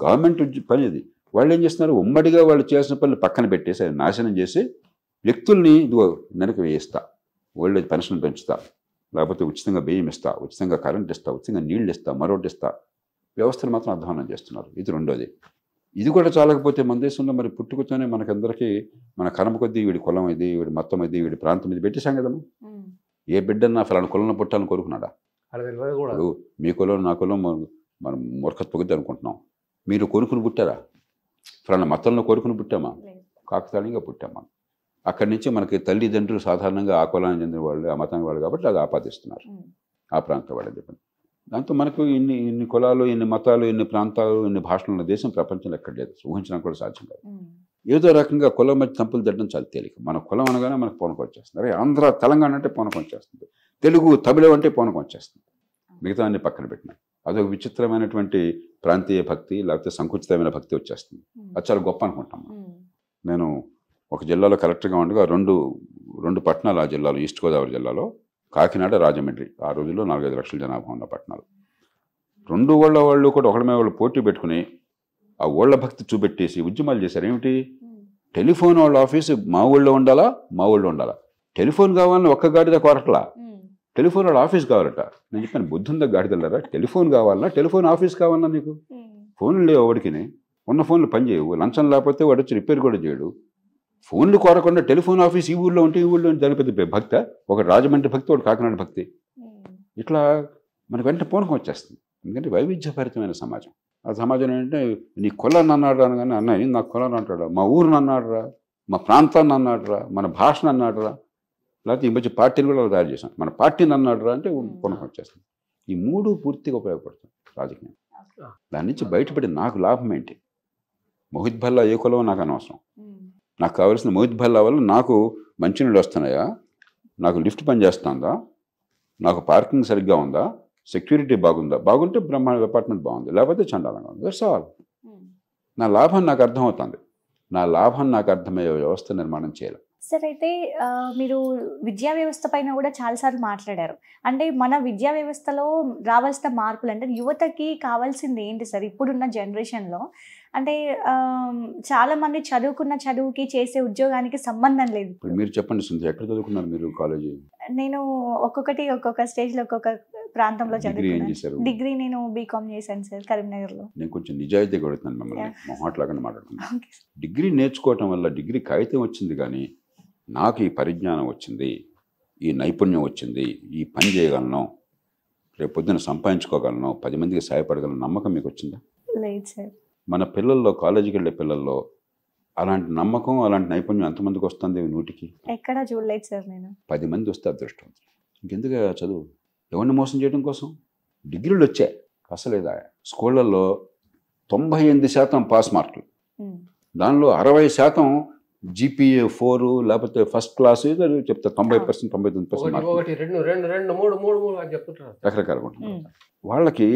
గవర్నమెంట్ పని ఇది. వాళ్ళు ఏం చేస్తున్నారు? ఉమ్మడిగా వాళ్ళు చేసిన పనులు పక్కన పెట్టేసి అది నాశనం చేసి వ్యక్తుల్ని వెనక వేయిస్తా, ఓల్డ్ ఏజ్ పెన్షన్ పెంచుతా, లేకపోతే ఉచితంగా బియ్యం ఇస్తా, ఉచితంగా కరెంట్ ఇస్తా, ఉచితంగా నీళ్ళు ఇస్తా, మరొకటి ఇస్తా. వ్యవస్థను మాత్రం అధ్వానం చేస్తున్నారు. ఇది రెండోది. ఇది కూడా చాలకపోతే మన దేశంలో మరి పుట్టుకతోనే మనకందరికీ మన కర్మ కొద్దీ వీడి కులం ఇది, వీడి మతం ఇది, వీడి ప్రాంతం ఇది పెట్టేశాం కదమ్మా. ఏ బిడ్డన్నా ఫలానా కులంలో పుట్టాలని కోరుకున్నాడా? మీ కులం నా కులం మనం మూర్ఖత్వ కొద్ది అనుకుంటున్నాం. మీరు కోరుకుని పుట్టారా? ఫలానా మతంలో కోరుకుని పుట్టామా? కాకతాళీయంగా పుట్టామా? అక్కడి నుంచి మనకి తల్లిదండ్రులు సాధారణంగా ఆ కులానికి చెందిన వాళ్ళు, ఆ మతానికి వాళ్ళు కాబట్టి అది ఆపాదిస్తున్నారు, ఆ ప్రాంతం వాళ్ళు అని చెప్పండి. దాంతో మనకు ఇన్ని కులాలు, ఇన్ని మతాలు, ఇన్ని ప్రాంతాలు, ఇన్ని భాషలు ఉన్న దేశం ప్రపంచంలో ఎక్కడ లేదు. ఊహించడానికి కూడా సాధ్యం కాదు. ఏదో రకంగా కులం మధ్య తంపులు తగ్గడం చాలా తేలిక. మన కులం అనగానే మనకు పూనకం వచ్చేస్తుంది. అరే ఆంధ్ర తెలంగాణ అంటే పూనకం వచ్చేస్తుంది, తెలుగు తమిళం అంటే పూనకం వచ్చేస్తుంది. మిగతా అన్ని పక్కన పెట్టినాయి. అదొక విచిత్రమైనటువంటి ప్రాంతీయ భక్తి, లేకపోతే సంకుచితమైన భక్తి వచ్చేస్తుంది. అది చాలా గొప్ప అనుకుంటాం. నేను ఒక జిల్లాలో కలెక్టర్గా ఉండగా రెండు పట్టణాలు ఆ జిల్లాలో, ఈస్ట్ గోదావరి జిల్లాలో, కాకినాడ, రాజమండ్రి. ఆ రోజుల్లో 4-5 లక్షల జనాభా ఉన్న పట్టణాలు. 2 ఊళ్ళ వాళ్ళు కూడా ఒకళ్ళ మీద వాళ్ళు పోటీ పెట్టుకుని ఆ ఊళ్ళ భక్తి చూపెట్టేసి ఉద్యమాలు చేశారు. ఏమిటి? టెలిఫోన్ వాళ్ళ ఆఫీసు మా ఊళ్ళో ఉండాలా, మా ఊళ్ళో ఉండాలా. టెలిఫోన్ కావాలని ఒక్క గాడిద కోరట్లా, టెలిఫోన్ వాళ్ళ ఆఫీస్ కావాలట. నేను చెప్పాను, బుద్ధుందా గాడిదలరా? టెలిఫోన్ కావాలన్నా, టెలిఫోన్ ఆఫీస్ కావాలన్నా నీకు? ఫోన్లు లేవు వాడికి, ఉన్న ఫోన్లు పనిచేయవు, లంచం లేకపోతే వాడు వచ్చి రిపేర్ కూడా చేయడు. ఫోన్లు కోరకుండా టెలిఫోన్ ఆఫీస్ ఈ ఊళ్ళో ఉంటే ఈ ఊళ్ళో దాని పెద్ద భక్త. ఒక రాజమండ్రి భక్తి, ఒకటి కాకినాడ భక్తి. ఇట్లా మనకు వెంటనే పూనకం వచ్చేస్తుంది. ఎందుకంటే వైవిధ్యభరితమైన సమాజం. ఆ సమాజం ఏంటంటే నీ కులాన్ని అన్నాడు అనగానే, అన్నయ్య నాకు కులాన్ని అంటాడా, మా ఊరిని అన్నాడురా, మా ప్రాంతాన్ని అన్నాడురా, మన భాషను అన్నాడురా, లేకపోతే ఈ మధ్య పార్టీని కూడా తయారు చేశాం, మన పార్టీని అన్నాడురా అంటే పూనకం వచ్చేస్తుంది. ఈ 3 పూర్తిగా ఉపయోగపడుతుంది రాజకీయం. దాని నుంచి బయటపడి నాకు లాభం ఏంటి? మోహిత్ భల్లా ఏ కులం నాకు అనవసరం. నాకు కావాల్సిన మోహిత్ భల్లా వల్ల నాకు మంచినీళ్ళు వస్తున్నాయా, నాకు లిఫ్ట్ పని చేస్తుందా, నాకు పార్కింగ్ సరిగ్గా ఉందా, సెక్యూరిటీ బాగుందా, బాగుంటే బ్రహ్మాండ అపార్ట్మెంట్ బాగుంది, లేకపోతే చండాలంగా ఉంది. That's all. నా లాభం నాకు అర్థమవుతుంది. నా లాభం నాకు అర్థమయ్యే వ్యవస్థ నిర్మాణం చేయాలి. సార్ అయితే మీరు విద్యా వ్యవస్థ పైన కూడా చాలాసార్లు మాట్లాడారు. అంటే మన విద్యా వ్యవస్థలో రావాల్సిన మార్పులు అంటే యువతకి కావాల్సింది ఏంటి సార్ ఇప్పుడున్న జనరేషన్లో? అంటే చాలామంది చదువుకున్న చదువుకి చేసే ఉద్యోగానికి సంబంధం లేదు. ఇప్పుడు మీరు చెప్పండి సుందర, ఎక్కడ చదువుకున్నారు మీరు కాలేజీ? నేను ఒక్కొక్క స్టేజ్లో ఒక్కొక్క ప్రాంతంలో చదువుకున్నాను. డిగ్రీ నేను బీకామ్ చేశాను సార్ కరీంనగర్లో. నేను కొంచెం నిజాయితీ కొడుతున్నాను మిమ్మల్ని, మొహాట్లాగానే మాట్లాడుతున్నాను. డిగ్రీ నేర్చుకోవటం వల్ల డిగ్రీ కాగితం వచ్చింది, కానీ నాకు ఈ పరిజ్ఞానం వచ్చింది, ఈ నైపుణ్యం వచ్చింది, ఈ పని చేయగలను, రేపు పొద్దున సంపాదించుకోగలను, 10 మందికి సహాయపడగలను నమ్మకం మీకు వచ్చిందా? లేదు సార్. మన పిల్లల్లో, కాలేజీకి వెళ్ళే పిల్లల్లో అలాంటి నమ్మకం, అలాంటి నైపుణ్యం ఎంతమందికి వస్తుంది? 100కి ఎక్కడా చూడలేదు సార్ నేను. 10 మంది వస్తే అదృష్టం. ఇంకెందుకు చదువు? ఎవరిని మోసం చేయడం కోసం? డిగ్రీలు వచ్చాయి అసలేదా? స్కూళ్ళల్లో 98% పాస్ మార్కులు, దానిలో 60% GPA 4 లేకపోతే ఫస్ట్ క్లాస్ చెప్తా. 90% 99% రకరకాలుగా ఉంటుంది. వాళ్ళకి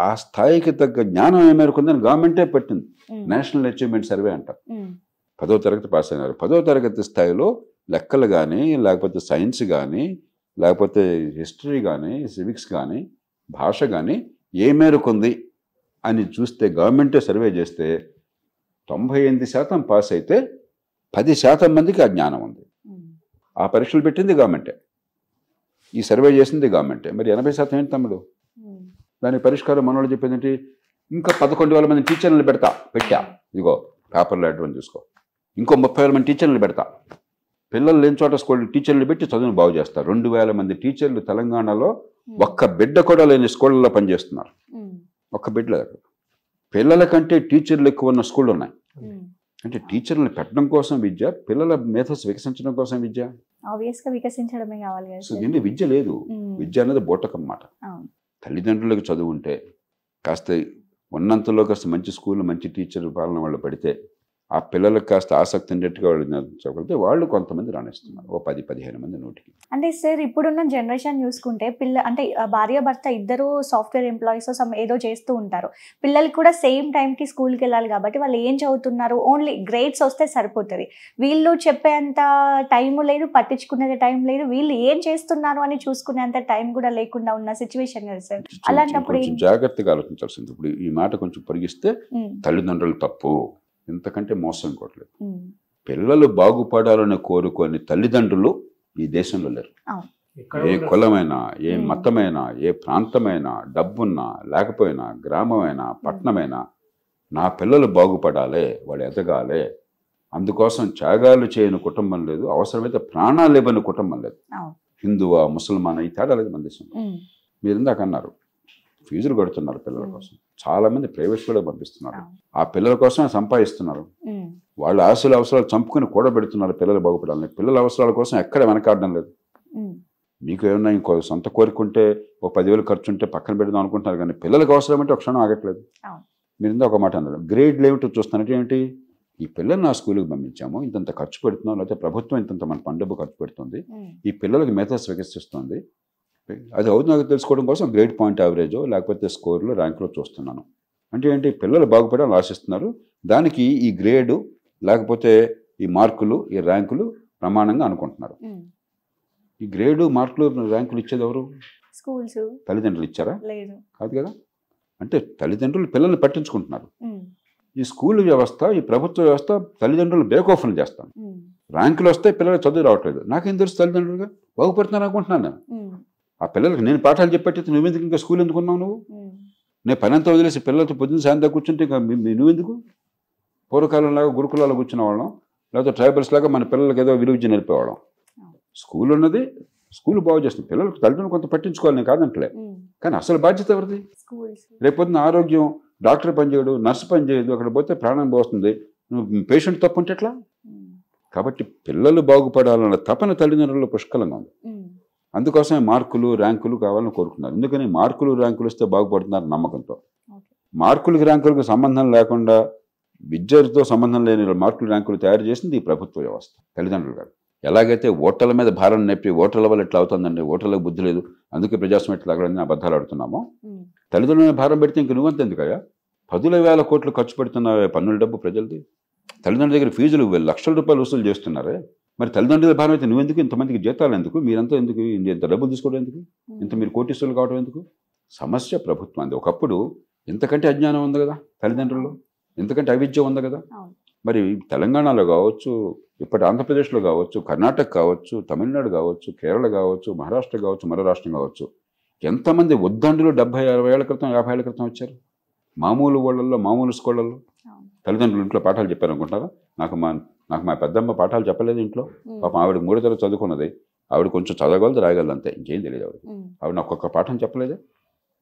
ఆ స్థాయికి తగ్గ జ్ఞానం ఏ మేరకు ఉందని గవర్నమెంటే పెట్టింది. నేషనల్ అచీవ్మెంట్ సర్వే అంటారు. 10వ తరగతి పాస్ అయినారు. 10వ తరగతి స్థాయిలో లెక్కలు కానీ, లేకపోతే సైన్స్ కానీ, లేకపోతే హిస్టరీ కానీ, సివిక్స్ కానీ, భాష కానీ ఏ మేరకు ఉంది అని చూస్తే, గవర్నమెంటే సర్వే చేస్తే 98% పాస్ అయితే 10% మందికి ఆ జ్ఞానం ఉంది. ఆ పరీక్షలు పెట్టింది గవర్నమెంటే, ఈ సర్వే చేసింది గవర్నమెంటే. మరి 80% ఏంటి తమ్ముడు? దానికి పరిష్కారం మనోళ్ళు చెప్పేది ఏంటి? ఇంకా 11,000 మంది టీచర్లు పెట్టా. ఇదిగో పేపర్లో అడ్వాన్స్ చూసుకో. ఇంకో 30,000 మంది టీచర్లు పెడతా. పిల్లలు లేని చోట స్కూల్ టీచర్లు పెట్టి చదువును బాగు చేస్తారు. 2,000 మంది టీచర్లు తెలంగాణలో ఒక్క బిడ్డ కూడా లేని స్కూళ్ళలో పనిచేస్తున్నారు. ఒక్క బిడ్డ లేదు. పిల్లల కంటే టీచర్లు ఎక్కువ ఉన్న స్కూళ్ళు ఉన్నాయి. అంటే టీచర్లను పెట్టడం కోసం విద్య, పిల్లల మేధస్సు వికసించడం కోసం విద్య. వికసించడమే కావాలి. సో దీన్ని విద్య లేదు. విద్య అనేది బోటకం అన్నమాట. తల్లిదండ్రులకు చదువు ఉంటే, కాస్త ఉన్నంతలో కాస్త మంచి స్కూల్, మంచి టీచర్ పాలన వాళ్ళు పెడితే, ఆ పిల్లలకు కాస్త ఆసక్తి ఉండేట్టుగా వాళ్ళు చదివితే వాళ్ళు కొంతమంది రాణిస్తున్నారు. 10-15 మంది 100కి. అంటే సార్ ఇప్పుడున్న జనరేషన్ చూసుకుంటే అంటే భార్య భర్త ఇద్దరు సాఫ్ట్వేర్ ఎంప్లాయీస్ ఏదో చేస్తూ ఉంటారు. పిల్లలకి కూడా సేమ్ టైంకి స్కూల్కి వెళ్ళాలి కాబట్టి వాళ్ళు ఏం చదువుతున్నారు, ఓన్లీ గ్రేడ్స్ వస్తే సరిపోతుంది. వీళ్ళు చెప్పేంత టైం లేదు, పట్టించుకునేది టైం లేదు, వీళ్ళు ఏం చేస్తున్నారు అని చూసుకునేంత టైం కూడా లేకుండా ఉన్న సిచ్యువేషన్ కదా సార్. అలాంటప్పుడు జాగ్రత్తగా ఆలోచించాల్సింది. ఇప్పుడు ఈ మాట కొంచెం పొడిగిస్తే తల్లిదండ్రులు తప్పు, ఇంతకంటే మోసం ఇంకోట్లేదు. పిల్లలు బాగుపడాలని కోరుకొని తల్లిదండ్రులు ఈ దేశంలో లేరు. ఏ కులమైనా, ఏ మతమైనా, ఏ ప్రాంతమైనా, డబ్బున్నా లేకపోయినా, గ్రామమైనా, పట్టణమైనా, నా పిల్లలు బాగుపడాలి, వాళ్ళు ఎదగాలి, అందుకోసం త్యాగాలు చేయని కుటుంబం లేదు, అవసరమైతే ప్రాణాలు ఇవ్వని కుటుంబం లేదు. హిందువా, ముసల్మానా, ఈ తేడా లేదు మన దేశంలో. మీరు ఇందాక అన్నారు ఫీజులు కడుతున్నారు పిల్లల కోసం. చాలా మంది ప్రైవేట్ స్కూల్లో పంపిస్తున్నారు. ఆ పిల్లల కోసమే సంపాదిస్తున్నారు. వాళ్ళ ఆశలు అవసరాలు చంపుకుని కూడబెడుతున్నారు పిల్లలు బాగుపడాలని. పిల్లల అవసరాల కోసం ఎక్కడ వెనకాడడం లేదు. మీకు ఏమన్నా ఇంకో సొంత కోరుకుంటే 10,000 ఖర్చు ఉంటే పక్కన పెడదాం అనుకుంటున్నారు, కానీ పిల్లలకు అవసరం అంటే ఒక క్షణం ఆగట్లేదు. మీరు ఇందా ఒక మాట అన్నారు, గ్రేడ్లు ఏమిటో చూస్తానంటే ఏంటి? ఈ పిల్లల్ని ఆ స్కూల్కి పంపించాము, ఇంతంత ఖర్చు పెడుతున్నాం, లేకపోతే ప్రభుత్వం ఇంతంత మన పండుగ ఖర్చు పెడుతుంది, ఈ పిల్లలకి మేధస్సు వికసిస్తుంది, అది అవుతుందో తెలుసుకోవడం కోసం గ్రేడ్ పాయింట్ యావరేజో లేకపోతే స్కోర్లో ర్యాంకులో చూస్తున్నాను అంటే ఏంటి? పిల్లలు బాగుపడాలని ఆశిస్తున్నారు. దానికి ఈ గ్రేడు లేకపోతే ఈ మార్కులు, ఈ ర్యాంకులు ప్రమాణంగా అనుకుంటున్నారు. ఈ గ్రేడు, మార్కులు, ర్యాంకులు ఇచ్చేది ఎవరు? స్కూల్స్. తల్లిదండ్రులు ఇచ్చారా? కాదు కదా. అంటే తల్లిదండ్రులు పిల్లల్ని పట్టించుకుంటున్నారు. ఈ స్కూల్ వ్యవస్థ, ఈ ప్రభుత్వ వ్యవస్థ తల్లిదండ్రులు బేకోఫ్లు చేస్తాను. ర్యాంకులు వస్తే పిల్లలు చదువు రావట్లేదు. నాకేం తెలుసు? తల్లిదండ్రులుగా బాగుపడుతున్నాను అనుకుంటున్నాను నేను. ఆ పిల్లలకి నేను పాఠాలు చెప్పేటైతే నువ్వెందుకు ఇంకా స్కూల్ ఎందుకున్నావు? నువ్వు నేను పని అంతా వదిలేసి పిల్లలతో పొద్దున్న సాయంత్రం కూర్చుంటే ఇంకా నువ్వెందుకు? పూర్వకాలంలాగా గురుకులాలో కూర్చున్న వాళ్ళం, లేకపోతే ట్రైబల్స్ లాగా మన పిల్లలకి ఏదో విలువ నేర్పేవాళ్ళం. స్కూల్ ఉన్నది, స్కూల్ బాగు చేస్తుంది. పిల్లలకు తల్లిదండ్రులు కొంత పట్టించుకోవాలి, నేను కాదంటలే, కానీ అసలు బాధ్యత ఎవరిది? రేపొద్దున ఆరోగ్యం, డాక్టర్ పనిచేయడు, నర్సు పనిచేయదు, అక్కడ పోతే ప్రాణం పోస్తుంది, నువ్వు పేషెంట్ తప్పు ఉంటే ఎట్లా? కాబట్టి పిల్లలు బాగుపడాలన్న తపన తల్లిదండ్రుల్లో పుష్కలంగా ఉంది. అందుకోసమే మార్కులు, ర్యాంకులు కావాలని కోరుకున్నారు. ఎందుకని మార్కులు, ర్యాంకులు ఇస్తే బాగుపడుతున్నారు నమ్మకంతో. మార్కులకి, ర్యాంకులకు సంబంధం లేకుండా, విద్యతో సంబంధం లేని మార్కులు, ర్యాంకులు తయారు చేసింది ఈ ప్రభుత్వ వ్యవస్థ, తల్లిదండ్రులు కాదు. ఎలాగైతే ఓటర్ల మీద భారం నెప్పి ఓటర్ల వల్ల ఎట్లా అవుతుందండి, ఓటర్లకు బుద్ధి లేదు అందుకే ప్రజాస్వామ్యం ఎట్లా తగలని అబద్ధాలు ఆడుతున్నామో, తల్లిదండ్రుల మీద భారం పెడితే ఇంక నువ్వంత ఎందుకయ్యా? 10,000 కోట్లు ఖర్చు పెడుతున్నారు పన్నుల డబ్బు ప్రజలది. తల్లిదండ్రుల దగ్గర ఫీజులు లక్షల రూపాయలు వసూలు చేస్తున్నారే, మరి తల్లిదండ్రుల భారం అయితే నువ్వెందుకు? ఇంతమందికి జీతాలు ఎందుకు? మీరంతా ఎందుకు ఇంత డబ్బులు తీసుకోవడం ఎందుకు? ఇంత మీరు కోటీశ్వరులు కావడం ఎందుకు? సమస్య ప్రభుత్వం అంది. ఒకప్పుడు ఇంతకంటే అజ్ఞానం ఉంది కదా తల్లిదండ్రులు, ఇంతకంటే అవిద్య ఉంది కదా. మరి తెలంగాణలో కావచ్చు, ఇప్పటి ఆంధ్రప్రదేశ్లో కావచ్చు, కర్ణాటక కావచ్చు, తమిళనాడు కావచ్చు, కేరళ కావచ్చు, మహారాష్ట్ర కావచ్చు, మరో రాష్ట్రం కావచ్చు, ఎంతమంది ఉద్దండులు 70-60 ఏళ్ల క్రితం 50 ఏళ్ల క్రితం వచ్చారు మామూలు వాళ్ళల్లో, మామూలు స్కూళ్ళల్లో. తల్లిదండ్రులు ఇంట్లో పాఠాలు చెప్పారనుకుంటారా? నాకు మా పెద్దమ్మ పాఠాలు చెప్పలేదు ఇంట్లో. పాపం ఆవిడ 3వ తరగతి చదువుకున్నది, ఆవిడ కొంచెం చదవగలదు రాయగలదు అంతే, ఇంకేం తెలియదు ఆవిడ నాకు ఒక్క పాఠం చెప్పలేదే.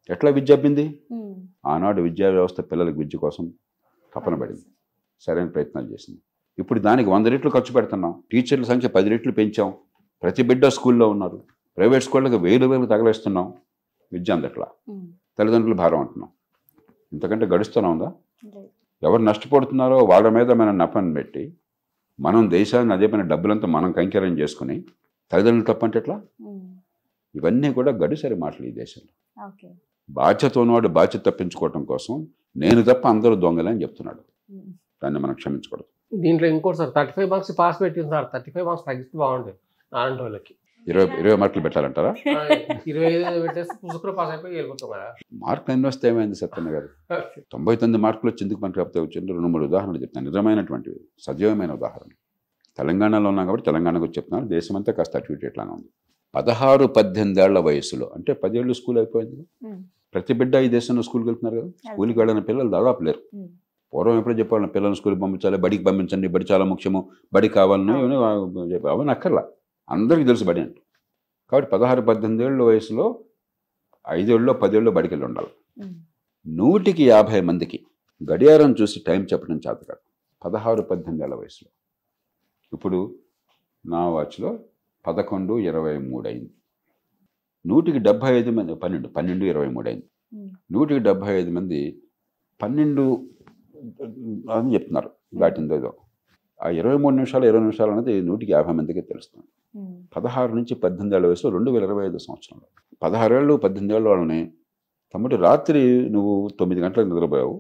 ఎట్లా విద్య అబ్బింది? ఆనాడు విద్యా వ్యవస్థ పిల్లలకు విద్య కోసం తపన పడింది, సరైన ప్రయత్నాలు చేసింది. ఇప్పుడు దానికి 100 రెట్లు ఖర్చు పెడుతున్నాం, టీచర్ల సంఖ్య 10 రెట్లు పెంచాం, ప్రతి బిడ్డ స్కూల్లో ఉన్నారు, ప్రైవేట్ స్కూళ్ళకి 1000 తగలేస్తున్నాం, విద్య అందట్లా, తల్లిదండ్రులు భారం అంటున్నాం. ఇంతకంటే గడుస్తూనే ఉందా? ఎవరు నష్టపోతున్నారో వాళ్ళ మీద మనం నప్పని పెట్టి మనం దేశాన్ని అదే పైన డబ్బులంతా మనం కంకరం చేసుకుని తల్లిదండ్రులు తప్పంటే ఎట్లా? ఇవన్నీ కూడా గడుసరి మాటలు ఈ దేశంలో. బాధ్యత ఉన్నవాడు బాధ్యత తప్పించుకోవటం కోసం నేను తప్ప అందరూ దొంగలే అని చెప్తున్నాడు. దాన్ని మనం క్షమించకూడదు. దీంట్లో ఇంకోటి సార్ 35 మార్క్స్ పాస్ పెట్టింది సార్, 35 మార్క్స్ తగ్గిస్తే బాగుంటుంది అలాంటి వాళ్ళకి. 20 మార్కులు పెట్టాలంటారా? 25 పెట్టేస్తే పుస్తకంలో పాస్ అయిపోయి వెళ్ళిపోతాం కదా. మార్కులు ఎన్ని వస్తే ఏమైంది సత్యన్న గారు? 99 మార్కులు వచ్చి ఎందుకు మనకు కాకపోతే వచ్చింది? 2-3 ఉదాహరణలు చెప్తాను, నిజమైనటువంటివి, సజీవమైన ఉదాహరణ. తెలంగాణలో ఉన్నాం కాబట్టి తెలంగాణ గురించి చెప్తున్నాను, దేశమంతా కాస్త అటు ఇటు ఎట్లానే ఉంది. 16-18 ఏళ్ల వయసులో, అంటే 10 ఏళ్ళు స్కూల్ అయిపోయింది, ప్రతి బిడ్డ ఈ దేశంలో స్కూల్కి వెళ్తున్నారు కదా. స్కూల్కి వెళ్ళిన పిల్లలు దాదాపు లేరు. పూర్వం ఎప్పుడో చెప్పాలి పిల్లల్ని స్కూల్కి పంపించాలి, బడికి పంపించండి, బడి చాలా ముఖ్యము, బడి కావాలని అవన్నీ అక్కర్లా, అందరికీ తెలుసు బడి అంటే. కాబట్టి 16-18 ఏళ్ళ వయసులో 5 ఏళ్ళలో 10 ఏళ్ళలో బడికి వెళ్ళి ఉండాలి. 150 మందికి గడియారం చూసి టైం చెప్పడం చేత కాదు 16-18 ఏళ్ళ వయసులో. ఇప్పుడు నా వాచ్లో 11:23 అయింది. 175 మంది 12:23 అయింది. 175 మంది 12 అని చెప్తున్నారు, దాటిందో ఏదో. ఆ 23 నిమిషాలు 20 నిమిషాలు అనేది 150 మందికి తెలుస్తుంది. 16 నుంచి 18 ఏళ్ళ వయసులో 2025 సంవత్సరంలో 16 ఏళ్ళు 18 ఏళ్ళ వాళ్ళని, తమ్ముడు రాత్రి నువ్వు 9 గంటలకు నిద్రపోయావు,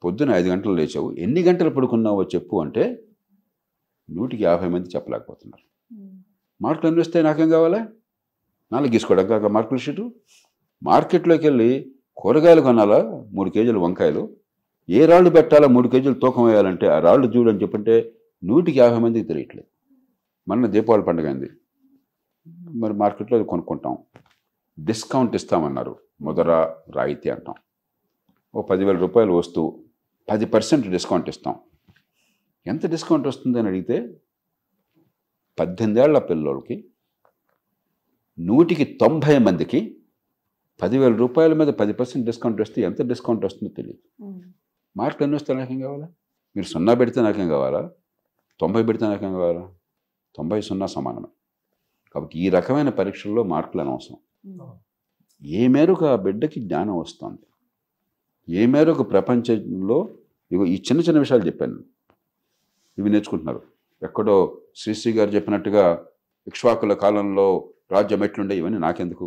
పొద్దున 5 గంటలు లేచావు, ఎన్ని గంటలు పడుకున్నావో చెప్పు అంటే 150 మంది చెప్పలేకపోతున్నారు. మార్కులు ఎన్ని వస్తాయి? నాకేం కావాలి? 4 గీసుకోవడం కాక మార్కుల షీటు. మార్కెట్లోకి వెళ్ళి కూరగాయలు కొనాలా, 3 కేజీలు వంకాయలు, ఏ రాళ్ళు పెట్టాలా, 3 కేజీలు తూకం వేయాలంటే ఆ రాళ్ళు చూడని చెప్పంటే 150 మందికి తెలియట్లేదు. మొన్న దీపావళి పండుగ అయింది, మరి మార్కెట్లో అది కొనుక్కుంటాం, డిస్కౌంట్ ఇస్తామన్నారు, ముదర రాయితీ అంటాం. ఓ 10,000 రూపాయలు వస్తువు 10% డిస్కౌంట్ ఇస్తాం. ఎంత డిస్కౌంట్ వస్తుంది అని అడిగితే 18 ఏళ్ల పిల్లలకి 190 మందికి 10,000 రూపాయల మీద 10% డిస్కౌంట్ వస్తే ఎంత డిస్కౌంట్ వస్తుందో తెలియదు. మార్కులు ఎన్ని వస్తే నాకేం కావాలా? మీరు 0 పెడితే నాకేం కావాలా? 90 పెడితే నాకేం కావాలా? 90-0 సమానమే. కాబట్టి ఈ రకమైన పరీక్షల్లో మార్కులు అనవసరం. ఏ మేరకు ఆ బిడ్డకి జ్ఞానం వస్తుంది, ఏ మేరకు ప్రపంచంలో ఇగో ఈ చిన్న చిన్న విషయాలు చెప్పాను, ఇవి నేర్చుకుంటున్నారు. ఎక్కడో శ్రీశ్రీ గారు చెప్పినట్టుగా ఇక్ష్వాకుల కాలంలో రాజ్యం ఎట్లుండే ఇవన్నీ నాకెందుకు?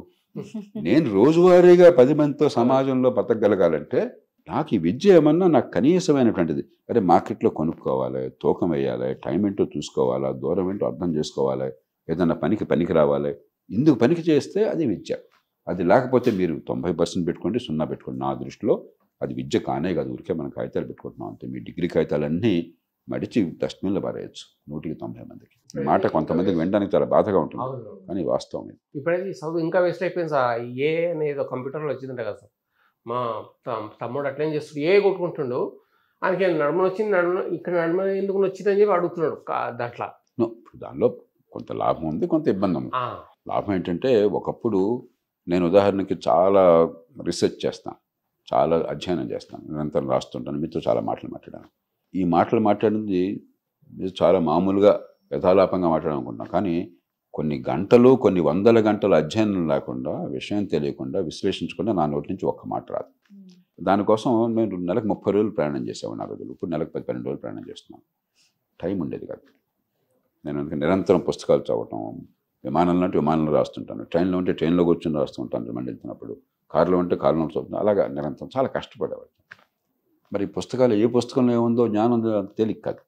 నేను రోజువారీగా 10 మందితో సమాజంలో బతకగలగాలంటే నాకు ఈ విద్య ఏమన్నా నాకు కనీసమైనటువంటిది. అరే మార్కెట్లో కొనుక్కోవాలి, తూకం వేయాలి, టైం ఏంటో చూసుకోవాలా, దూరం ఏంటో అర్థం చేసుకోవాలి, ఏదన్నా పనికి రావాలి. ఇందుకు పనికి చేస్తే అది విద్య. అది లేకపోతే మీరు 90% పెట్టుకోండి, 0 పెట్టుకోండి. నా దృష్టిలో అది విద్య కానే కాదు. ఊరికే మనం కాగితాలు పెట్టుకుంటున్నాం అంతే. మీ డిగ్రీ కాగితాలన్నీ మడిచి డస్ట్బిన్లో పారేయచ్చు 190 మందికి. మాట కొంతమందికి వినడానికి చాలా బాధగా ఉంటుంది, కానీ వాస్తవం ఇది. ఇప్పుడైతే చదువు ఇంకా వేస్ట్ అయిపోయింది సార్. ఏ అనేది కంప్యూటర్లో వచ్చిందంట కదా సార్. మా తమ్ముడు అట్లేం చేస్తాడు, ఏ కొట్టుకుంటుండు, ఆయనకి నడుమ వచ్చింది, ఇక్కడ నడుమ ఎందుకు వచ్చిందని చెప్పి అడుగుతున్నాడు. దానిలో కొంత లాభం ఉంది, కొంత ఇబ్బంది ఉంది. లాభం ఏంటంటే ఒకప్పుడు నేను ఉదాహరణకి చాలా రీసెర్చ్ చేస్తాను, చాలా అధ్యయనం చేస్తాను, నిరంతరం రాస్తుంటాను, మీతో చాలా మాటలు మాట్లాడాను. ఈ మాటలు మాట్లాడింది చాలా మామూలుగా యథాలాపంగా మాట్లాడాలనుకుంటున్నాను. కానీ కొన్ని గంటలు, కొన్ని వందల గంటల అధ్యయనం లేకుండా, విషయం తెలియకుండా, విశ్లేషించకుండా నా నోటి నుంచి ఒక్క మాట రాదు. దానికోసం నేను నెలకు 30 రోజులు ప్రయాణం చేసేవాడిని ఆ రోజులు. ఇప్పుడు నెలకు 10-12 రోజులు ప్రయాణం చేస్తున్నాను. టైం ఉండేది కాదు. నేను అందుకే నిరంతరం పుస్తకాలు చదవటం, విమానంలో అంటే విమానంలో రాస్తుంటాను, ట్రైన్లో ఉంటే ట్రైన్లో కూర్చొని రాస్తూ ఉంటాను రిమాండ్ వెళ్తున్నప్పుడు, కారులో ఉంటే కారులో చదువుతాను, అలాగా నిరంతరం చాలా కష్టపడేవాడు. మరి పుస్తకాలు ఏ పుస్తకంలో ఏముందో జ్ఞానం అంత తేలిక కాదు.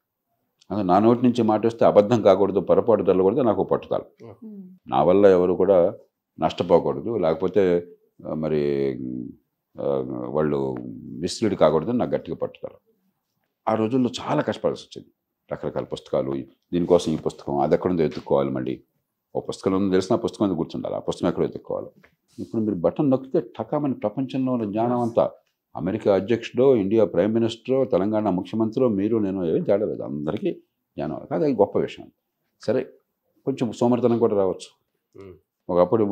అసలు నా నోటి నుంచి మాట వస్తే అబద్ధం కాకూడదు, పొరపాటు తెల్లకూడదు, నాకు పట్టుదల. నా వల్ల ఎవరు కూడా నష్టపోకూడదు, లేకపోతే మరి వాళ్ళు మిస్లీడ్ కాకూడదు, నాకు గట్టిగా పట్టుదల. ఆ రోజుల్లో చాలా కష్టపడాల్సి వచ్చేది. రకరకాల పుస్తకాలు, దీనికోసం ఈ పుస్తకం, అది ఎక్కడుందో ఎత్తుక్కోవాలి, మళ్ళీ ఓ పుస్తకం ఉందో తెలిసిన ఆ పుస్తకం గుర్తుండాలి, ఆ పుస్తకం ఎక్కడో ఎత్తుక్కోవాలి. ఇప్పుడు మీరు బటన్ నొక్కితే టకామని ప్రపంచంలో ఉన్న జ్ఞానం అంతా, అమెరికా అధ్యక్షుడో, ఇండియా ప్రైమ్ మినిస్టరో, తెలంగాణ ముఖ్యమంత్రిలో, మీరు నేను ఏం తేడా లేదు, అందరికీ జ్ఞానం. కాదు, అది గొప్ప విషయం. సరే, కొంచెం సోమరితనం కూడా రావచ్చు. ఒకప్పుడు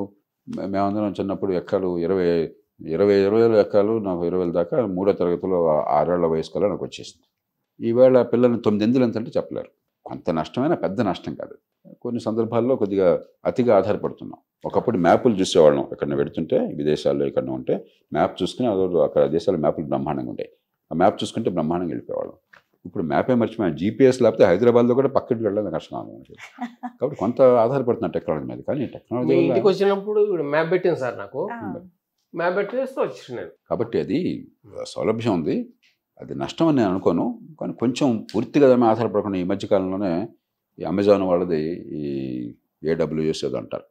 మేమందరం చిన్నప్పుడు ఎక్కాలు 20 ఎక్కాలు, నాకు 20 దాకా 3వ తరగతిలో 6 ఏళ్ల వయసు కల్లా నాకు వచ్చేసింది. ఈవేళ పిల్లల్ని 9 ఎందులు ఎంతంటే చెప్పలేరు. కొంత నష్టమైనా పెద్ద నష్టం కాదు. కొన్ని సందర్భాల్లో కొద్దిగా అతిగా ఆధారపడుతున్నాం. ఒకప్పుడు మ్యాపులు చూసేవాళ్ళం, ఎక్కడన్నా పెడుతుంటే విదేశాల్లో ఎక్కడన్నా ఉంటే మ్యాప్ చూసుకుని అక్కడ దేశాల మ్యాపులు బ్రహ్మాండంగా ఉంటాయి, ఆ మ్యాప్ చూసుకుంటే బ్రహ్మాండంగా వెళ్ళిపోయేవాళ్ళం. ఇప్పుడు మ్యాపే మర్చిపోయాం, జీపీఎస్ లేకపోతే హైదరాబాద్లో కూడా పక్కకి వెళ్ళడం కష్టం. కాబట్టి కొంత ఆధారపడుతున్నాం టెక్నాలజీ మీద. కానీ టెక్నాలజీ ఇంటికి వచ్చినప్పుడు మ్యాప్ పెట్టింది సార్, నాకు మ్యాప్ పెట్టేస్తూ వచ్చేసినాను. కాబట్టి అది సౌలభ్యం ఉంది, అది నష్టం అని నేను అనుకోను. కానీ కొంచెం పూర్తిగా దాని ఆధారపడకుండా ఈ మధ్యకాలంలోనే ఈ అమెజాన్ వాళ్ళది ఈ AWS ఏదో అంటారు,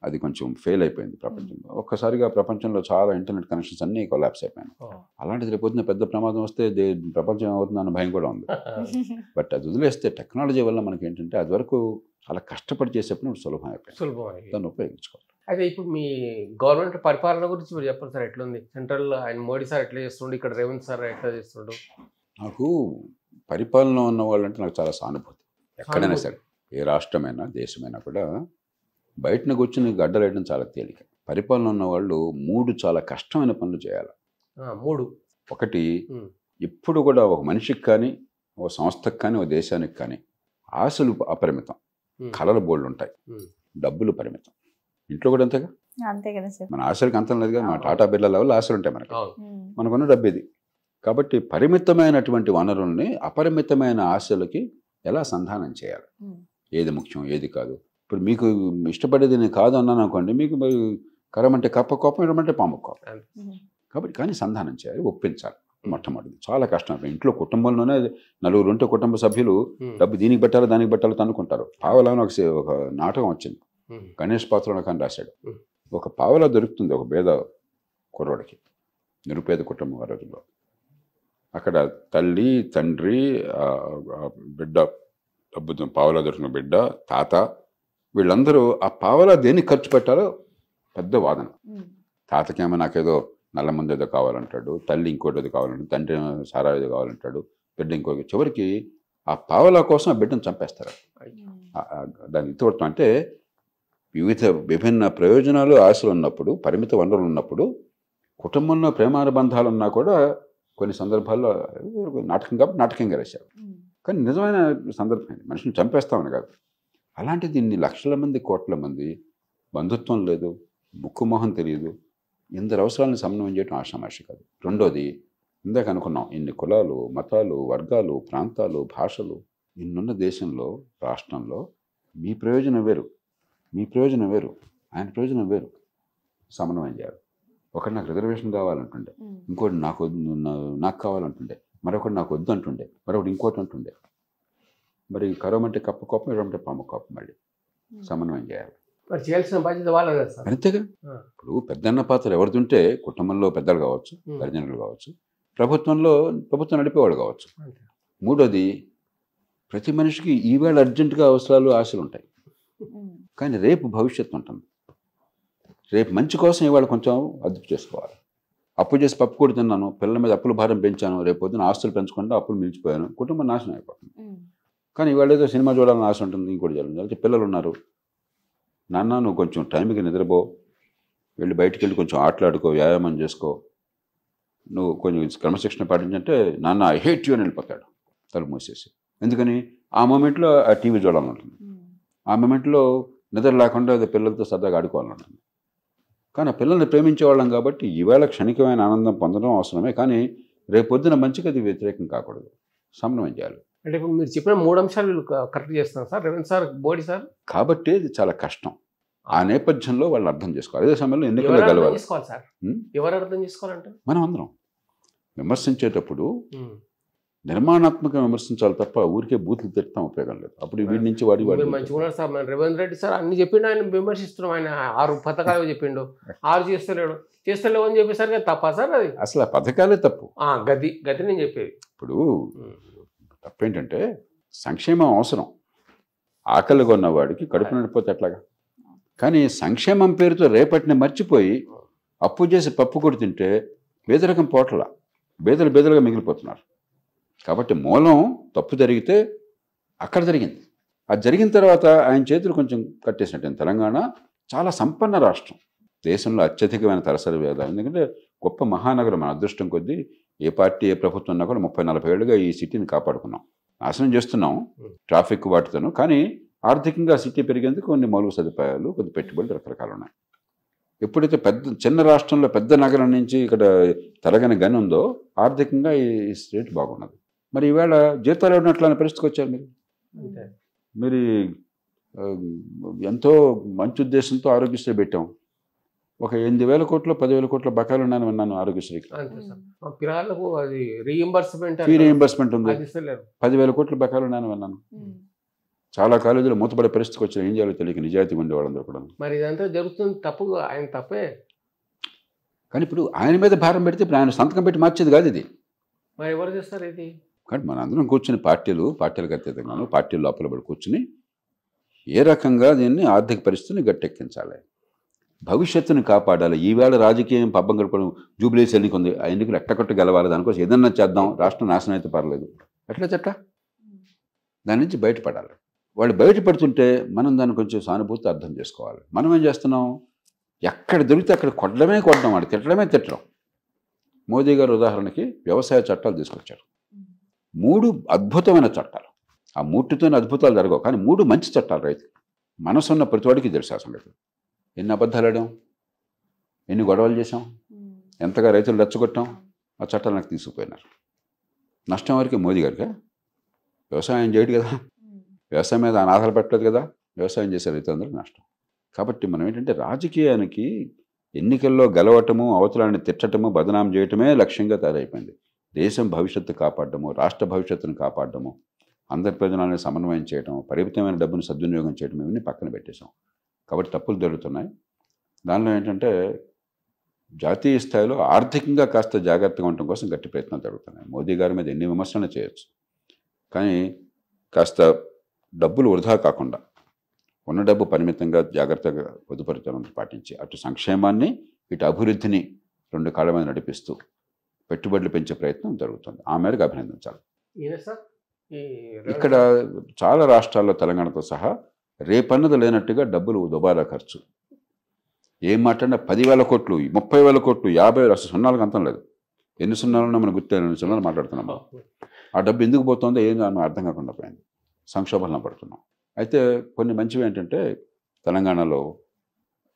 అది కొంచెం ఫెయిల్ అయిపోయింది ప్రపంచంలో. ఒక్కసారిగా ప్రపంచంలో చాలా ఇంటర్నెట్ కనెక్షన్స్ అన్నీ కొలాప్స్ అయిపోయాయి. అలాంటిది రేపొద్దున పెద్ద ప్రమాదం వస్తే ప్రపంచం ఏమవుతుందన్న భయం కూడా ఉంది. బట్ అది వదిలేస్తే టెక్నాలజీ వల్ల మనకి ఏంటంటే అది వరకు చాలా కష్టపడి చేసేప్పుడు సులభం అయిపోయింది, దాన్ని ఉపయోగించుకోవాలి. అయితే ఇప్పుడు మీ గవర్నమెంట్ పరిపాలన గురించి మీరు చెప్పండి సార్, ఎట్లుంది? సెంట్రల్ ఆయన మోడీ సార్ ఎట్లా చేస్తుండే, ఇక్కడ రేవంత్ సార్ ఎట్లా చేస్తుండు? నాకు పరిపాలన ఉన్న వాళ్ళంటే నాకు చాలా సానుభూతి. ఎక్కడైనా సరే, ఏ రాష్ట్రమైనా దేశమైనా కూడా బయటను కూర్చుని గడ్డలేయడం చాలా తేలిక. పరిపాలన ఉన్న వాళ్ళు 3 చాలా కష్టమైన పనులు చేయాలి. 3. ఒకటి, ఎప్పుడు కూడా ఒక మనిషికి కానీ, ఒక సంస్థకు కానీ, ఒక దేశానికి కానీ ఆశలు అపరిమితం, కళలు బోళ్ళు ఉంటాయి, డబ్బులు పరిమితం. ఇంట్లో కూడా అంతేగా, అంతే కదా సార్. మన ఆశలకు అంతం లేదు కదా. మన టాటా బిర్లా లెవెల్ ఆశలు ఉంటాయి మనకి, మనకున్న డబ్బు ఇది. కాబట్టి పరిమితమైనటువంటి వనరుల్ని అపరిమితమైన ఆశలకి ఎలా సంధానం చేయాలి, ఏది ముఖ్యం ఏది కాదు. ఇప్పుడు మీకు ఇష్టపడేది నేను కాదు అన్నాను అనుకోండి, మీకు కరమంటే కప్ప కోపం, ఇడమంటే పాము కోపం. కాబట్టి కానీ సంధానం చేయాలి, ఒప్పించాలి. మొట్టమొదటి చాలా కష్టం. ఇంట్లో కుటుంబంలోనే 4 ఉంటే కుటుంబ సభ్యులు డబ్బు దీనికి పెట్టాలి దానికి పెట్టాలి తనుకుంటారు. పావలా అని ఒక నాటకం వచ్చింది, గణేష్ పాత్రలో కానీ రాశాడు. ఒక పావలా దొరుకుతుంది ఒక పేద కుర్రోడికి, నిరుపేద కుటుంబం ఆ రోజుల్లో. అక్కడ తల్లి, తండ్రి, బిడ్డ, డబ్బు పావలా దొరికిన బిడ్డ, తాత, వీళ్ళందరూ ఆ పావలా దేనికి ఖర్చు పెట్టాలో పెద్ద వాదన. తాతకేమో నాకేదో నల్ల ముందు ఏదో కావాలంటాడు, తల్లి ఇంకోటి ఏదో కావాలంటాడు, తండ్రి సారా ఏదో కావాలంటాడు, బిడ్డ ఇంకోటి. చివరికి ఆ పావలా కోసం ఆ బిడ్డను చంపేస్తారు. దాన్ని తోడటం అంటే విభిన్న ప్రయోజనాలు, ఆశలు ఉన్నప్పుడు, పరిమిత వనరులు ఉన్నప్పుడు, కుటుంబంలో ప్రేమానుబంధాలు ఉన్నా కూడా కొన్ని సందర్భాల్లో నాటకం కాబట్టి నాటకంగా రాశారు. కానీ నిజమైన సందర్భం మనిషిని చంపేస్తామని కాదు. అలాంటిది ఇన్ని లక్షల మంది, కోట్ల మంది, బంధుత్వం లేదు, ముక్కు మొహం తెలియదు, ఇందరు అవసరాలను సమన్వయం చేయడం ఆషామాషి కాదు. రెండోది, ఇందాక అనుకున్నాం, ఇన్ని కులాలు, మతాలు, వర్గాలు, ప్రాంతాలు, భాషలు ఇన్నున్న దేశంలో, రాష్ట్రంలో మీ ప్రయోజనం వేరు, మీ ప్రయోజనం వేరు, ఆయన ప్రయోజనం వేరు, సమన్వయం చేయాలి. ఒకటి నాకు రిజర్వేషన్ కావాలంటుండే, ఇంకోటి నాకు కావాలంటుండే, మరొకటి నాకు వద్దు అంటుండే, మరొకటి ఇంకోటి అంటుండే. మరి కరమంటే కప్ప కోపం, ఇడమంటే పాము కోపం. మళ్ళీ సమన్వయం చేయాలి. మరి చేయాల్సిన బాధ్యత వాళ్ళే కదా సార్. అంతేగా. ఇప్పుడు పెద్దన్న పాత్ర ఎవరిదుంటే, కుటుంబంలో పెద్దలు కావచ్చు, తల్లిదండ్రులు కావచ్చు, ప్రభుత్వం నడిపేవాళ్ళు కావచ్చు. మూడోది, ప్రతి మనిషికి ఈవేళ అర్జెంటుగా అవసరాలు, ఆశలు ఉంటాయి, కానీ రేపు భవిష్యత్తు ఉంటుంది. రేపు మంచి కోసం ఇవాళ కొంచెం అదుపు చేసుకోవాలి. అప్పు చేసి పప్పు కూడా తిన్నాను, పిల్లల మీద అప్పుల భారం పెంచాను, రేపు పొద్దున ఆస్తులు పెంచుకుంటే అప్పులు మించిపోయాను, కుటుంబం నాశనం అయిపోతుంది. కానీ ఇవాళ ఏదో సినిమా చూడాలని ఆశ ఉంటుంది, ఇంకోటి చేయాలి. పిల్లలు ఉన్నారు, నాన్న నువ్వు కొంచెం టైంకి నిద్రపో, వెళ్ళి బయటికి వెళ్ళి కొంచెం ఆటలాడుకో, వ్యాయామం చేసుకో, నువ్వు కొంచెం క్రమశిక్షణ పాటించంటే నాన్న ఐ హేట్ యూ అని వెళ్ళిపోతాడు తలుపు మూసేసి. ఎందుకని ఆ మూమెంట్లో ఆ టీవీ చూడాలంటుంది, ఆ మూమెంట్లో నిద్ర లేకుండా అది పిల్లలతో సరదాగా ఆడుకోవాలంటుంది. కానీ ఆ పిల్లల్ని ప్రేమించేవాళ్ళం కాబట్టి ఈవేళ క్షణికమైన ఆనందం పొందడం అవసరమే, కానీ రేపొద్దున మంచిగా అది వ్యతిరేకం కాకూడదు. సమన్వయం చేయాలి. అంటే ఇప్పుడు మీరు చెప్పిన 3 అంశాలు వీళ్ళు కరెక్ట్ చేస్తున్నారు sir, Revanth sir, Modi sir. కాబట్టి ఇది చాలా కష్టం. ఆ నేపథ్యంలో వాళ్ళు అర్థం చేసుకోవాలి. అదే సమయంలో ఎన్నికల్లో గెలవాలి. సార్ ఎవరు అర్థం చేసుకోవాలంటే మనం అందరం విమర్శించేటప్పుడు నిర్మాణాత్మకంగా విమర్శించాలి తప్ప ఊరికే బూతులు తిట్టడం ఉపయోగం లేదు. అప్పుడు వీడి నుంచి వాడి మంచిగా ఉన్నారు సార్. మన రేవంత్ రెడ్డి సార్ అన్ని చెప్పిండు, ఆయన విమర్శిస్తున్నాం. ఆయన 6 పథకాలు చెప్పిండు, 6 చేస్తలేవు అని చెప్పేసరికి తప్ప సార్ అది? అసలు ఆ పథకాలే తప్పు. గది నేను చెప్పేది. ఇప్పుడు తప్పేంటంటే సంక్షేమం అవసరం, ఆకలి కొన్నవాడికి కడుపు నడిపోతే ఎట్లాగా. కానీ సంక్షేమం పేరుతో రేపటిని మర్చిపోయి అప్పు చేసి పప్పు కొడి తింటే పేదరికం పోట్ల బేదలుగా మిగిలిపోతున్నారు. కాబట్టి మూలం తప్పు జరిగితే అక్కడ జరిగింది. అది జరిగిన తర్వాత ఆయన చేతులు కొంచెం కట్టేసినట్టు. తెలంగాణ చాలా సంపన్న రాష్ట్రం, దేశంలో అత్యధికమైన తలసరి వేద. ఎందుకంటే గొప్ప మహానగరం. మన అదృష్టం కొద్దీ ఏ పార్టీ ఏ ప్రభుత్వం ఉన్నా కూడా 30-40 ఏళ్ళుగా ఈ సిటీని కాపాడుకున్నాం. నాశనం చేస్తున్నాం ట్రాఫిక్ వాటితోనూ, కానీ ఆర్థికంగా సిటీ పెరిగేందుకు కొన్ని మౌలిక సదుపాయాలు, కొన్ని పెట్టుబడులు రకరకాలు ఉన్నాయి. ఎప్పుడైతే చిన్న రాష్ట్రంలో పెద్ద నగరం నుంచి ఇక్కడ తరగని గని ఉందో ఆర్థికంగా ఈ స్టేట్ బాగున్నది. మరి ఈవేళ జీతాలు ఇవ్వనట్లనే పరిస్థితికి వచ్చారు మీరు. ఎంతో మంచి ఉద్దేశంతో ఆరోగ్యశ్రీ పెట్టాం. ఒక 8,000 కోట్లు 10,000 కోట్ల బకాయిలు ఉన్నాను విన్నాను ఆరోగ్యశ్రీకి. ఫీ రీయింబర్స్మెంట్ ఉంది. 10,000 కోట్ల బకాయిలు ఉన్నాను విన్నాను. చాలా కాలేజీలు మూతపడే పరిస్థితికి వచ్చిన ఏం చేయాలో తెలియక నిజాయితీగా ఉండేవాళ్ళందరూ కూడా. మరి ఇదంతా జరుగుతుంది తప్పు, ఆయన తప్పే. కానీ ఇప్పుడు ఆయన మీద భారం పెడితే ఇప్పుడు ఆయన సంతకం పెట్టి మార్చేది కాదు ఇది. మరి ఎవరు చేస్తారు ఇది? కానీ మన అందరం కూర్చుని పార్టీలకు అతీతంగాను పార్టీల లోపల పడి కూర్చుని ఏ రకంగా దీన్ని ఆర్థిక పరిస్థితిని గట్టెక్కించాలి, భవిష్యత్తుని కాపాడాలి. ఈవేళ రాజకీయం పబ్బం గడపడం, జూబ్లీస్ ఎన్నిక ఉంది, ఆ ఎన్నికలు ఎట్టకొట్ట గెలవాలి, దానికోసం ఏదన్నా చేద్దాం, రాష్ట్రం నాశనం అయితే పర్లేదు, ఎట్లా దాని నుంచి బయటపడాలి. వాళ్ళు బయటపడుతుంటే మనం దాన్ని కొంచెం సానుభూతి అర్థం చేసుకోవాలి. మనం ఏం చేస్తున్నాం, ఎక్కడ దొరికితే అక్కడ కొట్టడమే వాడు తిట్టడం. మోదీ గారు ఉదాహరణకి వ్యవసాయ చట్టాలు తీసుకొచ్చారు. 3 అద్భుతమైన చట్టాలు. ఆ 3తోనే అద్భుతాలు జరగవు, కానీ 3 మంచి చట్టాలు. రైతు మనసున్న ప్రతివాడికి తెలుసు ఆ సంగతి. ఎన్ని అబద్ధాలు ఆడాం, ఎన్ని గొడవలు చేసాం, ఎంతగా రైతులు రెచ్చగొట్టాం. ఆ చట్టాలు నాకు తీసుకుపోయినారు. నష్టం వరకు మోదీ గారిగా వ్యవసాయం చేయడు కదా, వ్యవసాయం మీద ఆయన ఆధార పెట్టలేదు కదా, వ్యవసాయం చేసే రైతులందరికీ నష్టం. కాబట్టి మనం ఏంటంటే రాజకీయానికి ఎన్నికల్లో గెలవటము, అవతలాన్ని తిట్టడము, బదనాం చేయటమే లక్ష్యంగా తయారైపోయింది. దేశం భవిష్యత్తు కాపాడము, రాష్ట్ర భవిష్యత్తును కాపాడము, అందరి ప్రజలను సమన్వయం చేయడం, పరిమితమైన డబ్బును సద్వినియోగం చేయడం, ఇవన్నీ పక్కన పెట్టేశాం. కాబట్టి తప్పులు జరుగుతున్నాయి. దానిలో ఏంటంటే జాతీయ స్థాయిలో ఆర్థికంగా కాస్త జాగ్రత్తగా ఉండటం కోసం గట్టి ప్రయత్నాలు జరుగుతున్నాయి. మోదీ గారి మీద ఎన్ని విమర్శలు చేయొచ్చు, కానీ కాస్త డబ్బులు వృధా కాకుండా ఉన్న డబ్బు పరిమితంగా జాగ్రత్తగా పొదుపరితనం పాటించి అటు సంక్షేమాన్ని ఇటు అభివృద్ధిని 2 కాళ్ళ మీద నడిపిస్తూ పెట్టుబడులు పెంచే ప్రయత్నం జరుగుతుంది. ఆ మేరకు అభినందించాలి. ఇక్కడ చాలా రాష్ట్రాల్లో తెలంగాణతో సహా రేపన్నది లేనట్టుగా డబ్బులు దుబారా ఖర్చు. ఏం మాట్లాడినా 10,000 కోట్లు, 30,000 కోట్లు, 50,000, అసలు సున్నాలకు అంతం లేదు. ఎన్ని సున్నాలున్నా మనం గుర్తు 2 సున్నాలు మాట్లాడుతున్నాము. ఆ డబ్బు ఎందుకు పోతుందో ఏం అర్థం కాకుండా పోయింది. సంక్షోభంలో పడుతున్నాం. అయితే కొన్ని మంచివి ఏంటంటే తెలంగాణలో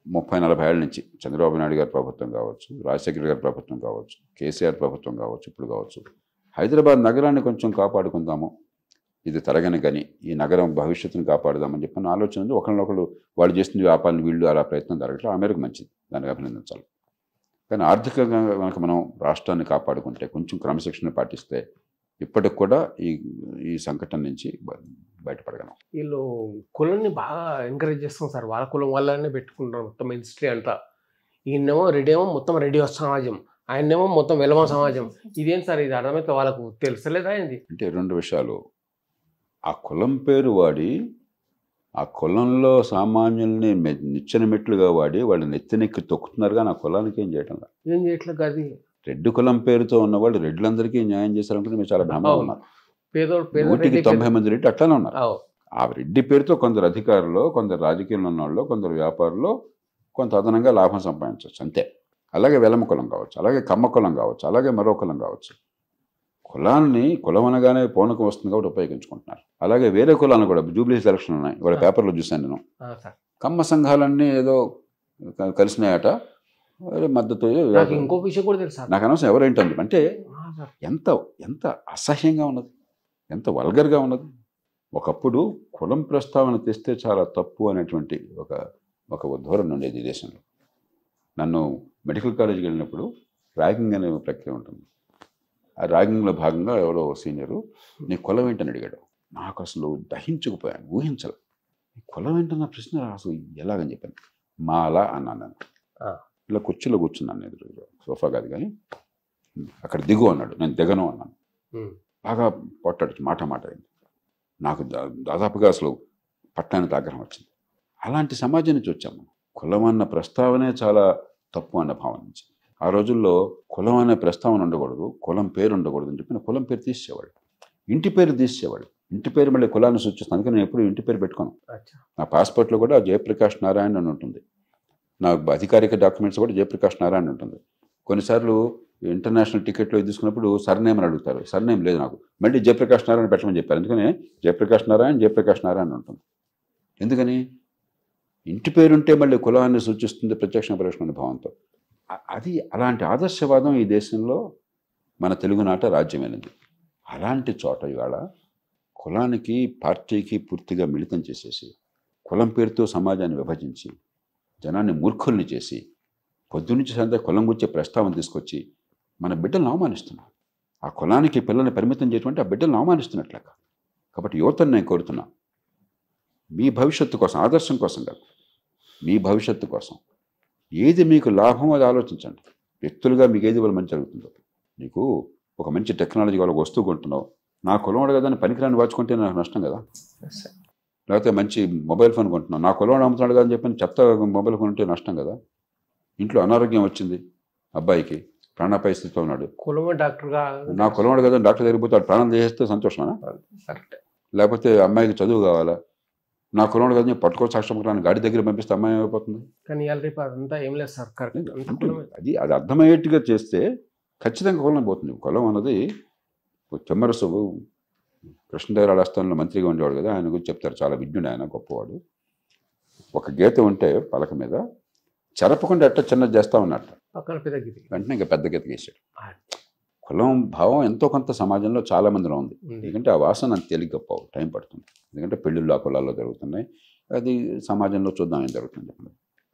30-40 ఏళ్ళ నుంచి చంద్రబాబు నాయుడు గారి ప్రభుత్వం కావచ్చు, రాజశేఖర గారి ప్రభుత్వం కావచ్చు, కేసీఆర్ ప్రభుత్వం కావచ్చు, ఇప్పుడు కావచ్చు, హైదరాబాద్ నగరాన్ని కొంచెం కాపాడుకుందాము, ఇది తరగని గని, ఈ నగరం భవిష్యత్తును కాపాడుదామని చెప్పిన ఆలోచన ఉంది. ఒకరినొకరు వాళ్ళు చేసిన వ్యాపారాన్ని వీళ్ళు అలా ప్రయత్నం జరగట్లేదు. ఆ మేరకు మంచిది, దానికి అభినందించాలి. కానీ ఆర్థికంగా కనుక మనం రాష్ట్రాన్ని కాపాడుకుంటే, కొంచెం క్రమశిక్షణ పాటిస్తే ఇప్పటికి కూడా ఈ సంకటం నుంచి బయటపడగలం. వీళ్ళు కులాన్ని బాగా ఎంకరేజ్ చేస్తాం సార్, వాళ్ళ కులం వాళ్ళనే పెట్టుకుంటారు మొత్తం హిస్టరీ అంతా. ఈయనేమో మొత్తం రెడీ సమాజం, ఆయనేమో మొత్తం వెలమ సమాజం. ఇదేం సార్, ఇది అర్థమైతే వాళ్ళకు తెలుసలేదా ఏంది? అంటే 2 విషయాలు. ఆ కులం పేరు వాడి, ఆ కులంలో సామాన్యుల్ని నిచ్చెన మెట్లుగా వాడి వాళ్ళు నెత్తినెక్కి తొక్కుతున్నారు. కానీ ఆ కులానికి ఏం చేయట్లేదు. అది రెడ్డి కులం పేరుతో ఉన్నవాళ్ళు రెడ్లందరికీ న్యాయం చేశారనుకుంటే మీరు చాలా భ్రమగా ఉన్నారు. 190 మంది రెడ్డి అట్లానే ఉన్నారు. ఆ రెడ్డి పేరుతో కొందరు అధికారులు, కొందరు రాజకీయంలో ఉన్నవాళ్ళు, కొందరు వ్యాపారులు కొంత అదనంగా లాభం సంపాదించవచ్చు అంతే. అలాగే వెలమ కులం కావచ్చు, అలాగే కమ్మ కులం కావచ్చు, అలాగే మరో కులం కావచ్చు. కులాన్ని కులం అనగానే పూనకం వస్తుంది కాబట్టి ఉపయోగించుకుంటున్నారు. అలాగే వేరే కులాలను కూడా జూబ్లీస్ ఎలక్షన్ ఉన్నాయి, వాళ్ళ పేపర్లో చూశాను నేను. కమ్మ సంఘాలన్నీ ఏదో కలిసినాయట, మద్దతు. ఇంకో విషయం కూడా తెలుసు నాకు అనవసరం ఎవరేంటుంది అంటే ఎంత ఎంత అసహ్యంగా ఉన్నది. ఎంత వల్గర్గా ఉన్నది. ఒకప్పుడు కులం ప్రస్తావన తెస్తే చాలా తప్పు అనేటువంటి ఒక ధోరణి ఉండేది ఈ దేశంలో. నన్ను మెడికల్ కాలేజీకి వెళ్ళినప్పుడు ర్యాగింగ్ అనే ప్రక్రియ ఉంటుంది. ఆ ర్యాగింగ్లో భాగంగా ఎవరో సీనియరు నీ కులం ఏంటని అడిగాడు. నాకు అసలు దహించుకుపోయాను, ఊహించలే. కులం ఏంటన్న ప్రశ్న అసలు ఎలాగని చెప్పాను. మాలా అన్నాను నేను. ఇలా కుర్చీలో కూర్చున్నాను, ఎదురు సోఫా కాదు కానీ. అక్కడ దిగు అన్నాడు, నేను దిగను అన్నాను. బాగా పొట్టాడు, మాట అయింది. నాకు దాదాపుగా అసలు పట్టణానికి ఆగ్రహం వచ్చింది. అలాంటి సమాజం నుంచి వచ్చాము. కులం అన్న ప్రస్తావనే చాలా తప్పు అన్న భావన నుంచి. ఆ రోజుల్లో కులం అనే ప్రస్తావన ఉండకూడదు, కులం పేరు ఉండకూడదు అని చెప్పి కులం పేరు తీసేవాడు, ఇంటి పేరు తీసేవాడు. ఇంటి పేరు మళ్ళీ కులాన్ని సూచిస్తాను, అందుకని నేను ఎప్పుడు ఇంటి పేరు పెట్టుకోను. నా పాస్పోర్ట్లో కూడా జయప్రకాష్ నారాయణ అని ఉంటుంది, నా అధికారిక డాక్యుమెంట్స్ కూడా జయప్రకాష్ నారాయణ ఉంటుంది. కొన్నిసార్లు ఇంటర్నేషనల్ టికెట్లో తీసుకున్నప్పుడు సర్నేమ్ అని అడుగుతారు, సర్నేమ్ లేదు నాకు, మళ్ళీ జయప్రకాష్ నారాయణ పెట్టమని చెప్పారు. అందుకని జయప్రకాష్ నారాయణ ఉంటుంది. ఎందుకని? ఇంటి పేరుంటే మళ్ళీ కులాన్ని సూచిస్తుంది ప్రత్యక్ష పరోక్ష భావంతో. అది అలాంటి ఆదర్శవాదం ఈ దేశంలో మన తెలుగునాట రాజ్యమైనది. అలాంటి చోట ఇవాళ కులానికి పార్టీకి పూర్తిగా మిళితం చేసేసి కులం పేరుతో సమాజాన్ని విభజించి జనాన్ని మూర్ఖుల్ని చేసి పొద్దునుంచి సాయంత్రం కులం గురించే ప్రస్తావన తీసుకొచ్చి మన బిడ్డలను అవమానిస్తున్నాం. ఆ కులానికి పిల్లల్ని పరిమితం చేయటువంటి ఆ బిడ్డలను అవమానిస్తున్నట్లేక. కాబట్టి యువతను నేను కోరుతున్నా, మీ భవిష్యత్తు కోసం, ఆదర్శం కోసం కాదు, మీ భవిష్యత్తు కోసం ఏది మీకు లాభం అది ఆలోచించండి. వ్యక్తులుగా మీకు ఏది వల్ల మంచి జరుగుతుందో. నీకు ఒక మంచి టెక్నాలజీ వాళ్ళకి వస్తువు కొంటున్నావు, నా కులవాడు కదా అని పనికిరాని వాచుకుంటే నాకు నష్టం కదా. లేకపోతే మంచి మొబైల్ ఫోన్ కొంటున్నావు, నా కులవాడు అమ్ముతున్నాడు కదా అని చెప్పి చెత్త మొబైల్ కొంటే నష్టం కదా. ఇంట్లో అనారోగ్యం వచ్చింది, అబ్బాయికి ప్రాణాపాయ స్థితిలో ఉన్నాడు, నా కులవాడు కదా డాక్టర్ దగ్గర పోతే ప్రాణం చేస్తే సంతోషమా? లేకపోతే అమ్మాయికి చదువు కావాలా, నా కులవాడు కదా పట్టుకో సాక్షాత్కారాన్ని గాడి దగ్గర పంపిస్తే అమ్మాయి అయిపోతుంది. అది అర్థమయ్యేట్టుగా చేస్తే ఖచ్చితంగా కులం పోతుంది. కులం అన్నది చెమ్మరసు కృష్ణదేవరాయల ఆస్థానంలో మంత్రిగా ఉండేవాడు కదా, ఆయన గురించి చెప్తారు, చాలా విజ్ఞుడు ఆయన, గొప్పవాడు. ఒక గీత ఉంటే పలక మీద చెరపకుండా ఎట్ట చిన్నది చేస్తా ఉన్నట్టు వెంటనే ఇంకా పెద్ద గీత గీసాడు. కులం భావం ఎంతో కొంత సమాజంలో చాలా మందిలో ఉంది. ఎందుకంటే ఆ వాసన అంత తేలిగ్గా పోవు, టైం పడుతుంది. ఎందుకంటే పెళ్ళిళ్ళు ఆ కులాల్లో జరుగుతున్నాయి, అది సమాజంలో చూద్దాం ఏం జరుగుతుంది.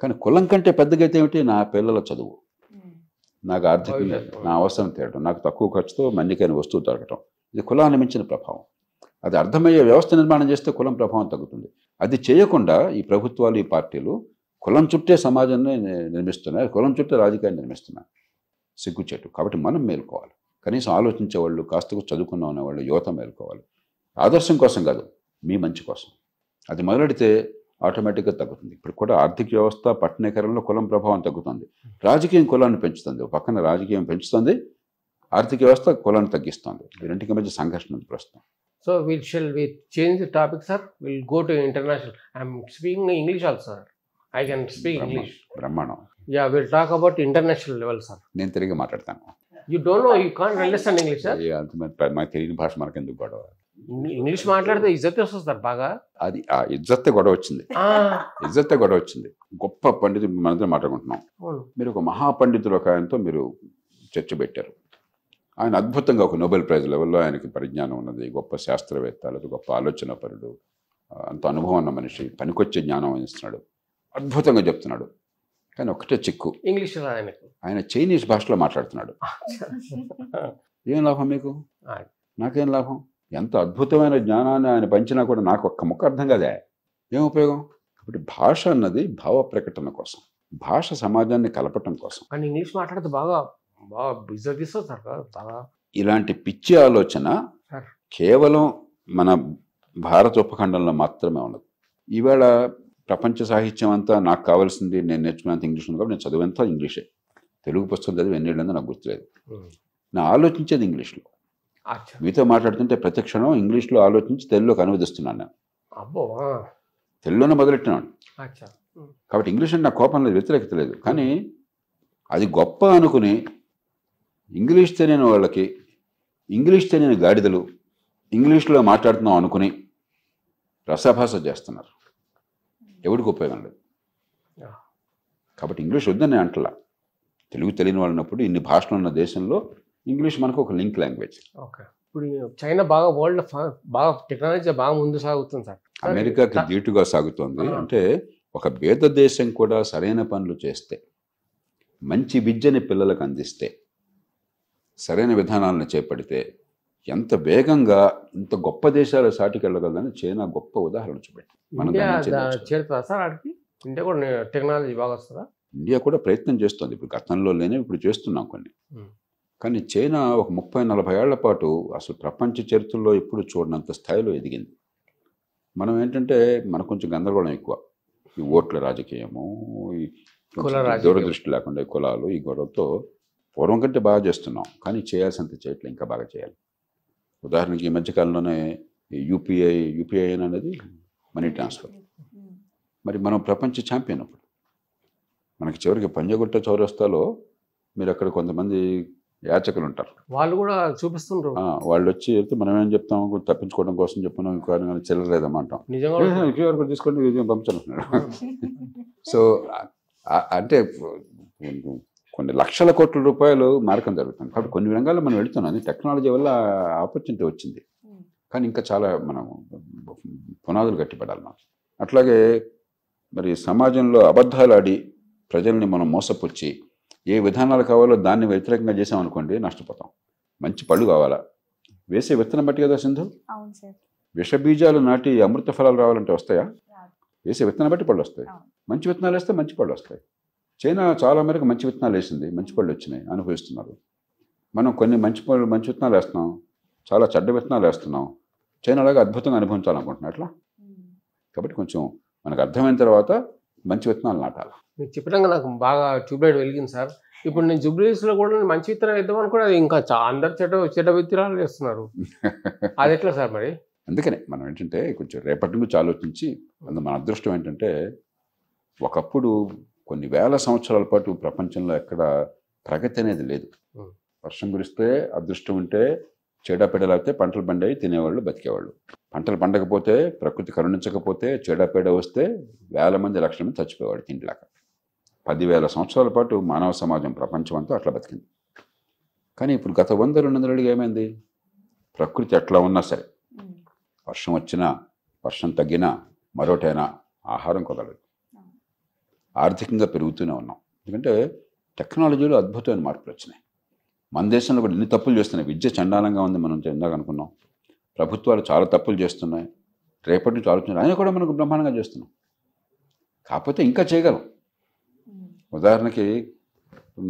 కానీ కులం కంటే పెద్దగా అయితే ఏమిటి, నా పిల్లల చదువు, నాకు ఆర్థికంగా నా అవసరం తీరడం, నాకు తక్కువ ఖర్చుతో మన్నికైన వస్తువు దొరకటం, ఇది కులాన్ని మించిన ప్రభావం. అది అర్థమయ్యే వ్యవస్థ నిర్మాణం చేస్తే కులం ప్రభావం తగ్గుతుంది. అది చేయకుండా ఈ ప్రభుత్వాలు, ఈ పార్టీలు కులం చుట్టే సమాజాన్ని నిర్మిస్తున్నాయి, కులం చుట్టే రాజకీయాన్ని నిర్మిస్తున్నాయి. సిగ్గుచేటు. కాబట్టి మనం మేలుకోవాలి. కనీసం ఆలోచించేవాళ్ళు, కాస్త చదువుకున్న ఉన్నవాళ్ళు, యువత మేలుకోవాలి. ఆదర్శం కోసం కాదు, మీ మంచి కోసం. అది మొదలెడితే ఆటోమేటిక్గా తగ్గుతుంది. ఇప్పుడు కూడా ఆర్థిక వ్యవస్థ పట్టణీకరణలో కులం ప్రభావం తగ్గుతుంది, రాజకీయం కులాన్ని పెంచుతుంది. పక్కన రాజకీయం పెంచుతుంది, ఆర్థిక వ్యవస్థ కులాన్ని తగ్గిస్తుంది. ఈ రెండింటి మధ్య సంఘర్షణ ఉంది ప్రస్తుతం. So shall we change the topic, sir? We'll go to international. I'm speaking English also, sir. I can speak English. బ్రహ్మాండం. Yeah, we'll talk about international level, sir. నేను తెలుగు మాట్లాడతాను. You don't know, you can't understand English, sir? మాకు తెలియని భాష మనకెందుకు గొడవ? English మాట్లాడితే ఇజ్జత్ వస్తుంది సార్ బాగా. అది ఆ ఇజ్జత్తే గొడవ వచ్చింది, ఇజ్జత్తే గొడవ వచ్చింది. గొప్ప పండితుడు మనందరం మాట్లాడుకుంటున్నాం. మీరు ఒక మహాపండితుడు ఒక ఆయనతో మీరు చర్చ పెట్టారు. ఆయన అద్భుతంగా ఒక నోబెల్ ప్రైజ్ లెవెల్లో ఆయనకి పరిజ్ఞానం ఉన్నది, గొప్ప శాస్త్రవేత్త, లేదా గొప్ప ఆలోచన పరుడు, అంత అనుభవం ఉన్న మనిషి, పనికొచ్చే జ్ఞానం ఇస్తున్నాడు, అద్భుతంగా చెప్తున్నాడు. కానీ ఒకటే చిక్కు, ఇంగ్లీష్ ఆయన చైనీస్ భాషలో మాట్లాడుతున్నాడు. ఏం లాభం మీకు? నాకేం లాభం? ఎంత అద్భుతమైన జ్ఞానాన్ని ఆయన పంచినా కూడా నాకు ఒక్క ముక్క అర్థం కాదే, ఏం ఉపయోగం? కాబట్టి భాష అన్నది భావ ప్రకటన కోసం, భాష సమాజాన్ని కలపటం కోసం. కానీ ఇంగ్లీష్ మాట్లాడితే బాగా ఇజ్జత్ ఇస్తుంది సార్ బాగా. ఇలాంటి పిచ్చి ఆలోచన కేవలం మన భారత ఉపఖండంలో మాత్రమే ఉన్నది. ఈవేళ ప్రపంచ సాహిత్యం అంతా నాకు కావాల్సింది, నేను నేర్చుకున్నంత ఇంగ్లీష్ ఉంది కాబట్టి నేను చదివేంత ఇంగ్లీషే. తెలుగు పుస్తకం చదివి ఎన్నేళ్ళందో నాకు గుర్తులేదు. నా ఆలోచించేది ఇంగ్లీష్లో. మీతో మాట్లాడుతుంటే ప్రతి క్షణం ఇంగ్లీష్లో ఆలోచించి తెలుగులోకి అనువదిస్తున్నాను నేను. తెలుగులోనే మొదలెట్టినాను. కాబట్టి ఇంగ్లీష్ అంటే నా కోపం లేదు, వ్యతిరేకత లేదు. కానీ అది గొప్ప అనుకుని ఇంగ్లీష్ తెలియని వాళ్ళకి, ఇంగ్లీష్ తెలియని గాడిదలు ఇంగ్లీష్లో మాట్లాడుతున్నాం అనుకుని రసాభాస చేస్తున్నారు. ఎవరికి ఉపయోగం లేదు. కాబట్టి ఇంగ్లీష్ వద్దని నేను అంటలా. తెలుగు తెలియని వాళ్ళు ఉన్నప్పుడు ఇన్ని భాషలు ఉన్న దేశంలో ఇంగ్లీష్ మనకు ఒక లింక్ లాంగ్వేజ్. ఇప్పుడు చైనా బాగా వరల్డ్ బాగా టెక్నాలజీ బాగా ముందు సాగుతుంది సార్. అమెరికాకి ధీటుగా సాగుతోంది. అంటే ఒక పేద దేశం కూడా సరైన పనులు చేస్తే, మంచి విద్యని పిల్లలకు అందిస్తే, సరైన విధానాలను చేపడితే ఎంత వేగంగా ఇంత గొప్ప దేశాల సాటికి వెళ్ళగలదని చైనా గొప్ప ఉదాహరణ చూపెట్టి చేరుతుందా సార్ ఆడికి? ఇండియా కూడా టెక్నాలజీ బాగా వస్తుందా? ఇండియా కూడా ప్రయత్నం చేస్తుంది. ఇప్పుడు గతంలో లేనే ఇప్పుడు చేస్తున్నాం కొన్ని. కానీ చైనా ఒక 30-40 ఏళ్ల పాటు అసలు ప్రపంచ చరిత్రలో ఎప్పుడు చూడనంత స్థాయిలో ఎదిగింది. మనం ఏంటంటే మనకు కొంచెం గందరగోళం ఎక్కువ. ఈ ఓట్ల రాజకీయము, ఈ దూరదృష్టి లేకుండా ఈ కులాలు, ఈ గొడవతో పూర్వం కంటే బాగా చేస్తున్నాం. కానీ చేయాల్సినంత చేయట్లేదు, ఇంకా బాగా చేయాలి. ఉదాహరణకి ఈ మధ్యకాలంలోనే యూపీఐ అనేది మనీ ట్రాన్స్ఫర్. మరి మనం ప్రపంచ ఛాంపియన్. అప్పుడు మనకి చివరికి పంజగుట్ట చౌరస్తాలో మీరు అక్కడ కొంతమంది యాచకులు ఉంటారు, వాళ్ళు కూడా చూపిస్తుంటారు. వాళ్ళు వచ్చి వెళ్తే మనం ఏం చెప్తాం, తప్పించుకోవడం కోసం చెప్పున్నాం, ఇంకో చిల్లలేదమ్మంటాం, క్యూఆర్ తీసుకోండి పంపించాలంటున్నాడు. సో అంటే కొన్ని లక్షల కోట్ల రూపాయలు మారకం జరుగుతుంది. కాబట్టి కొన్ని రంగాల్లో మనం వెళుతున్నాం. టెక్నాలజీ వల్ల ఆపర్చునిటీ వచ్చింది, కానీ ఇంకా చాలా మనం పునాదులు గట్టిపడాలి మనం. అట్లాగే మరి సమాజంలో అబద్ధాలు ఆడి ప్రజల్ని మనం మోసపుచ్చి ఏ విధానాలు కావాలో దాన్ని వ్యతిరేకంగా చేసామనుకోండి, నష్టపోతాం. మంచి పళ్ళు కావాలా, వేసే విత్తనం బట్టి కదా సింధు. విష బీజాలు నాటి అమృత ఫలాలు రావాలంటే వస్తాయా? వేసే విత్తనం బట్టి పళ్ళు వస్తాయి. మంచి విత్తనాలు వేస్తే మంచి పళ్ళు వస్తాయి. చైనా చాలా మేరకు మంచి విత్తనాలు వేసింది, మంచి పళ్ళు వచ్చినాయి, అనుభవిస్తున్నారు. మనం కొన్ని మంచి విత్తనాలు వేస్తున్నాం, చాలా చెడ్డ విత్తనాలు వేస్తున్నాం. చైనాలాగా అద్భుతంగా అనుభవించాలనుకుంటున్నా అట్లా. కాబట్టి కొంచెం మనకు అర్థమైన తర్వాత మంచి విత్తనాలు నాటాలి. మీకు చెప్పినాక నాకు బాగా ట్యూబ్లైట్ వెలిగింది సార్. ఇప్పుడు నేను జూబ్లీస్లో కూడా మంచి విత్తనం వేద్దామని కూడా అది ఇంకా అందరు చెడ్డ విత్తనాలు వేస్తున్నారు. అది ఎట్లా సార్ మరి? అందుకనే మనం ఏంటంటే కొంచెం రేపటి నుంచి ఆలోచించి, మన అదృష్టం ఏంటంటే ఒకప్పుడు కొన్ని వేల సంవత్సరాల పాటు ప్రపంచంలో ఎక్కడ ప్రగతి అనేది లేదు. వర్షం కురిస్తే అదృష్టం ఉంటే చీడపీడలైతే పంటలు పండాయి, తినేవాళ్ళు, బతికేవాళ్ళు. పంటలు పండకపోతే, ప్రకృతి కరుణించకపోతే, చీడపీడ వస్తే వేల మంది, లక్షల మంది చచ్చిపోయేవాడు తిండిలాగా. 10,000 సంవత్సరాల పాటు మానవ సమాజం ప్రపంచం అంతా అట్లా బతికింది. కానీ ఇప్పుడు గత 100-200 ఏమైంది? ప్రకృతి ఎట్లా ఉన్నా సరే, వర్షం వచ్చినా, వర్షం తగ్గినా, మరోటైనా ఆహారం కుదరదు. ఆర్థికంగా పెరుగుతూనే ఉన్నాం. ఎందుకంటే టెక్నాలజీలో అద్భుతమైన మార్పులు వచ్చినాయి. మన దేశంలో కూడా ఎన్ని తప్పులు చేస్తున్నాయి. విద్య చండాలంగా ఉంది, మనం ఇందాక అనుకున్నాం. ప్రభుత్వాలు చాలా తప్పులు చేస్తున్నాయి. రేపటి నుంచి ఆలోచన అయినా కూడా మనకు బ్రహ్మాండంగా చేస్తున్నాం. కాకపోతే ఇంకా చేయగలం. ఉదాహరణకి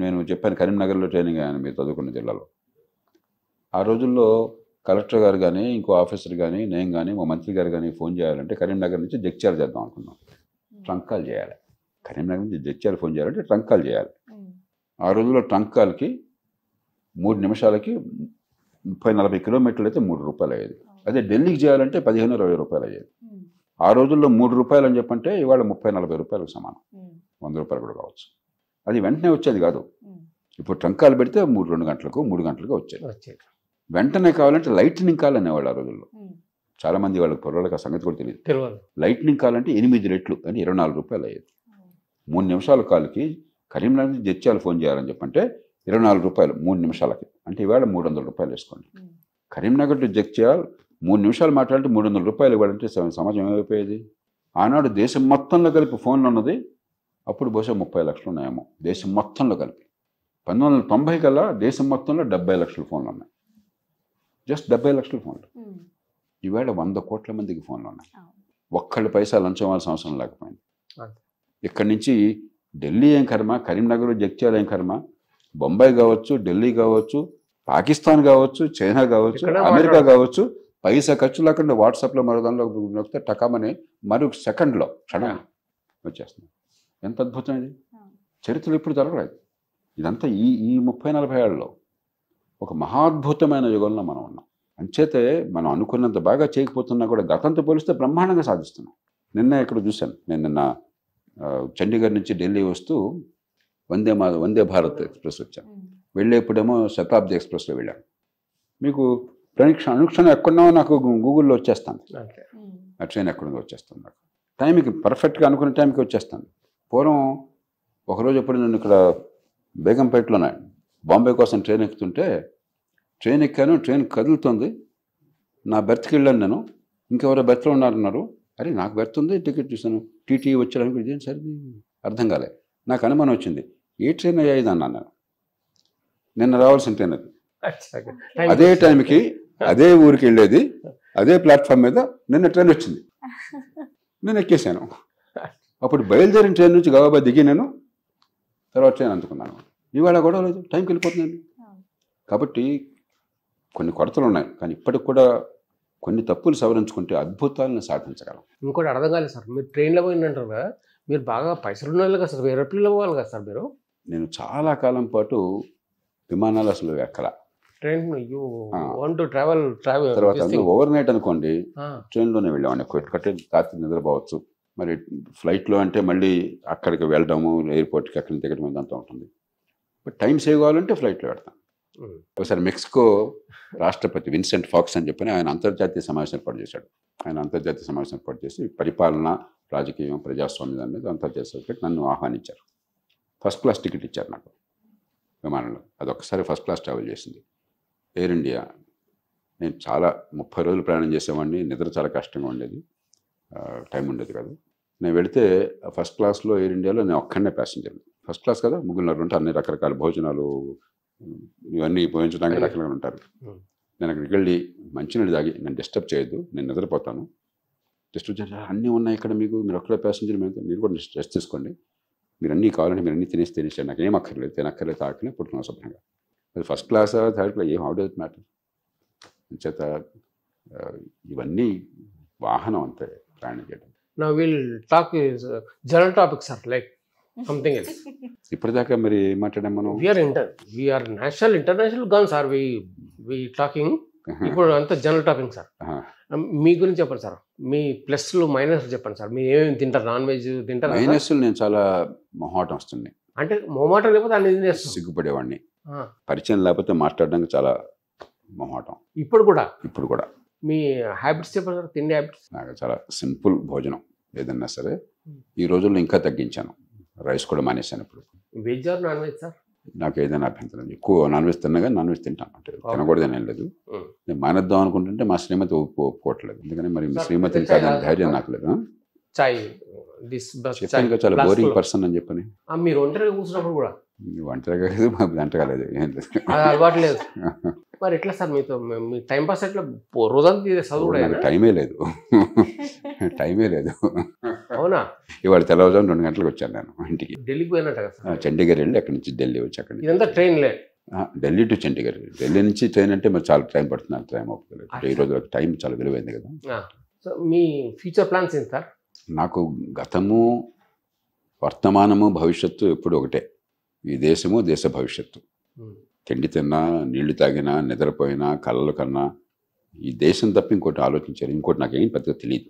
నేను చెప్పాను, కరీంనగర్లో ట్రైనింగ్ అయ్యాను మీరు చదువుకున్న జిల్లాలో. ఆ రోజుల్లో కలెక్టర్ గారు కానీ, ఇంకో ఆఫీసర్ కానీ, నేను కానీ, మా మంత్రి గారు కానీ ఫోన్ చేయాలంటే కరీంనగర్ నుంచి జగిత్యాల చేద్దాం అనుకున్నాం. ట్రంక్ కాల్ చేయాలి. కరీంనగర్ నుంచి జగిత్యాల ఫోన్ చేయాలంటే ట్రంక్ కాల్ చేయాలి. ఆ రోజుల్లో ట్రంక్ కాల్కి 3 నిమిషాలకి 30-40 కిలోమీటర్లు అయితే 3 రూపాయలు అయ్యేది. అదే ఢిల్లీకి చేయాలంటే 15-20 రూపాయలు అయ్యేది. ఆ రోజుల్లో 3 రూపాయలు అని చెప్పంటే ఇవాళ 30-40 రూపాయలకు సమానం. 100 రూపాయలు కూడా కావచ్చు. అది వెంటనే వచ్చేది కాదు. ఇప్పుడు ట్రంకాలు పెడితే 2 గంటలకు 3 గంటలకు వచ్చేది. వెంటనే కావాలంటే లైట్నింగ్ కాల్ అనేవాళ్ళు ఆ రోజుల్లో. చాలామంది వాళ్ళకి పొరలకు ఆ సంగతి కూడా తెలియదు. లైట్నింగ్ కాల్ అంటే 8 రెట్లు అని 24 రూపాయలు అయ్యేది. 3 నిమిషాల కాల్కి కరీంనగర్ నుంచి జగిత్యాల ఫోన్ చేయాలని చెప్పంటే 24 రూపాయలు 3 నిమిషాలకి. అంటే ఇవాళ 300 రూపాయలు వేసుకోండి. కరీంనగర్ టు జగిత్యాల 3 నిమిషాలు మాట్లాడితే 300 రూపాయలు ఇవ్వాలంటే సమాజం ఏమైపోయేది? ఆనాడు దేశం మొత్తంలో కలిపి ఫోన్లు ఉన్నది అప్పుడు బహుశా 30 లక్షలు ఉన్నాయేమో దేశం మొత్తంలో కలిపి. 1990 కల్లా దేశం మొత్తంలో 70 లక్షల ఫోన్లు ఉన్నాయి. జస్ట్ 70 లక్షల ఫోన్లు. ఈవేళ 100 కోట్ల మందికి ఫోన్లు ఉన్నాయి. ఒక్కళ్ళు పైసా లంచం ఇవ్వాల్సిన అవసరం లేకపోయింది. ఇక్కడి నుంచి ఢిల్లీ ఏం కర్మ, కరీంనగర్ జగిత్యాల ఏం కర్మ, బొంబాయి కావచ్చు, ఢిల్లీ కావచ్చు, పాకిస్తాన్ కావచ్చు, చైనా కావచ్చు, అమెరికా కావచ్చు, పైసా ఖర్చు లేకుండా వాట్సాప్లో మరో దానిలో నొక్కితే టకామని మరో సెకండ్లో క్షణం వచ్చేస్తుంది. ఎంత అద్భుతం ఇది! చరిత్రలో ఇప్పుడు జరగలేదు. ఇదంతా ఈ 30-40 ఏళ్ళలో ఒక మహాద్భుతమైన యుగంలో మనం ఉన్నాం. అంచేతే మనం అనుకున్నంత బాగా చేయకపోతున్నా కూడా గతంతో పోలిస్తే బ్రహ్మాండంగా సాధిస్తున్నాం. నిన్న ఇక్కడ చూశాను, నేను నిన్న చండీగఢ్ నుంచి ఢిల్లీ వస్తూ వందే భారత్ ఎక్స్ప్రెస్ వచ్చాను. వెళ్ళేప్పుడేమో శతాబ్ది ఎక్స్ప్రెస్లో వెళ్ళాను. మీకు అనుక్షణం ఎక్కడున్నామో నాకు గూగుల్లో వచ్చేస్తాను. ఆ ట్రైన్ ఎక్కడుందో వచ్చేస్తాను. నాకు టైంకి పర్ఫెక్ట్గా అనుకునే టైంకి వచ్చేస్తాను. పూర్వం ఒకరోజు ఎప్పుడు నేను ఇక్కడ బేగంపేటలోనే బాంబే కోసం ట్రైన్ ఎక్కుతుంటే ట్రైన్ ఎక్కాను, ట్రైన్ కదులుతుంది, నా బెర్త్కి వెళ్ళాను నేను, ఇంకెవరో బెర్త్లో ఉన్నారన్నారు. అరే నాకు బెర్త్ ఉంది, టికెట్ చూసాను, టీటీ వచ్చాడనుకో, ఇదేంటి సార్ అర్థం కాలే. నాకు అనుమానం వచ్చింది, ఏ ట్రైన్ అయ్యా ఇది అన్నాను నేను. నిన్న రావాల్సిన ట్రైన్ అది. అదే టైంకి అదే ఊరికి వెళ్ళేది, అదే ప్లాట్ఫామ్ మీద నిన్న ట్రైన్ వచ్చింది, నేను ఎక్కేసాను. అప్పుడు బయలుదేరిన ట్రైన్ నుంచి గబాబా దిగి నేను తర్వాత ట్రైన్ అందుకున్నాను. ఇవాళ గొడవ లేదు, టైంకి వెళ్ళిపోతున్నాను. కాబట్టి కొన్ని కొరతలు ఉన్నాయి, కానీ ఇప్పటికి కూడా కొన్ని తప్పులు సవరించుకుంటే అద్భుతాలను సాధించగలం. ఇంకోటి అర్థం కాలేదు సార్, మీరు ట్రైన్లో పోయిందంటారు కదా, మీరు బాగా పైసలు ఉండాలి కదా సార్, ఏరోప్లేన్లో పోవాలి కదా సార్ మీరు. నేను చాలా కాలం పాటు విమానాలు అసలు ఎక్కల. Train you want to travel తర్వాత ఓవర్ నైట్ అనుకోండి, ట్రైన్లోనే వెళ్ళామండి. కట్టే రాత్రి నిద్రపోవచ్చు. మరి ఫ్లైట్లో అంటే మళ్ళీ అక్కడికి వెళ్ళడము, ఎయిర్పోర్ట్కి అక్కడి నుంచి దిగడం అంతా ఉంటుంది. బట్ టైం సేవ్ కావాలంటే ఫ్లైట్లో పెడతాం. ఒకసారి మెక్సికో రాష్ట్రపతి విన్సెంట్ ఫాక్స్ అని చెప్పని ఆయన అంతర్జాతీయ సమావేశం ఏర్పాటు చేశాడు. ఆయన అంతర్జాతీయ సమావేశం ఏర్పాటు చేసి పరిపాలన, రాజకీయం, ప్రజాస్వామ్యం దాని మీద అంతర్జాతీయ నన్ను ఆహ్వానించారు. ఫస్ట్ క్లాస్ టికెట్ ఇచ్చారు నాకు విమానంలో. అదొకసారి ఫస్ట్ క్లాస్ ట్రావెల్ చేసింది ఎయిర్ ఇండియా. నేను చాలా 30 రోజులు ప్రయాణం చేసేవాడిని. నిద్ర చాలా కష్టంగా ఉండేది, టైం ఉండేది కాదు. నేను వెళితే ఫస్ట్ క్లాస్లో ఎయిర్ ఇండియాలో నేను ఒక్కడనే ప్యాసింజర్. ఫస్ట్ క్లాస్ కదా, ముగ్గురున్నర ఉంటే అన్ని రకరకాల భోజనాలు ఇవన్నీ పోయించడానికి రకరకాలు ఉంటారు. నేను అక్కడికి వెళ్ళి మంచినీళ్ళు తాగి, నన్ను డిస్టర్బ్ చేయొద్దు, నేను నిద్రపోతాను, డిస్టర్బ్ చేసి అన్నీ ఉన్నాయి ఇక్కడ మీకు, మీరు ఒక్కడే ప్యాసింజర్, మీరు కూడా రెస్ట్ తీసుకోండి, మీరు అన్నీ కావాలంటే మీరు అన్నీ తినేసి నాకు ఏం అక్కర్లేదు, తినక్కర్లేదు, తాకలే, పుట్టుకున్నాను శుభ్రంగా. అది ఫస్ట్ క్లాస్ థర్డ్ క్లాస్ ఏం హౌ డస్ మ్యాటర్. చేత ఇవన్నీ వాహనం అంతే ప్రయాణం చేయడం. నా will talk general topic sir, like something else. ఇప్పటిదాకా మరి ఏం మాట్లాడాం మనం? We are national international guns are we talking. ఇప్పుడు అంతా జనరల్ టాపిక్ సార్. మీ గురించి చెప్పండి సార్, మీ ప్లస్లు మైనస్ చెప్పండి సార్. మీరు ఏమేమి తింటారు? నాన్ వెజ్ తింటారు? మైనస్లు నేను చాలా మొహాటం వస్తుంది. అంటే మొహమాటం లేకపోతే అన్ని సిగ్గుపడేవాడిని, పరిచయం లేకపోతే మాట్లాడడానికి చాలా మొహాటం. ఇప్పుడు కూడా మీ హ్యాబిట్స్ చెప్పండి సార్, తిండి హ్యాబిట్స్. నాకు చాలా సింపుల్ భోజనం ఏదన్నా సరే. ఈ రోజుల్లో ఇంకా తగ్గించాను, రైస్ కూడా మానేశాను. ఇప్పుడు veg or non veg sir? నాకు ఏదైనా అభ్యంతరం, ఎక్కువ నాన్ వెజ్ తిన్నా కానీ నాన్ వెజ్ తింటాను, అంటే తినకూడదని ఏం లేదు. నేను మానేద్దాం అనుకుంటుంటే మా శ్రీమతి ఒప్పుకోవట్లేదు. ఎందుకని మరి మీ శ్రీమతిని కాదని ధైర్యం నాకు లేదు. చెప్పాను చాలా బోరింగ్ పర్సన్ అని చెప్పని. మీరు ఒంటరిగా కూర్చున్నప్పుడు కూడా? ఒంటరిగా లేదు, మాకు దంటగా లేదు, ఏం లేదు, అలవాటు లేదు. మరి ఎట్లా సార్ మీతో మీ టైం పాస్ ఎట్లా? రోజంతా చదువు టైమే లేదు, టైమే లేదు. అవునా? ఇవాళ తెల్లవారుజాము 2 గంటలకు వచ్చాను నేను ఇంటికి. ఢిల్లీకి పోయినట్టు కదా? చండీగఢ్ వెళ్ళి అక్కడి నుంచి ఢిల్లీ వచ్చి, అక్కడి ఇదంతా ట్రైన్లే? ఢిల్లీ టు చండీగఢ్. ఢిల్లీ నుంచి ట్రైన్ అంటే మరి చాలా టైం పడుతుంది, టైం అవుతుంది. ఈ రోజు టైం చాలా విలువైంది కదా. సో మీ ఫ్యూచర్ ప్లాన్స్ ఏంటి సార్? నాకు గతము, వర్తమానము, భవిష్యత్తు ఎప్పుడు ఒకటే. ఈ దేశము, దేశ భవిష్యత్తు. తిండి తిన్నా, నీళ్లు తాగినా, నిద్రపోయినా, కళ్ళలు కన్నా ఈ దేశం తప్ప ఇంకోటి ఆలోచించారు, ఇంకోటి నాకేం పెద్దగా తెలియదు.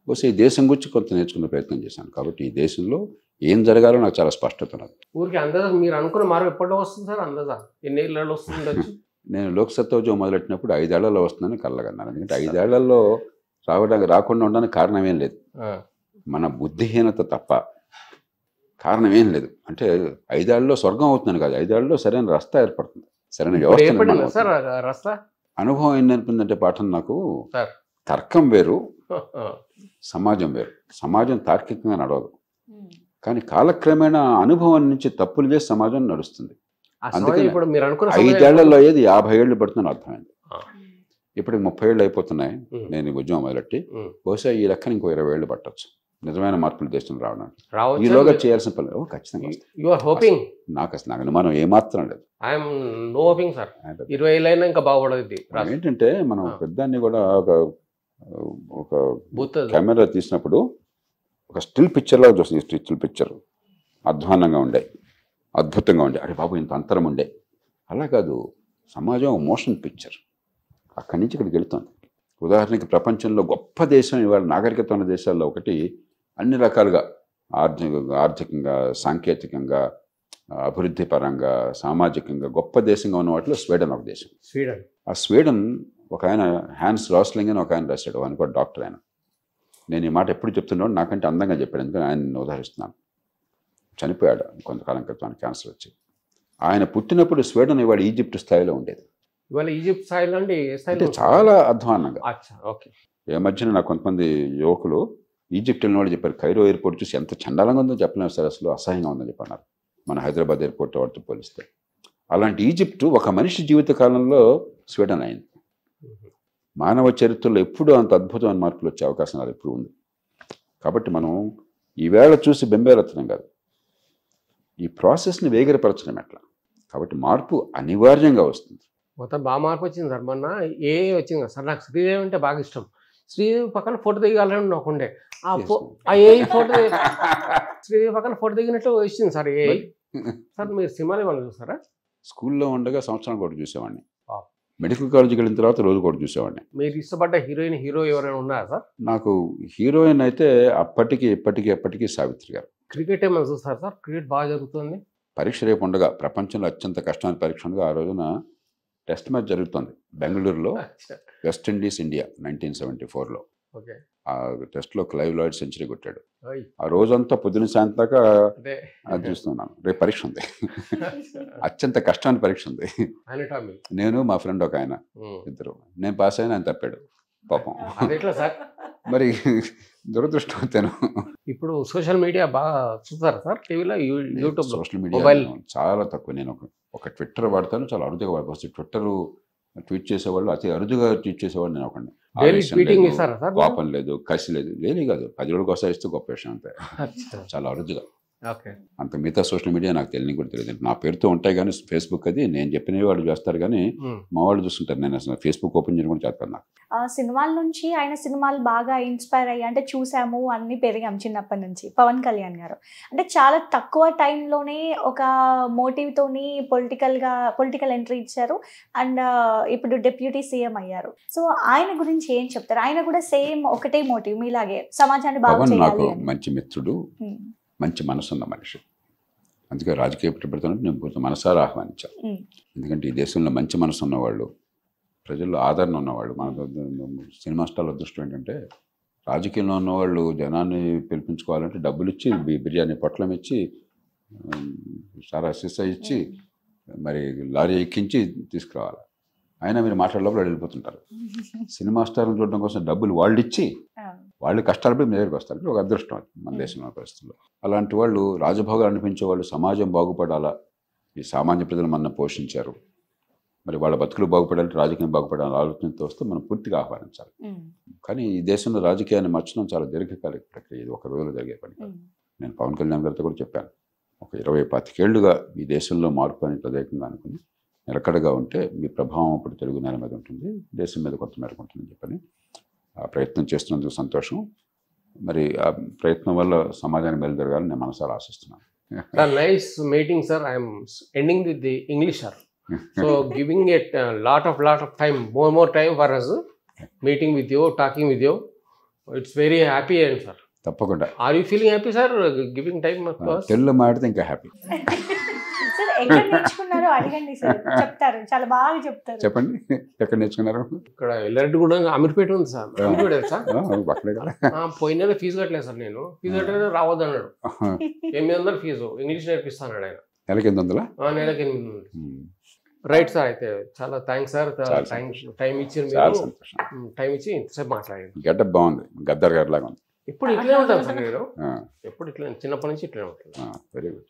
బహుశా ఈ దేశం గురించి కొంత నేర్చుకునే ప్రయత్నం చేశాను. కాబట్టి ఈ దేశంలో ఏం జరగాలో నాకు చాలా స్పష్టత ఉన్నది. ఊరికి అందాజా మీరు అనుకున్న మార్పు ఎప్పటిలో వస్తుంది సార్? అందాజా ఎన్ని ఏళ్ళలో వస్తుంది? నేను లోక్సత్తా ఉద్యోగం మొదలెట్టినప్పుడు 5 ఏళ్లలో వస్తుందని కళ్ళగన్నాను. ఎందుకంటే 5 ఏళ్లలో రాకుండా ఉండడానికి కారణం ఏం లేదు, మన బుద్ధిహీనత తప్ప కారణం ఏం లేదు. అంటే 5 ఏళ్లలో స్వర్గం అవుతుందని కాదు, 5 ఏళ్లలో సరైన రస్తా ఏర్పడుతుంది, సరైన వ్యవస్థ. అనుభవం ఏం నేర్పిందంటే పాఠం నాకు, తర్కం వేరు, సమాజం వేరు. సమాజం తార్కికంగా నడవదు, కానీ కాలక్రమేణా అనుభవం నుంచి తప్పులు చేసి సమాజం నడుస్తుంది. అందుకని 5 ఏళ్లలో ఏది 50 ఏళ్ళు పడుతుందని అర్థమైంది. ఇప్పటికి 30 ఏళ్ళు అయిపోతున్నాయి నేను ఉద్యోగం మొదలెట్టి. బహుశా ఈ లెక్కన ఇంకో 20 ఏళ్ళు పట్టవచ్చు నిజమైన మార్పులు దేశం రావడానికి. ఈలోగా చేయాల్సిన పనులు ఖచ్చితంగా నాకు అసలు అనుమానం ఏమాత్రం లేదు. ఏంటంటే మనం పెద్దాన్ని కూడా ఒక కెమెరా తీసినప్పుడు ఒక స్టిల్ పిక్చర్ లాగా చూస్తుంది. స్టిల్ పిక్చర్ అధ్వానంగా ఉండే, అద్భుతంగా ఉండే, అరే బాబు ఇంత అంతరం ఉండే. అలా కాదు, సమాజం మోషన్ పిక్చర్ అక్కడి నుంచి ఇక్కడికి వెళుతుంది. ఉదాహరణకి ప్రపంచంలో గొప్ప దేశం ఇవాళ నాగరికత ఉన్న దేశాల్లో ఒకటి, అన్ని రకాలుగా ఆర్థికంగా, సాంకేతికంగా, అభివృద్ధి పరంగా, సామాజికంగా గొప్ప దేశంగా ఉన్న వాటిలో స్వీడన్ ఒక దేశం. ఆ స్వీడన్ ఒక ఆయన హ్యాన్స్ రాస్లింగ్ అని ఒక ఆయన రాశాడు, ఆయన కూడా డాక్టర్. ఆయన నేను ఈ మాట ఎప్పుడు చెప్తున్నాడు, నాకంటే అందంగా చెప్పాడు, ఎందుకని ఆయన ఉదాహరిస్తున్నాను. చనిపోయాడు కొంతకాలం క్రితం క్యాన్సర్ వచ్చి. ఆయన పుట్టినప్పుడు స్వీడన్ ఇవాళ ఈజిప్ట్ స్థాయిలో ఉండేది. ఇవాళ ఈజిప్ట్ స్థాయిలో అండి ఏ అంటే స్థాయిలో చాలా అధ్వానంగా. అచ్చా ఓకే. ఏ మధ్యన నాకు కొంతమంది యువకులు ఈజిప్ట్ వెళ్ళిన వాళ్ళు చెప్పారు, కైరో ఎయిర్పోర్ట్ చూసి ఎంత చండాలంగా ఉందో చెప్పలేము సార్, అసలు అసహ్యంగా ఉందని చెప్పన్నారు మన హైదరాబాద్ ఎయిర్పోర్ట్ వాటితో పోలిస్తే. అలాంటి ఈజిప్టు ఒక మనిషి జీవిత కాలంలో స్వీడన్ అయింది. మానవ చరిత్రలో ఎప్పుడూ అంత అద్భుతమైన మార్పులు వచ్చే అవకాశం అది ఎప్పుడు ఉంది. కాబట్టి మనం ఈవేళ చూసి బెంబేలెత్తడం కాదు, ఈ ప్రాసెస్ని వేగరపరచడం ఎట్లా. కాబట్టి మార్పు అనివార్యంగా వస్తుంది. మొత్తం బాగా మార్పు వచ్చింది సార్. మొన్న ఏ వచ్చింది కదా సార్, నాకు శ్రీదేవి అంటే బాగా ఇష్టం. శ్రీదేవి పక్కన ఫోటో దిగాలని నాకు ఉండే, ఆ ఏ ఫోటో శ్రీదేవి పక్కన ఫోటో దిగినట్లు వచ్చింది సార్. ఏ సార్ మీరు సినిమాలు ఏమన్నా చూస్తారా? స్కూల్లో ఉండగా సంవత్సరానికి ఒకటి చూసేవాడిని, మెడికల్ కాలేజీకి వెళ్ళిన తర్వాత రోజు కూడా చూసేవాడిని. మీరు ఇష్టపడ్డ హీరోయిన్ హీరో ఎవరైనా ఉన్నారా సార్? నాకు హీరోయిన్ అయితే అప్పటికి ఎప్పటికీ సావిత్రి గారు. క్రికెట్ ఏమైనా చూస్తారా సార్? క్రికెట్ బాగా జరుగుతుంది. పరీక్ష రేపు ఉండగా, ప్రపంచంలో అత్యంత కష్టమైన పరీక్ష ఉండగా ఆ రోజున టెస్ట్ మ్యాచ్ జరుగుతుంది బెంగళూరులో, వెస్టిండీస్ ఇండియా 1974లో. ఓకే. ఆ టెస్ట్లో క్లైవ్ లాయిడ్ సెంచరీ కొట్టాడు. ఆ రోజంతా పొద్దున్న సాయంత్రం దాకా అది చూస్తున్నాను. రేపు పరీక్ష ఉంది, అత్యంత కష్టాన్ని పరీక్ష ఉంది. నేను మా ఫ్రెండ్ ఒక ఆయన ఇద్దరు, నేను పాస్ అయినా ఆయన తప్పాడు పాపం. మరి దురదృష్టం. ఇప్పుడు సోషల్ మీడియా బాగా చూస్తారా సార్? టీవీలో, యూట్యూబ్? సోషల్ మీడియా చాలా తక్కువ. నేను ఒక ట్విట్టర్ వాడతాను, చాలా అరుదుగా వాడతాను. ట్విట్టర్ ట్వీట్ చేసేవాళ్ళు అతి అరుదుగా ట్వీట్ చేసేవాళ్ళు నేను ఒకటి. కోపం లేదు, కసి లేదు, ఏమీ కాదు. 10 రోజులకు ఒకసారి ఇస్తే గొప్ప విషయం అంతే, చాలా అరుదుగా. అంత మిగతా సోషల్ మీడియా నాకు తెలియని కూడా తెలియదు. నా పేరుతో ఉంటాయి కానీ ఫేస్బుక్ అది నేను చెప్పినవి వాళ్ళు చేస్తారు కానీ మా వాళ్ళు చూస్తుంటారు. నేను అసలు ఫేస్బుక్ ఓపెన్ చేయడం కూడా చేస్తాను. నాకు సినిమాల నుంచి ఆయన సినిమాలు బాగా ఇన్స్పైర్ అయ్యి అంటే చూసాము, అన్ని పెరిగాం చిన్నప్పటి నుంచి. పవన్ కళ్యాణ్ గారు అంటే చాలా తక్కువ టైంలోనే ఒక మోటివ్తోని పొలిటికల్ ఎంట్రీ ఇచ్చారు అండ్ ఇప్పుడు డిప్యూటీ సీఎం అయ్యారు. సో ఆయన గురించి ఏం చెప్తారు? ఆయన కూడా సేమ్ ఒకటే మోటివ్ మీలాగే, సమాజాన్ని బాగా చేయాలి. మంచి మిత్రుడు, మంచి మనసున్న మనిషి. అందుకే రాజకీయ పెట్టుబడుతున్నట్టు నేను పూర్తి మనసారా ఆహ్వానించాను. ఎందుకంటే ఈ దేశంలో మంచి మనసు ఉన్నవాళ్ళు, ప్రజల్లో ఆదరణ ఉన్నవాళ్ళు, మన సినిమా స్టార్ల అదృష్టం ఏంటంటే రాజకీయంలో ఉన్నవాళ్ళు జనాన్ని పిలిపించుకోవాలంటే డబ్బులు ఇచ్చి, బిర్యానీ పొట్లం ఇచ్చి, సారా సిసా ఇచ్చి, మరి లారీ ఎక్కించి తీసుకురావాలి. అయినా మీరు మాట్లాడేటప్పుడు వెళ్ళిపోతుంటారు. సినిమా స్టార్లను చూడడం కోసం డబ్బులు వాళ్ళు ఇచ్చి వాళ్ళు కష్టాలపై మీ దగ్గరికి వస్తారు. ఒక అదృష్టం మన దేశంలో పరిస్థితుల్లో. అలాంటి వాళ్ళు రాజభోగాలు అనిపించే వాళ్ళు సమాజం బాగుపడాలా, ఈ సామాన్య ప్రజలు మన పోషించారు, మరి వాళ్ళ బతుకులు బాగుపడాలంటే రాజకీయం బాగుపడాలని ఆలోచనతో వస్తే మనం పూర్తిగా ఆహ్వానించాలి. కానీ ఈ దేశంలో రాజకీయాన్ని మార్చడం చాలా దీర్ఘకాలిక ప్రక్రియ, ఇది ఒక రోజులో జరిగే పని. నేను పవన్ కళ్యాణ్ గారితో కూడా చెప్పాను, ఒక 20-25 ఏళ్లుగా ఈ దేశంలో మార్పు అని ప్రత్యేకంగా అనుకుని నిలకడగా ఉంటే మీ ప్రభావం అప్పుడు తెలుగు నేల మీద ఉంటుంది, దేశం మీద కొంత మేరకు ఉంటుందని చెప్పని ఆ ప్రయత్నం చేస్తున్నందుకు సంతోషం. మరి ఆ ప్రయత్నం వల్ల సమాజానికి మేలు జరగాలని నేను మనసారా ఆశిస్తున్నాను. Nice meeting sir. I'm ending with the English sir. So giving at lot of time, more time for us meeting with you, talking with you. It's very happy and sir. తప్పకుండా. Are you feeling happy sir giving time to us? తెలుగులో మాట్లాడితే ఇంకా happy. ఎక్కడ నేర్చుకున్నారో అడగండి sir, చెప్తారు, చాలా బాగా చెప్తారు. చెప్పండి, ఎక్కడ నేర్చుకున్నారు? ఇక్కడ ఎల్లారెడ్డి కూడా అమీర్పేట ఉంది సార్. అక్కడే కదా. పోయిన నెల ఫీజు కట్టలేదు సార్. నేను ఫీజు కట్టలేదు, రావద్దు అన్నాడు. 800 ఫీజు ఇంగ్లీష్ నేర్పిస్తాను ఆయన. నెలకి 800? నెలకి 800. Right sir. అయితే చాలా థ్యాంక్స్ సార్. టైం ఇచ్చారు, టైం ఇచ్చి ఇంతసేపు మాట్లాడండి. గెటప్ బాగుంది, గద్దర్ గారి లాగా ఉంది. ఎప్పుడు ఇట్లనే ఉంటాను సార్ నేను, ఎప్పుడు ఇట్లా చిన్నప్పటి నుంచి ఇట్లనే ఉంటాను. Very good.